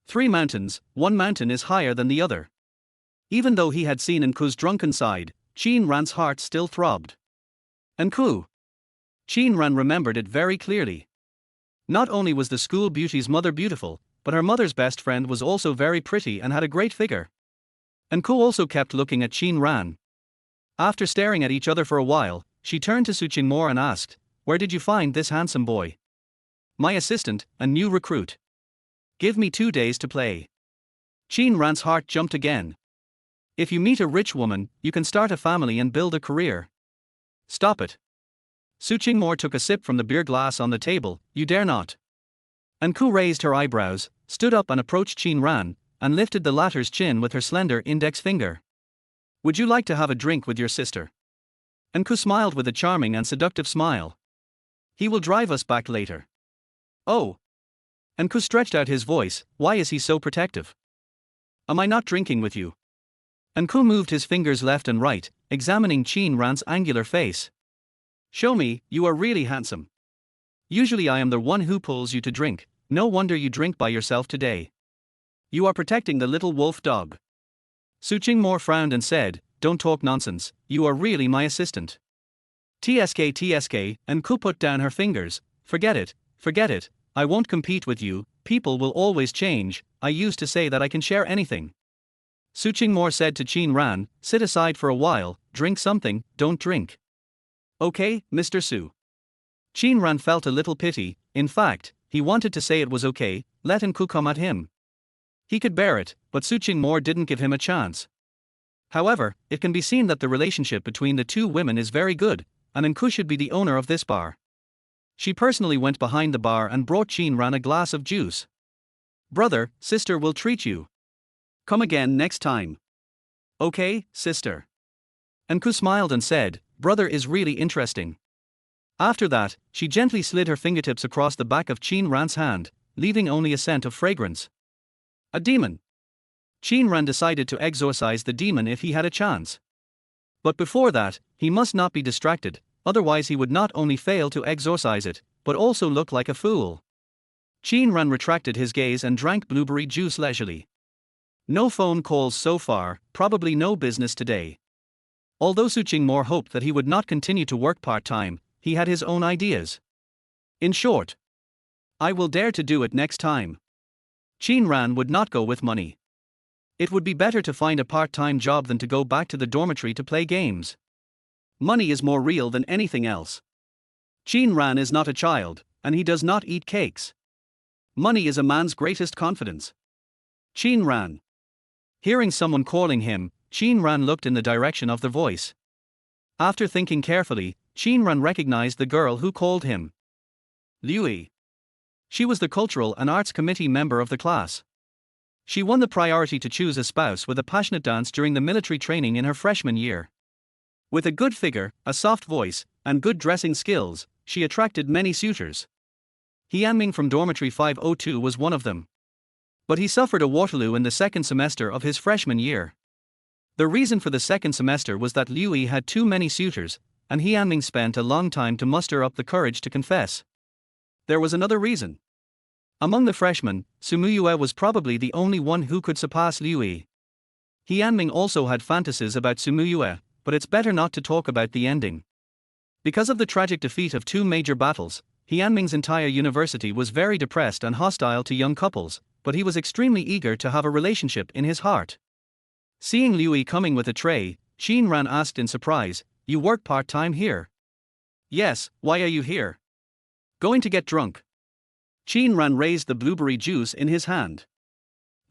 3 mountains, one mountain is higher than the other. Even though he had seen Nku's drunken side, Qin Ran's heart still throbbed. Nku. Qin Ran remembered it very clearly. Not only was the school beauty's mother beautiful, but her mother's best friend was also very pretty and had a great figure. Nku also kept looking at Qin Ran. After staring at each other for a while, she turned to Suching Moore and asked, "Where did you find this handsome boy?" "My assistant, a new recruit. Give me 2 days to play." Qin Ran's heart jumped again. If you meet a rich woman, you can start a family and build a career. Stop it. Suching Moore took a sip from the beer glass on the table. "You dare not." Nku raised her eyebrows, stood up and approached Qin Ran, and lifted the latter's chin with her slender index finger. "Would you like to have a drink with your sister?" Nku smiled with a charming and seductive smile. "He will drive us back later." "Oh." Nku stretched out his voice, "Why is he so protective? Am I not drinking with you?" Nku moved his fingers left and right, examining Qin Ran's angular face. "Show me, you are really handsome. Usually I am the one who pulls you to drink, no wonder you drink by yourself today. You are protecting the little wolf dog." Suching Moore frowned and said, "Don't talk nonsense, you are really my assistant." TSK, Nku put down her fingers. Forget it, I won't compete with you, people will always change, I used to say that I can share anything." Suching Moore said to Qin Ran, "Sit aside for a while, drink something, don't drink." "Okay, Mr. Su." Qin Ran felt a little pity. In fact, he wanted to say it was okay, let Nku come at him. He could bear it, but Suching Moore didn't give him a chance. However, it can be seen that the relationship between the 2 women is very good, and Nku should be the owner of this bar. She personally went behind the bar and brought Qin Ran a glass of juice. "Brother, sister will treat you. Come again next time." "Okay, sister." Nku smiled and said, "Brother is really interesting." After that, she gently slid her fingertips across the back of Qin Ran's hand, leaving only a scent of fragrance. A demon. Qin Ran decided to exorcise the demon if he had a chance. But before that, he must not be distracted, otherwise he would not only fail to exorcise it, but also look like a fool. Qin Ran retracted his gaze and drank blueberry juice leisurely. No phone calls so far, probably no business today. Although Suching Moore hoped that he would not continue to work part-time, he had his own ideas. In short, "I will dare to do it next time." Qin Ran would not go with money. It would be better to find a part-time job than to go back to the dormitory to play games. Money is more real than anything else. Qin Ran is not a child, and he does not eat cakes. Money is a man's greatest confidence. Qin Ran. Hearing someone calling him, Qin Ran looked in the direction of the voice. After thinking carefully, Qin Ran recognized the girl who called him. Yueying. She was the Cultural and Arts Committee member of the class. She won the priority to choose a spouse with a passionate dance during the military training in her freshman year. With a good figure, a soft voice, and good dressing skills, she attracted many suitors. Yueying from dormitory 502 was one of them. But he suffered a Waterloo in the second semester of his freshman year. The reason for the second semester was that Yueying had too many suitors, and Yueying spent a long time to muster up the courage to confess. There was another reason. Among the freshmen, Sumuyue was probably the only one who could surpass Yueying. Yueying also had fantasies about Sumuyue, but it's better not to talk about the ending. Because of the tragic defeat of two major battles, Yanming's entire university was very depressed and hostile to young couples, but he was extremely eager to have a relationship in his heart. Seeing Liu coming with a tray, Qin Ran asked in surprise, "You work part-time here?" "Yes, why are you here?" "Going to get drunk." Qin Ran raised the blueberry juice in his hand.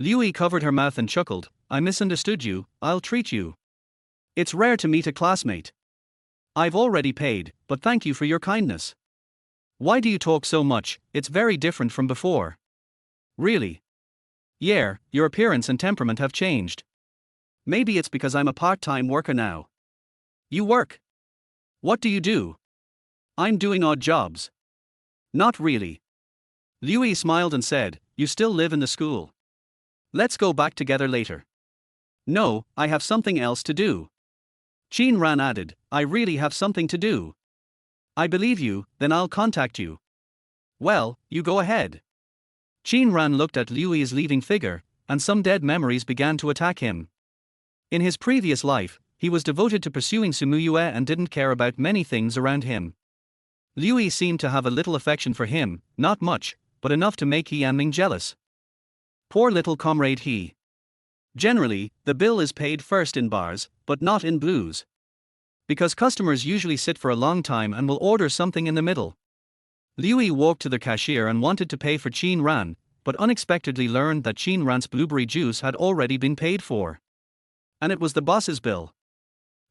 Liu covered her mouth and chuckled, "I misunderstood you, I'll treat you. It's rare to meet a classmate. I've already paid, but thank you for your kindness." "Why do you talk so much? It's very different from before." "Really?" "Yeah, your appearance and temperament have changed." "Maybe it's because I'm a part-time worker now." "You work? What do you do?" "I'm doing odd jobs." "Not really." Liu smiled and said, "You still live in the school. Let's go back together later." "No, I have something else to do." Qin Ran added, "I really have something to do." "I believe you, then I'll contact you." "Well, you go ahead." Qin Ran looked at Liu's leaving figure, and some dead memories began to attack him. In his previous life, he was devoted to pursuing Sumuyue and didn't care about many things around him. Liu seemed to have a little affection for him, not much, but enough to make Yanming jealous. Poor little comrade he. Generally, the bill is paid first in bars, but not in blues. Because customers usually sit for a long time and will order something in the middle. Liu walked to the cashier and wanted to pay for Qin Ran, but unexpectedly learned that Qin Ran's blueberry juice had already been paid for. And it was the boss's bill.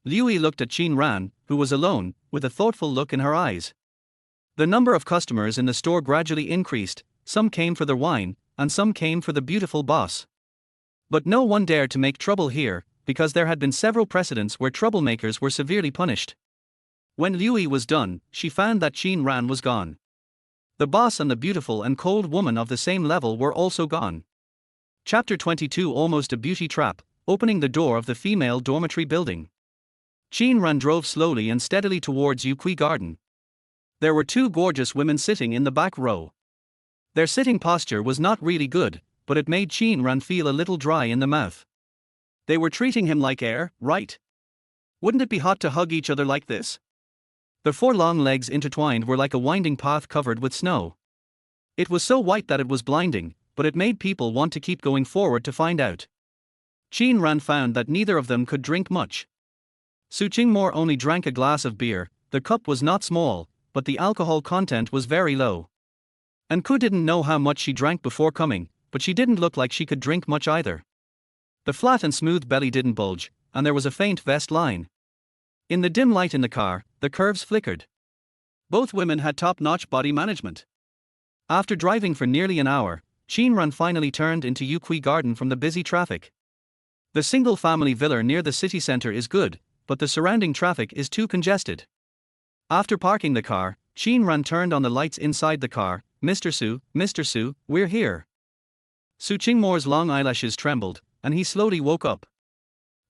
Liu looked at Qin Ran, who was alone, with a thoughtful look in her eyes. The number of customers in the store gradually increased, some came for the wine, and some came for the beautiful boss. But no one dared to make trouble here, because there had been several precedents where troublemakers were severely punished. When Liu was done, she found that Qin Ran was gone. The boss and the beautiful and cold woman of the same level were also gone. Chapter 22 Almost a beauty trap, opening the door of the female dormitory building. Qin Ran drove slowly and steadily towards Yueying Garden. There were two gorgeous women sitting in the back row. Their sitting posture was not really good, but it made Qin Ran feel a little dry in the mouth. They were treating him like air, right? Wouldn't it be hot to hug each other like this? Their four long legs intertwined were like a winding path covered with snow. It was so white that it was blinding, but it made people want to keep going forward to find out. Qin Ran found that neither of them could drink much. Su Qingmore only drank a glass of beer. The cup was not small, but the alcohol content was very low. And Ku didn't know how much she drank before coming, but she didn't look like she could drink much either. The flat and smooth belly didn't bulge, and there was a faint vest line. In the dim light in the car, the curves flickered. Both women had top-notch body management. After driving for nearly an hour, Qin Ran finally turned into Yueying Garden from the busy traffic. The single-family villa near the city center is good, but the surrounding traffic is too congested. After parking the car, Qin Ran turned on the lights inside the car. Mr. Su, we're here." Su Qingmore's long eyelashes trembled, and he slowly woke up.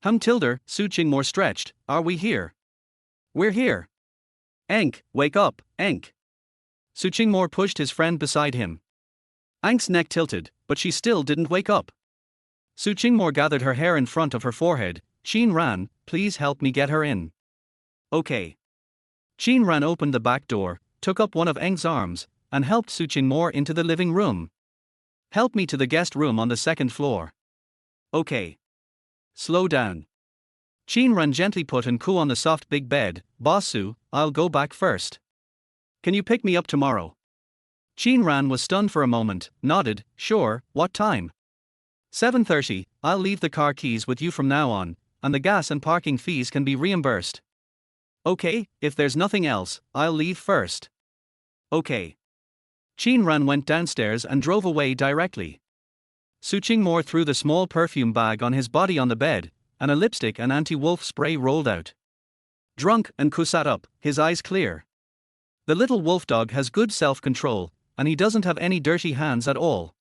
Su Qingmore stretched, "Are we here?" "We're here." "Enk, wake up, Enk." Su Qingmore pushed his friend beside him. Enk's neck tilted, but she still didn't wake up. Su Qingmore gathered her hair in front of her forehead. "Qin Ran, please help me get her in." "Okay." Qin Ran opened the back door, took up one of Enk's arms, and helped Su Qingmore into the living room. "Help me to the guest room on the second floor." "Okay." "Slow down." Qin Ran gently put Enku on the soft big bed. "Boss Su, I'll go back first. Can you pick me up tomorrow?" Qin Ran was stunned for a moment, nodded, "Sure, what time?" 7:30, I'll leave the car keys with you from now on, and the gas and parking fees can be reimbursed." "Okay, if there's nothing else, I'll leave first." "Okay." Qin Ran went downstairs and drove away directly. Su Qingmore threw the small perfume bag on his body on the bed, and a lipstick and anti-wolf spray rolled out. Drunk, Enku sat up, his eyes clear. The little wolf dog has good self-control, and he doesn't have any dirty hands at all.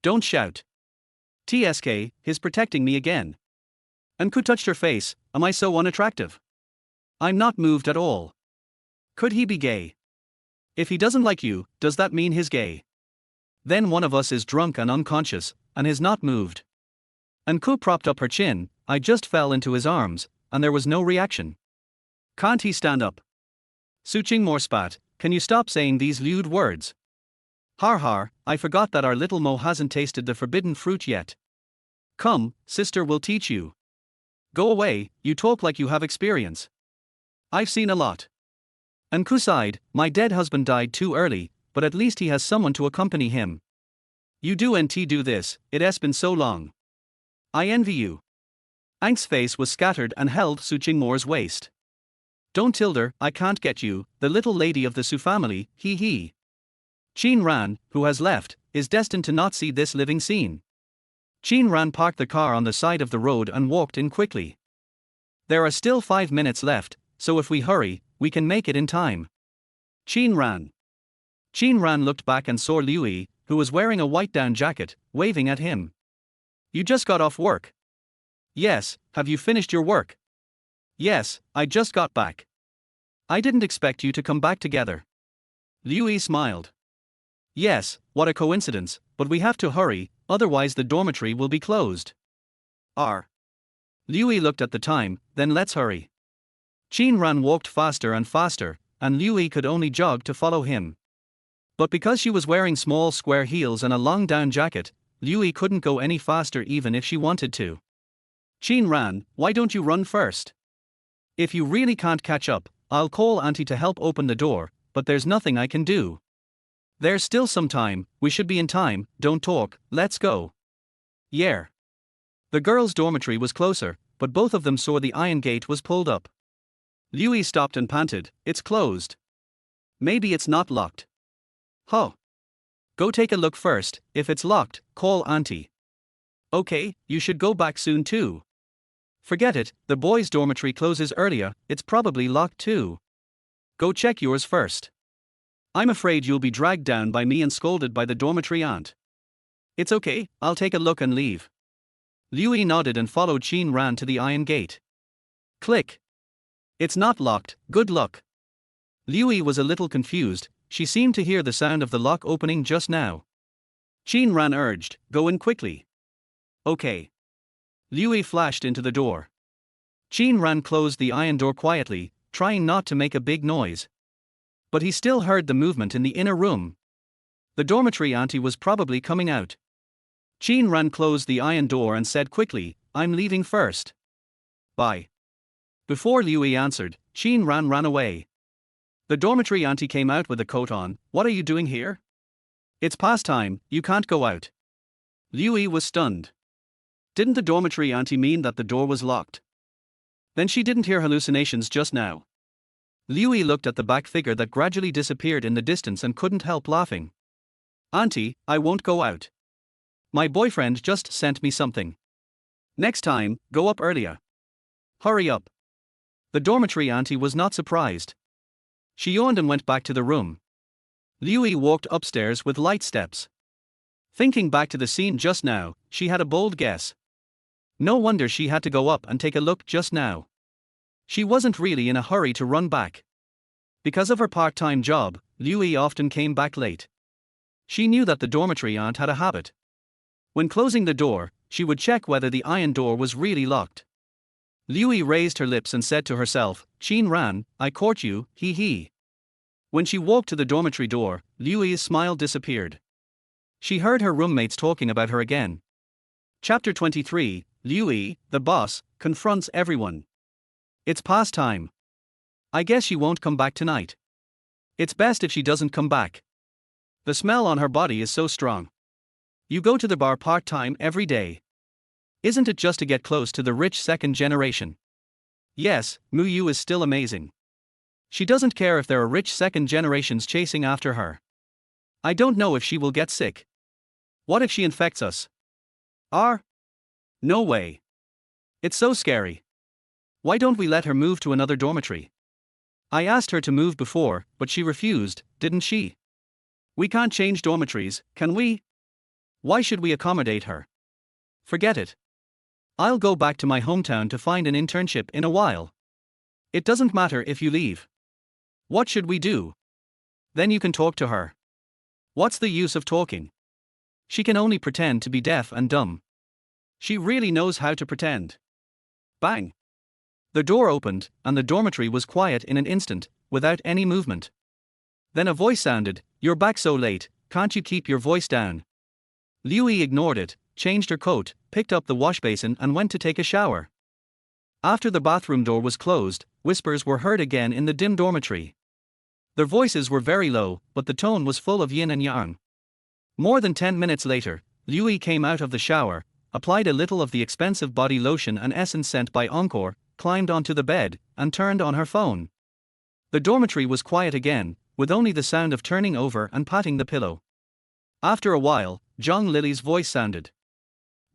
"Don't shout. TSK, he's protecting me again." Enku touched her face. "Am I so unattractive?" "I'm not moved at all." "Could he be gay?" "If he doesn't like you, does that mean he's gay?" "Then one of us is drunk and unconscious, and is not moved." Enku propped up her chin. "I just fell into his arms, and there was no reaction." "Can't he stand up?" Suching more spat, can you stop saying these lewd words? Har har, I forgot that our little Mo hasn't tasted the forbidden fruit yet. Come, sister will teach you. Go away, you talk like you have experience. I've seen a lot. And sighed, my dead husband died too early, but at least he has someone to accompany him. You do this, it has been so long. I envy you. Ank's face was scattered and held Suching Moore's waist. Don't Tilder, I can't get you, the little lady of the Su family, he. Qin Ran, who has left, is destined to not see this living scene. Qin Ran parked the car on the side of the road and walked in quickly. There are still 5 minutes left, so if we hurry, we can make it in time. Qin Ran. Qin Ran looked back and saw Yueying, who was wearing a white down jacket, waving at him. You just got off work. Yes, have you finished your work? Yes, I just got back. I didn't expect you to come back together. Yueying smiled. Yes, what a coincidence, but we have to hurry, otherwise the dormitory will be closed. Yueying looked at the time, then let's hurry. Qin Ran walked faster and faster, and Yueying could only jog to follow him. But because she was wearing small square heels and a long down jacket, Yueying couldn't go any faster even if she wanted to. Qin Ran, why don't you run first? If you really can't catch up, I'll call Auntie to help open the door, but there's nothing I can do. There's still some time, we should be in time, don't talk, let's go. Yeah. The girls' dormitory was closer, but both of them saw the iron gate was pulled up. Yueying stopped and panted, it's closed. Maybe it's not locked. Huh. Go take a look first, if it's locked, call Auntie. Okay, you should go back soon too. Forget it, the boys' dormitory closes earlier, it's probably locked too. Go check yours first. I'm afraid you'll be dragged down by me and scolded by the dormitory aunt. It's okay, I'll take a look and leave. Yueying nodded and followed Qin Ran to the iron gate. Click. It's not locked, good luck. Yueying was a little confused, she seemed to hear the sound of the lock opening just now. Qin Ran urged, go in quickly. Okay. Yueying flashed into the door. Qin Ran closed the iron door quietly, trying not to make a big noise. But he still heard the movement in the inner room. The dormitory auntie was probably coming out. Qin Ran closed the iron door and said quickly, I'm leaving first. Bye. Before Yueying answered, Qin Ran ran away. The dormitory auntie came out with a coat on, what are you doing here? It's past time, you can't go out. Yueying was stunned. Didn't the dormitory auntie mean that the door was locked? Then she didn't hear hallucinations just now. Yueying looked at the back figure that gradually disappeared in the distance and couldn't help laughing. Auntie, I won't go out. My boyfriend just sent me something. Next time, go up earlier. Hurry up. The dormitory auntie was not surprised. She yawned and went back to the room. Yueying walked upstairs with light steps. Thinking back to the scene just now, she had a bold guess. No wonder she had to go up and take a look just now. She wasn't really in a hurry to run back. Because of her part-time job, Yueying often came back late. She knew that the dormitory aunt had a habit. When closing the door, she would check whether the iron door was really locked. Yueying raised her lips and said to herself, Qin Ran, I court you, he. When she walked to the dormitory door, Yueying's smile disappeared. She heard her roommates talking about her again. Chapter 23, Yueying, the boss, confronts everyone. It's past time. I guess she won't come back tonight. It's best if she doesn't come back. The smell on her body is so strong. You go to the bar part-time every day. Isn't it just to get close to the rich second generation? Yes, Muyu is still amazing. She doesn't care if there are rich second generations chasing after her. I don't know if she will get sick. What if she infects us? No way. It's so scary. Why don't we let her move to another dormitory? I asked her to move before, but she refused, didn't she? We can't change dormitories, can we? Why should we accommodate her? Forget it. I'll go back to my hometown to find an internship in a while. It doesn't matter if you leave. What should we do? Then you can talk to her. What's the use of talking? She can only pretend to be deaf and dumb. She really knows how to pretend. Bang! The door opened, and the dormitory was quiet in an instant, without any movement. Then a voice sounded, "You're back so late, can't you keep your voice down?" Liu ignored it, changed her coat, picked up the wash basin and went to take a shower. After the bathroom door was closed, whispers were heard again in the dim dormitory. Their voices were very low, but the tone was full of yin and yang. More than 10 minutes later, Liu came out of the shower, applied a little of the expensive body lotion and essence sent by Encore, climbed onto the bed, and turned on her phone. The dormitory was quiet again, with only the sound of turning over and patting the pillow. After a while, Zhang Lily's voice sounded.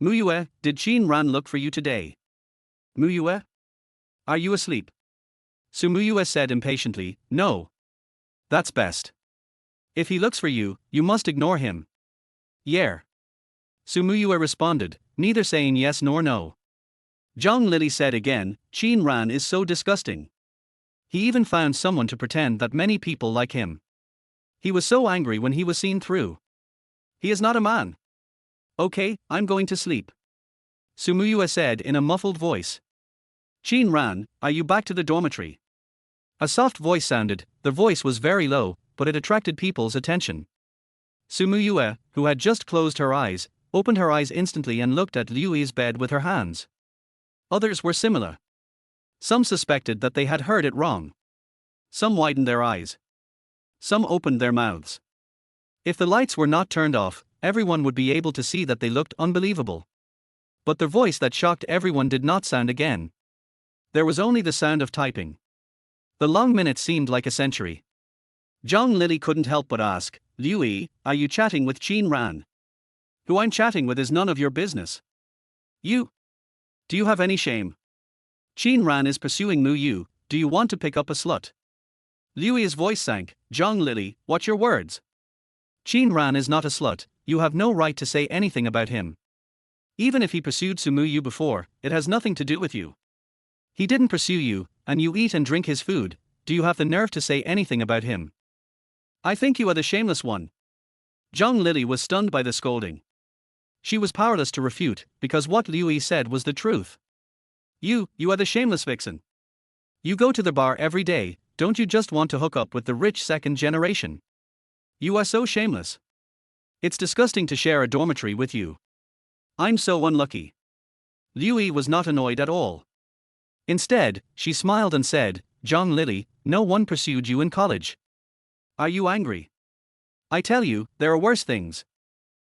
"Muyue, did Qin Ran look for you today?" "Muyue? Are you asleep?" Su Muyue said impatiently, "No. That's best. If he looks for you, you must ignore him." "Yeah." Su Muyue responded, neither saying yes nor no. Zhang Lily said again, "Qin Ran is so disgusting. He even found someone to pretend that many people like him. He was so angry when he was seen through. He is not a man." "Okay, I'm going to sleep," Su Muyue said in a muffled voice. "Qin Ran, are you back to the dormitory?" A soft voice sounded. The voice was very low, but it attracted people's attention. Su Muyue, who had just closed her eyes, opened her eyes instantly and looked at Liu's bed with her hands. Others were similar. Some suspected that they had heard it wrong. Some widened their eyes. Some opened their mouths. If the lights were not turned off, everyone would be able to see that they looked unbelievable. But the voice that shocked everyone did not sound again. There was only the sound of typing. The long minutes seemed like a century. Zhang Lily couldn't help but ask, "Liu, are you chatting with Qin Ran?" "Who I'm chatting with is none of your business." "You? Do you have any shame? Qin Ran is pursuing Mu Yu, do you want to pick up a slut?" Liu's voice sank. "Zhang Lily, watch your words. Qin Ran is not a slut, you have no right to say anything about him. Even if he pursued Mu Yu before, it has nothing to do with you. He didn't pursue you, and you eat and drink his food, do you have the nerve to say anything about him? I think you are the shameless one." Zhang Lily was stunned by the scolding. She was powerless to refute, because what Liu said was the truth. You are the shameless vixen. You go to the bar every day, don't you just want to hook up with the rich second generation? You are so shameless. It's disgusting to share a dormitory with you. I'm so unlucky." Liu was not annoyed at all. Instead, she smiled and said, "Zhang Lily, no one pursued you in college. Are you angry? I tell you, there are worse things.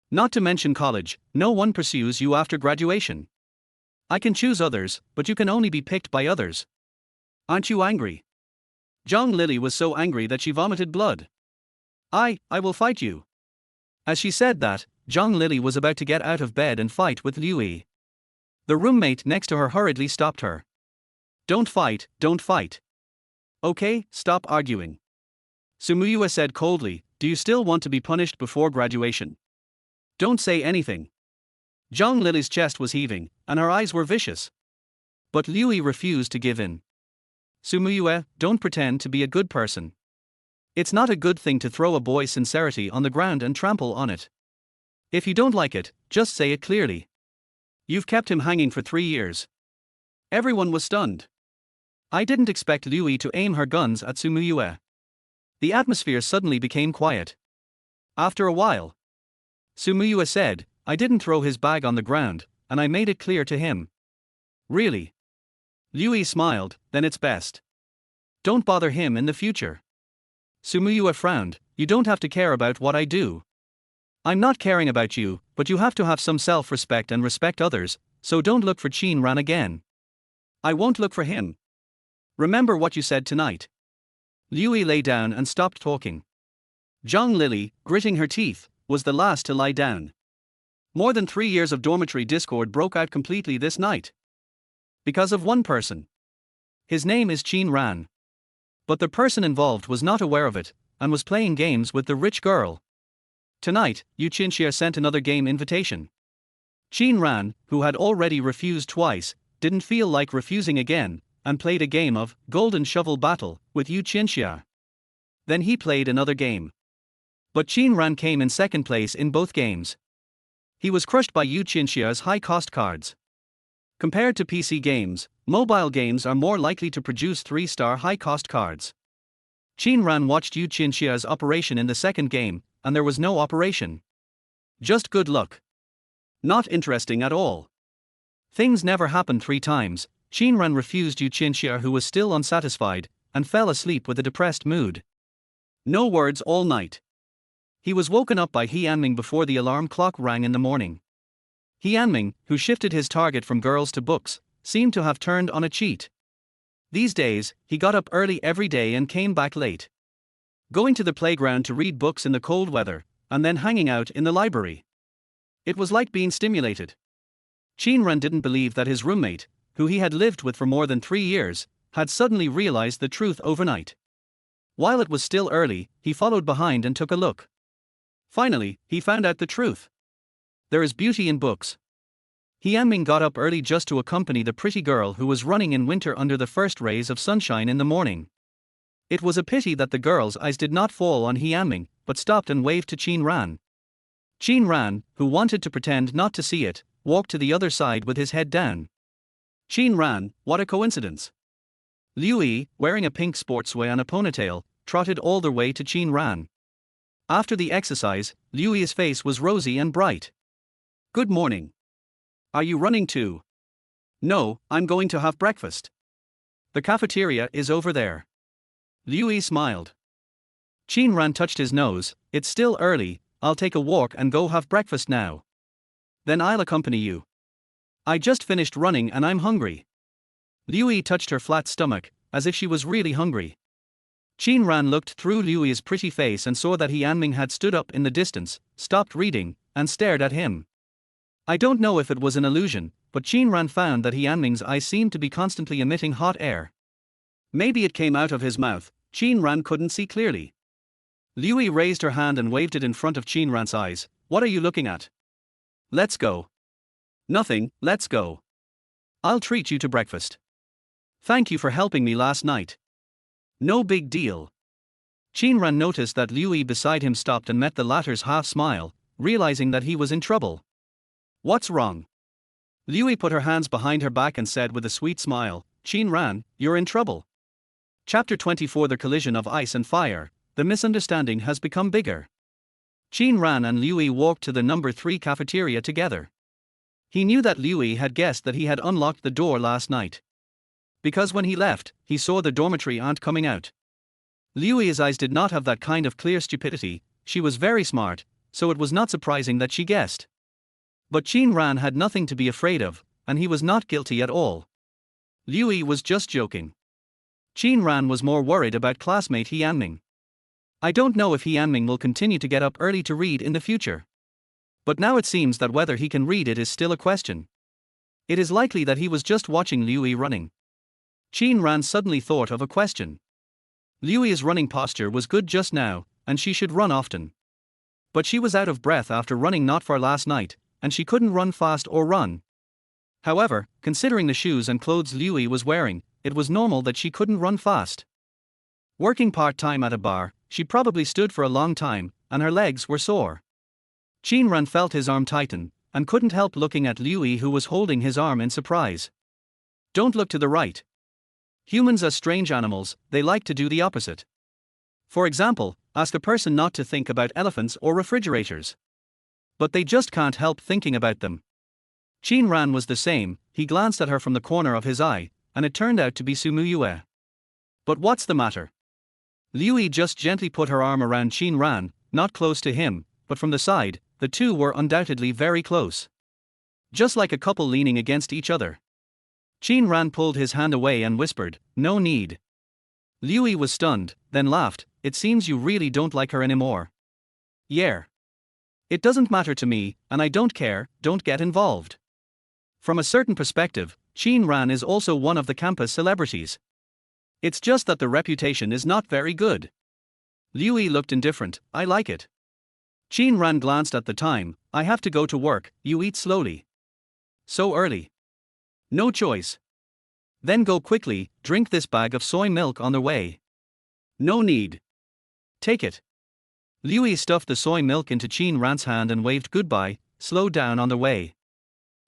Not to mention college, no one pursues you after graduation. I can choose others, but you can only be picked by others. Aren't you angry?" Zhang Lily was so angry that she vomited blood. I will fight you." As she said that, Zhang Lily was about to get out of bed and fight with Liu. The roommate next to her hurriedly stopped her. Don't fight. Okay, stop arguing." Su Muyue said coldly, "Do you still want to be punished before graduation? Don't say anything." Zhang Lily's chest was heaving, and her eyes were vicious. But Liu refused to give in. "Su Muyue, don't pretend to be a good person. It's not a good thing to throw a boy's sincerity on the ground and trample on it. If you don't like it, just say it clearly. You've kept him hanging for 3 years." Everyone was stunned. I didn't expect Liu to aim her guns at Su Muyue. The atmosphere suddenly became quiet. After a while, Su Muyue said, "I didn't throw his bag on the ground, and I made it clear to him." "Really?" Liu smiled, "Then it's best. Don't bother him in the future." Su Muyue frowned, "You don't have to care about what I do. I'm not caring about you, but you have to have some self-respect and respect others, so don't look for Qin Ran again." "I won't look for him. Remember what you said tonight." Liu lay down and stopped talking. Zhang Lily, gritting her teeth, was the last to lie down. More than 3 years of dormitory discord broke out completely this night. Because of one person. His name is Qin Ran. But the person involved was not aware of it, and was playing games with the rich girl. Tonight, Yu Qinxia sent another game invitation. Qin Ran, who had already refused twice, didn't feel like refusing again, and played a game of Golden Shovel Battle with Yu Qinxia. Then he played another game. But Qin Ran came in second place in both games. He was crushed by Yu Qinxia's high-cost cards. Compared to PC games, mobile games are more likely to produce 3-star high-cost cards. Qin Ran watched Yu Qinxia's operation in the second game, and there was no operation. Just good luck. Not interesting at all. Things never happened 3 times. Qin Ran refused Yu Qinxia, who was still unsatisfied, and fell asleep with a depressed mood. No words all night. He was woken up by He Anming before the alarm clock rang in the morning. He Anming, who shifted his target from girls to books, seemed to have turned on a cheat. These days, he got up early every day and came back late. Going to the playground to read books in the cold weather, and then hanging out in the library. It was like being stimulated. Qin Ran didn't believe that his roommate, who he had lived with for more than 3 years, had suddenly realized the truth overnight. While it was still early, he followed behind and took a look. Finally, he found out the truth. There is beauty in books. He Anming got up early just to accompany the pretty girl who was running in winter under the first rays of sunshine in the morning. It was a pity that the girl's eyes did not fall on He Anming, but stopped and waved to Qin Ran. Qin Ran, who wanted to pretend not to see it, walked to the other side with his head down. Qin Ran, what a coincidence. Yueying, wearing a pink sportswear and a ponytail, trotted all the way to Qin Ran. After the exercise, Yueying's face was rosy and bright. Good morning. Are you running too? No, I'm going to have breakfast. The cafeteria is over there. Yueying smiled. Qin Ran touched his nose. It's still early, I'll take a walk and go have breakfast now. Then I'll accompany you. I just finished running and I'm hungry. Yueying touched her flat stomach, as if she was really hungry. Qin Ran looked through Yueying's pretty face and saw that He Anming had stood up in the distance, stopped reading, and stared at him. I don't know if it was an illusion, but Qin Ran found that He Anming's eyes seemed to be constantly emitting hot air. Maybe it came out of his mouth. Qin Ran couldn't see clearly. Yueying raised her hand and waved it in front of Qin Ran's eyes. What are you looking at? Let's go. Nothing, let's go. I'll treat you to breakfast. Thank you for helping me last night. No big deal. Qin Ran noticed that Yueying beside him stopped and met the latter's half smile, realizing that he was in trouble. What's wrong? Yueying put her hands behind her back and said with a sweet smile, Qin Ran, you're in trouble. Chapter 24 The Collision of Ice and Fire. The misunderstanding has become bigger. Qin Ran and Yueying walked to the number 3 cafeteria together. He knew that Yueying had guessed that he had unlocked the door last night. Because when he left, he saw the dormitory aunt coming out. Yueying's eyes did not have that kind of clear stupidity. She was very smart, so it was not surprising that she guessed. But Qin Ran had nothing to be afraid of, and he was not guilty at all. Yueying was just joking. Qin Ran was more worried about classmate He Anming. I don't know if He Anming will continue to get up early to read in the future. But now it seems that whether he can read it is still a question. It is likely that he was just watching Yueying running. Qin Ran suddenly thought of a question. Yueying's running posture was good just now, and she should run often. But she was out of breath after running not far last night, and she couldn't run fast or run. However, considering the shoes and clothes Yueying was wearing, it was normal that she couldn't run fast. Working part-time at a bar, she probably stood for a long time, and her legs were sore. Qin Ran felt his arm tighten, and couldn't help looking at Yueying, who was holding his arm in surprise. Don't look to the right. Humans are strange animals, they like to do the opposite. For example, ask a person not to think about elephants or refrigerators. But they just can't help thinking about them. Qin Ran was the same. He glanced at her from the corner of his eye, and it turned out to be Yueying. But what's the matter? Yueying just gently put her arm around Qin Ran, not close to him, but from the side. The two were undoubtedly very close. Just like a couple leaning against each other. Qin Ran pulled his hand away and whispered, "No need." Yueying was stunned, then laughed. It seems you really don't like her anymore. Yeah. It doesn't matter to me, and I don't care, don't get involved. From a certain perspective, Qin Ran is also one of the campus celebrities. It's just that the reputation is not very good. Yueying looked indifferent. I like it. Qin Ran glanced at the time. I have to go to work. You eat slowly. So early. No choice. Then go quickly, drink this bag of soy milk on the way. No need. Take it. Yueying stuffed the soy milk into Qin Ran's hand and waved goodbye. Slow down on the way.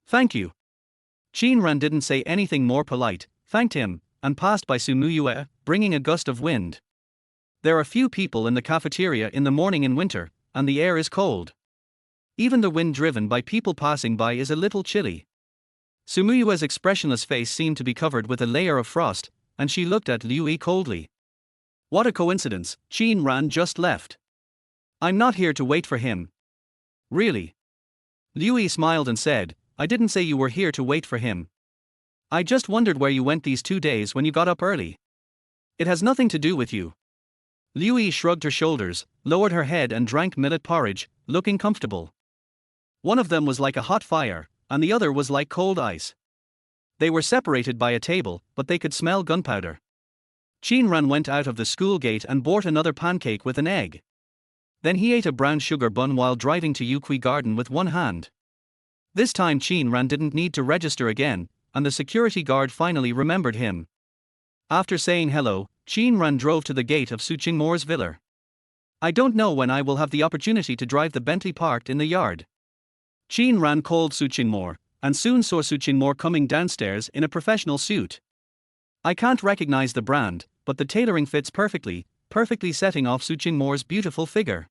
Thank you. Qin Ran didn't say anything more polite, thanked him, and passed by Yueying, bringing a gust of wind. There are few people in the cafeteria in the morning in winter, and the air is cold. Even the wind driven by people passing by is a little chilly. Sumuyue's expressionless face seemed to be covered with a layer of frost, and she looked at Liu Yi coldly. What a coincidence, Qin Ran just left. I'm not here to wait for him. Really? Liu Yi smiled and said, I didn't say you were here to wait for him. I just wondered where you went these 2 days when you got up early. It has nothing to do with you. Liu Yi shrugged her shoulders, lowered her head and drank millet porridge, looking comfortable. One of them was like a hot fire, and the other was like cold ice. They were separated by a table, but they could smell gunpowder. Qin Ran went out of the school gate and bought another pancake with an egg. Then he ate a brown sugar bun while driving to Yuqi Garden with one hand. This time Qin Ran didn't need to register again, and the security guard finally remembered him. After saying hello, Qin Ran drove to the gate of Su Qingmore's villa. I don't know when I will have the opportunity to drive the Bentley parked in the yard. Qin Ran called Su Qingmore, and soon saw Su Qingmore coming downstairs in a professional suit. I can't recognize the brand, but the tailoring fits perfectly setting off Su Qingmore's beautiful figure.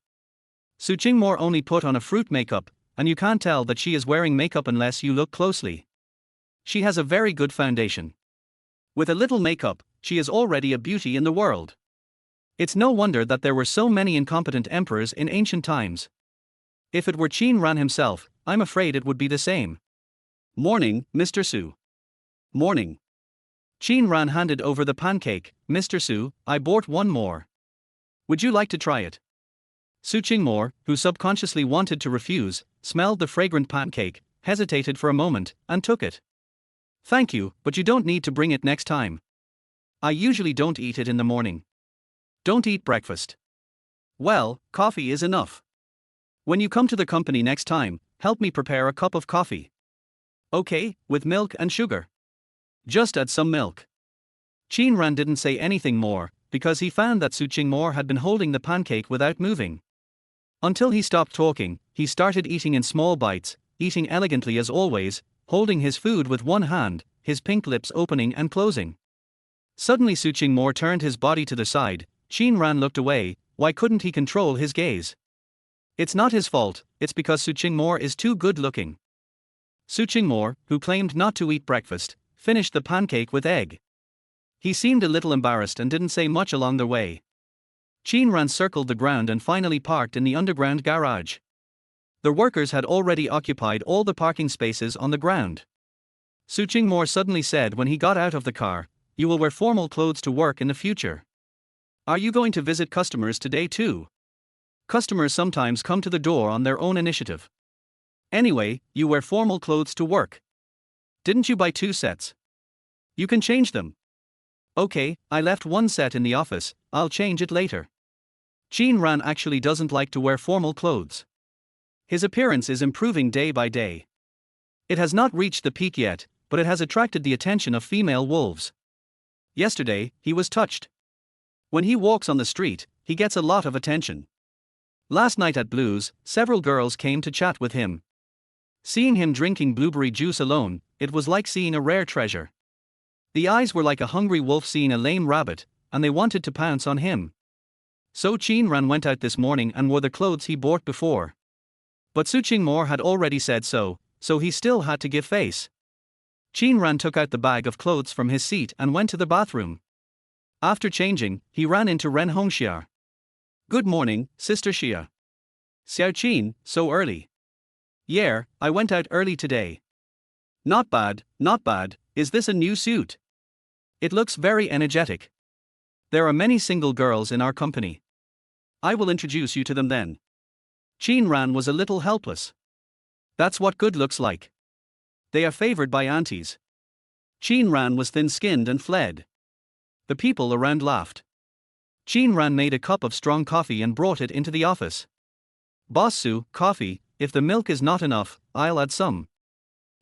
Su Qingmore only put on a fruit makeup, and you can't tell that she is wearing makeup unless you look closely. She has a very good foundation. With a little makeup, she is already a beauty in the world. It's no wonder that there were so many incompetent emperors in ancient times. If it were Qin Ran himself, I'm afraid it would be the same. Morning, Mr. Su. Morning. Qin Ran handed over the pancake. Mr. Su, I bought one more. Would you like to try it? Su Qingmore, who subconsciously wanted to refuse, smelled the fragrant pancake, hesitated for a moment, and took it. Thank you, but you don't need to bring it next time. I usually don't eat it in the morning. Don't eat breakfast. Well, coffee is enough. When you come to the company next time, help me prepare a cup of coffee. Okay, with milk and sugar. Just add some milk. Qin Ran didn't say anything more, because he found that Su Qingmore had been holding the pancake without moving. Until he stopped talking, he started eating in small bites, eating elegantly as always, holding his food with one hand, his pink lips opening and closing. Suddenly Su Qingmore turned his body to the side. Qin Ran looked away. Why couldn't he control his gaze? It's not his fault, it's because Su Qingmore is too good looking. Su Qingmore, who claimed not to eat breakfast, finished the pancake with egg. He seemed a little embarrassed and didn't say much along the way. Qin Ran circled the ground and finally parked in the underground garage. The workers had already occupied all the parking spaces on the ground. Su Qingmore suddenly said when he got out of the car, "You will wear formal clothes to work in the future. Are you going to visit customers today too? Customers sometimes come to the door on their own initiative. Anyway, you wear formal clothes to work. Didn't you buy 2 sets? You can change them." Okay, I left 1 set in the office, I'll change it later. Qin Ran actually doesn't like to wear formal clothes. His appearance is improving day by day. It has not reached the peak yet, but it has attracted the attention of female wolves. Yesterday, he was touched. When he walks on the street, he gets a lot of attention. Last night at Blues, several girls came to chat with him. Seeing him drinking blueberry juice alone, it was like seeing a rare treasure. The eyes were like a hungry wolf seeing a lame rabbit, and they wanted to pounce on him. So Qin Ran went out this morning and wore the clothes he bought before. But Su Qingmore had already said so he still had to give face. Qin Ran took out the bag of clothes from his seat and went to the bathroom. After changing, he ran into Ren Hongxia. "Good morning, Sister Xia." "Xiao Qin, so early." "Yeah, I went out early today." Not bad, not bad. Is this a new suit?" "It looks very energetic. There are many single girls in our company. I will introduce you to them then." Qin Ran was a little helpless. That's what good looks like. They are favored by aunties. Qin Ran was thin-skinned and fled. The people around laughed. Qin Ran made a cup of strong coffee and brought it into the office. "Boss Su, coffee, if the milk is not enough, I'll add some."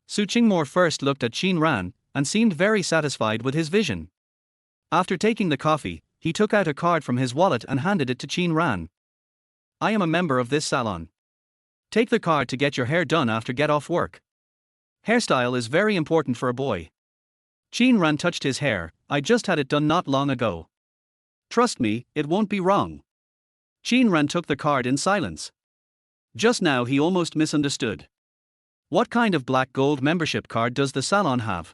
Su Qingmore first looked at Qin Ran, and seemed very satisfied with his vision. After taking the coffee, he took out a card from his wallet and handed it to Qin Ran. "I am a member of this salon. Take the card to get your hair done after get off work. Hairstyle is very important for a boy." Qin Ran touched his hair. "I just had it done not long ago." Trust me, it won't be wrong. Qin Ran took the card in silence. Just now he almost misunderstood. What kind of black gold membership card does the salon have?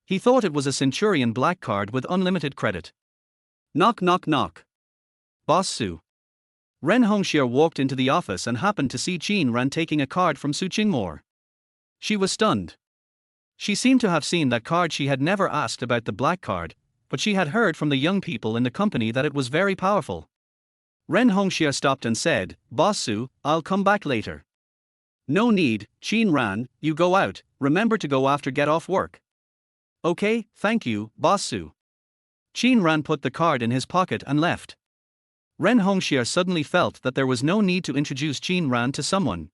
He thought it was a Centurion black card with unlimited credit. Knock knock knock. Boss Su. Ren Hongxie walked into the office and happened to see Qin Ran taking a card from Su Qingmor. She was stunned. She seemed to have seen that card. She had never asked about the black card, but she had heard from the young people in the company that it was very powerful. Ren Hongxie stopped and said, Boss Su, I'll come back later. No need, Qin Ran, you go out, remember to go after get off work. Okay, thank you, Boss Su. Qin Ran put the card in his pocket and left. Ren Hongxie suddenly felt that there was no need to introduce Qin Ran to someone.